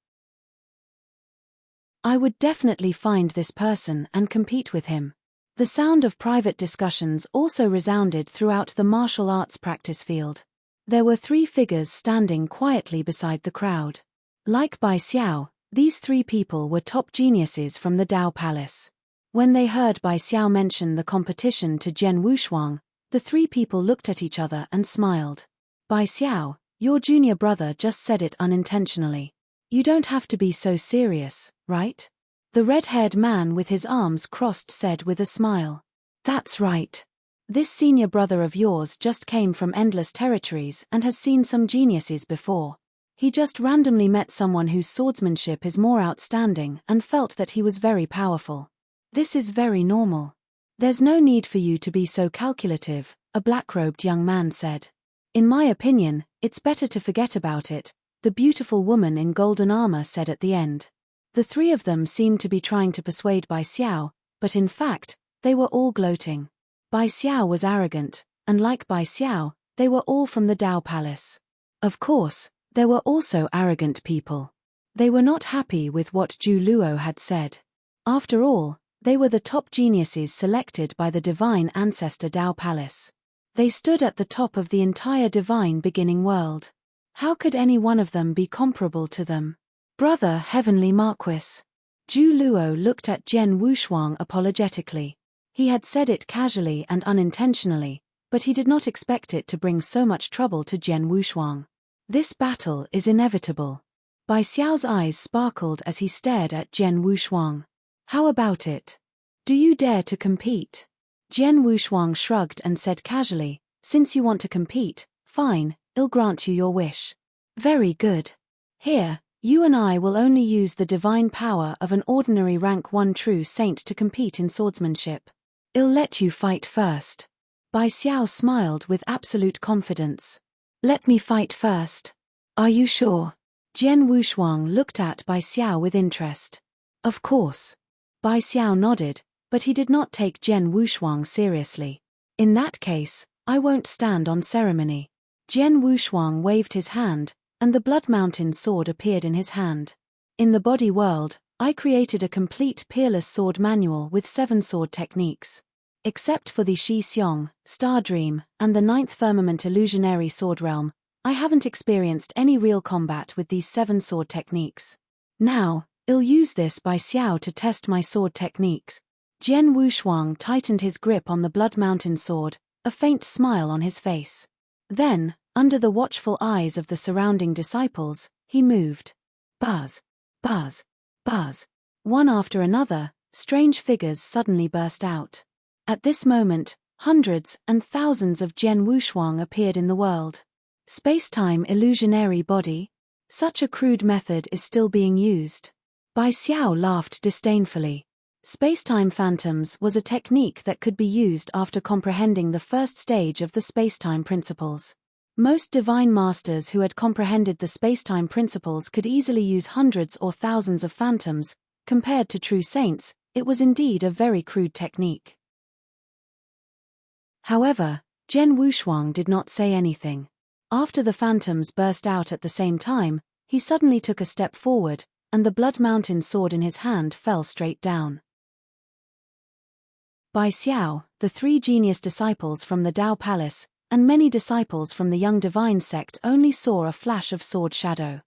I would definitely find this person and compete with him. The sound of private discussions also resounded throughout the martial arts practice field. There were 3 figures standing quietly beside the crowd. Like Bai Xiao, these 3 people were top geniuses from the Dao Palace. When they heard Bai Xiao mention the competition to Zhen Wushuang, the 3 people looked at each other and smiled. Bai Xiao, your junior brother just said it unintentionally. You don't have to be so serious, right? The red-haired man with his arms crossed said with a smile. That's right. This senior brother of yours just came from endless territories and has seen some geniuses before. He just randomly met someone whose swordsmanship is more outstanding and felt that he was very powerful. This is very normal. There's no need for you to be so calculative, a black-robed young man said. In my opinion, it's better to forget about it, the beautiful woman in golden armor said at the end. The 3 of them seemed to be trying to persuade Bai Xiao, but in fact, they were all gloating. Bai Xiao was arrogant, and like Bai Xiao, they were all from the Dao Palace. Of course, there were also arrogant people. They were not happy with what Zhu Luo had said. After all, they were the top geniuses selected by the divine ancestor Dao Palace. They stood at the top of the entire divine beginning world. How could any one of them be comparable to them? Brother Heavenly Marquis. Zhu Luo looked at Zhen Wushuang apologetically. He had said it casually and unintentionally, but he did not expect it to bring so much trouble to Zhen Wushuang. This battle is inevitable. Bai Xiao's eyes sparkled as he stared at Zhen Wushuang. How about it? Do you dare to compete? Zhen Wushuang shrugged and said casually, since you want to compete, fine, I'll grant you your wish. Very good. Here, you and I will only use the divine power of an ordinary rank 1 true saint to compete in swordsmanship. I'll let you fight first. Bai Xiao smiled with absolute confidence. Let me fight first. Are you sure? Zhen Wushuang looked at Bai Xiao with interest. Of course. Bai Xiao nodded, but he did not take Zhen Wushuang seriously. In that case, I won't stand on ceremony. Zhen Wushuang waved his hand, and the Blood Mountain sword appeared in his hand. In the body world, I created a complete peerless sword manual with 7 sword techniques. Except for the Shi Xiong, Star Dream, and the 9th Firmament Illusionary Sword Realm, I haven't experienced any real combat with these 7 sword techniques. Now, I'll use this Bai Xiao to test my sword techniques. Zhen Wushuang tightened his grip on the Blood Mountain sword, a faint smile on his face. Then, under the watchful eyes of the surrounding disciples, he moved. Buzz, buzz, buzz. One after another, strange figures suddenly burst out. At this moment, hundreds and thousands of Zhen Wushuang appeared in the world. Space-time illusionary body? Such a crude method is still being used. Bai Xiao laughed disdainfully. Space-time phantoms was a technique that could be used after comprehending the first stage of the space-time principles. Most divine masters who had comprehended the space-time principles could easily use hundreds or thousands of phantoms. Compared to true saints, it was indeed a very crude technique. However, Zhen Wushuang did not say anything. After the phantoms burst out at the same time, he suddenly took a step forward, and the Blood Mountain sword in his hand fell straight down. Bai Xiao, the 3 genius disciples from the Dao Palace, and many disciples from the Young Divine sect only saw a flash of sword shadow.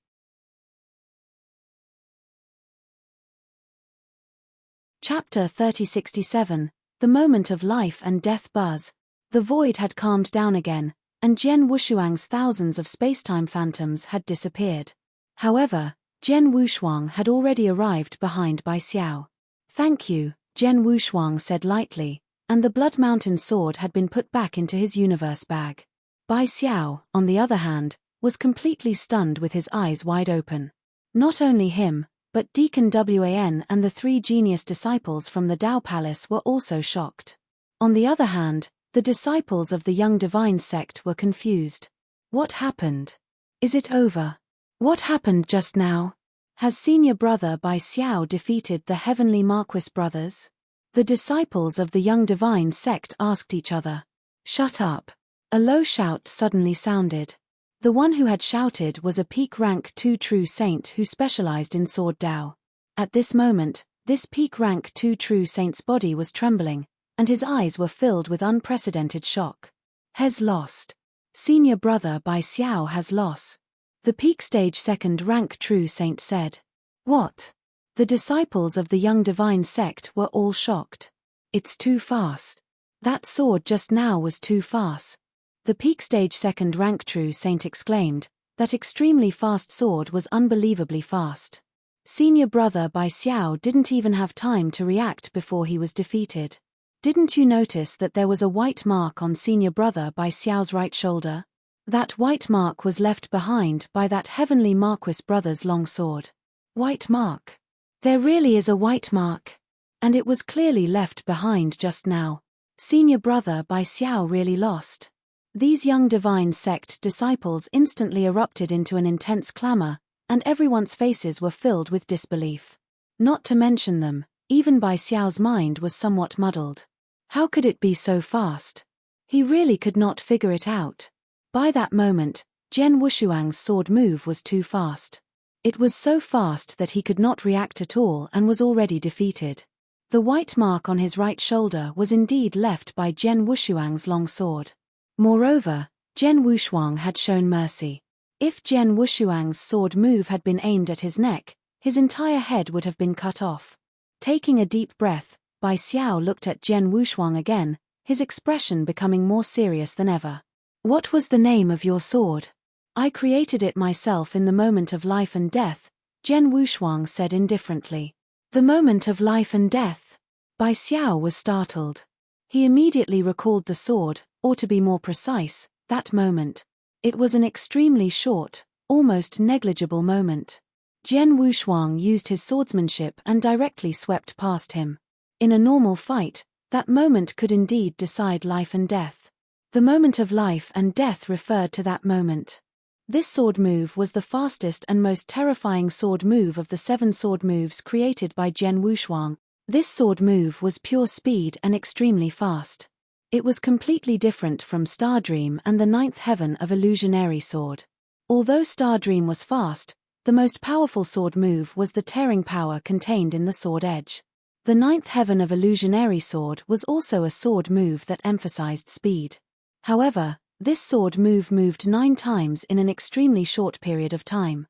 Chapter 3067, The Moment of Life and Death Buzz. The void had calmed down again, and Zhen Wushuang's thousands of spacetime phantoms had disappeared. However, Zhen Wushuang had already arrived behind Bai Xiao. Thank you, Zhen Wushuang said lightly, and the Blood Mountain sword had been put back into his universe bag. Bai Xiao, on the other hand, was completely stunned with his eyes wide open. Not only him, but Deacon Wan and the 3 genius disciples from the Tao Palace were also shocked. On the other hand, the disciples of the young divine sect were confused. What happened? Is it over? What happened just now? Has senior brother Bai Xiao defeated the heavenly Marquis brothers? The disciples of the young divine sect asked each other. Shut up. A low shout suddenly sounded. The one who had shouted was a peak rank 2 true saint who specialized in sword Dao. At this moment, this peak rank 2 true saint's body was trembling, and his eyes were filled with unprecedented shock. Has lost. Senior brother Bai Xiao has lost. The peak stage 2nd rank true saint said. What? The disciples of the young divine sect were all shocked. It's too fast. That sword just now was too fast. The peak stage 2nd rank true saint exclaimed, that extremely fast sword was unbelievably fast. Senior brother Bai Xiao didn't even have time to react before he was defeated. Didn't you notice that there was a white mark on senior brother Bai Xiao's right shoulder? That white mark was left behind by that heavenly Marquis brother's long sword. White mark. There really is a white mark. And it was clearly left behind just now. Senior brother Bai Xiao really lost. These young divine sect disciples instantly erupted into an intense clamor, and everyone's faces were filled with disbelief. Not to mention them, even Bai Xiao's mind was somewhat muddled. How could it be so fast? He really could not figure it out. By that moment, Jian Wushuang's sword move was too fast. It was so fast that he could not react at all and was already defeated. The white mark on his right shoulder was indeed left by Jian Wushuang's long sword. Moreover, Jian Wushuang had shown mercy. If Jian Wushuang's sword move had been aimed at his neck, his entire head would have been cut off. Taking a deep breath, Bai Xiao looked at Jian Wushuang again, his expression becoming more serious than ever. What was the name of your sword? I created it myself in the moment of life and death, Jian Wushuang said indifferently. The moment of life and death? Bai Xiao was startled. He immediately recalled the sword, or to be more precise, that moment. It was an extremely short, almost negligible moment. Jian Wushuang used his swordsmanship and directly swept past him. In a normal fight, that moment could indeed decide life and death. The moment of life and death referred to that moment. This sword move was the fastest and most terrifying sword move of the 7 sword moves created by Jian Wushuang. This sword move was pure speed and extremely fast. It was completely different from Stardream and the 9th heaven of illusionary sword. Although Stardream was fast, the most powerful sword move was the tearing power contained in the sword edge. The 9th heaven of illusionary sword was also a sword move that emphasized speed. However, this sword move moved 9 times in an extremely short period of time.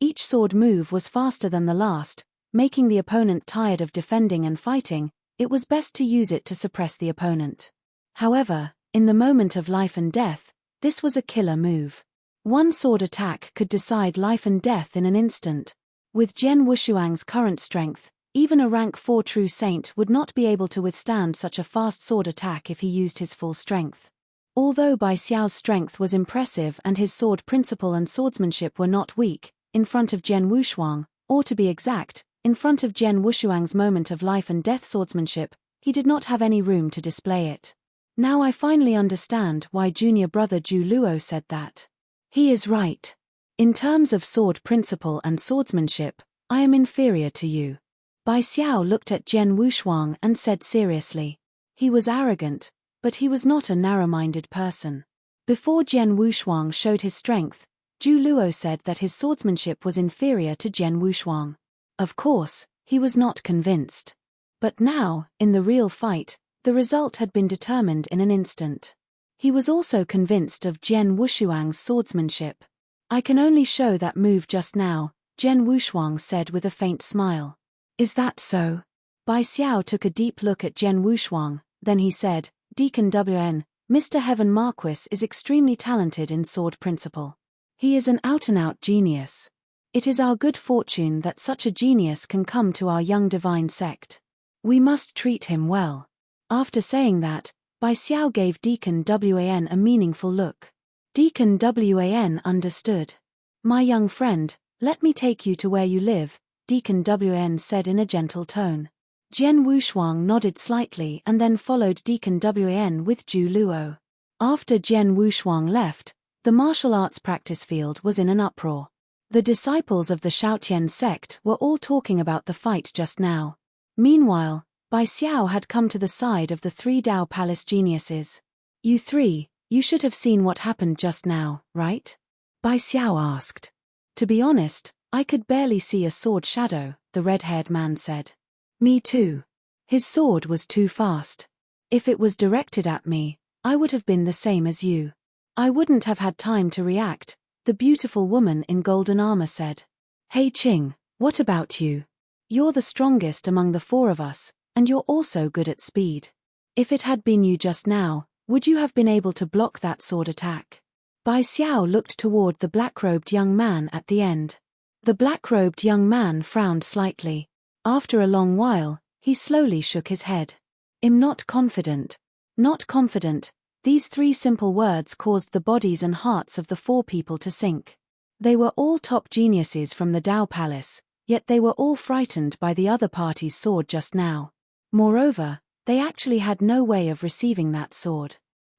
Each sword move was faster than the last, making the opponent tired of defending and fighting. It was best to use it to suppress the opponent. However, in the moment of life and death, this was a killer move. One sword attack could decide life and death in an instant. With Jian Wushuang's current strength, even a rank 4 true saint would not be able to withstand such a fast sword attack if he used his full strength. Although Bai Xiao's strength was impressive and his sword principle and swordsmanship were not weak, in front of Jian Wushuang, or to be exact, in front of Jian Wushuang's moment of life and death swordsmanship, he did not have any room to display it. Now I finally understand why junior brother Zhu Luo said that. He is right. In terms of sword principle and swordsmanship, I am inferior to you. Bai Xiao looked at Jian Wushuang and said seriously. He was arrogant, but he was not a narrow-minded person. Before Jian Wushuang showed his strength, Zhu Luo said that his swordsmanship was inferior to Jian Wushuang. Of course, he was not convinced. But now, in the real fight, the result had been determined in an instant. He was also convinced of Jian Wushuang's swordsmanship. I can only show that move just now, Jian Wushuang said with a faint smile. Is that so? Bai Xiao took a deep look at Jian Wushuang, then he said, Deacon Wan, Mr. Heaven Marquis is extremely talented in sword principle. He is an out-and-out genius. It is our good fortune that such a genius can come to our young divine sect. We must treat him well. After saying that, Bai Xiao gave Deacon Wan a meaningful look. Deacon Wan understood. My young friend, let me take you to where you live, Deacon Wan said in a gentle tone. Jian Wushuang nodded slightly and then followed Deacon Wan with Zhu Luo. After Jian Wushuang left, the martial arts practice field was in an uproar. The disciples of the Shaotian sect were all talking about the fight just now. Meanwhile, Bai Xiao had come to the side of the 3 Dao Palace geniuses. You 3, you should have seen what happened just now, right? Bai Xiao asked. To be honest, I could barely see a sword shadow, the red-haired man said. Me too. His sword was too fast. If it was directed at me, I would have been the same as you. I wouldn't have had time to react, the beautiful woman in golden armor said. Hey Qing, what about you? You're the strongest among the 4 of us, and you're also good at speed. If it had been you just now, would you have been able to block that sword attack? Bai Xiao looked toward the black-robed young man at the end. The black-robed young man frowned slightly. After a long while, he slowly shook his head. I'm not confident. Not confident. These 3 simple words caused the bodies and hearts of the 4 people to sink. They were all top geniuses from the Dao Palace, yet they were all frightened by the other party's sword just now. Moreover, they actually had no way of receiving that sword.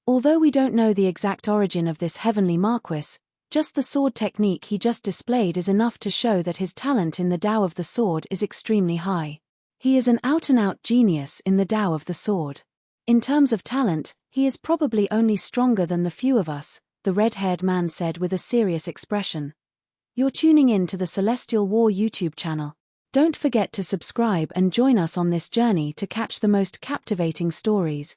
Although we don't know the exact origin of this heavenly Marquis, just the sword technique he just displayed is enough to show that his talent in the Tao of the sword is extremely high. He is an out-and-out genius in the Tao of the sword. In terms of talent, he is probably only stronger than the few of us, the red-haired man said with a serious expression. You're tuning in to the Celestial War YouTube channel. Don't forget to subscribe and join us on this journey to catch the most captivating stories.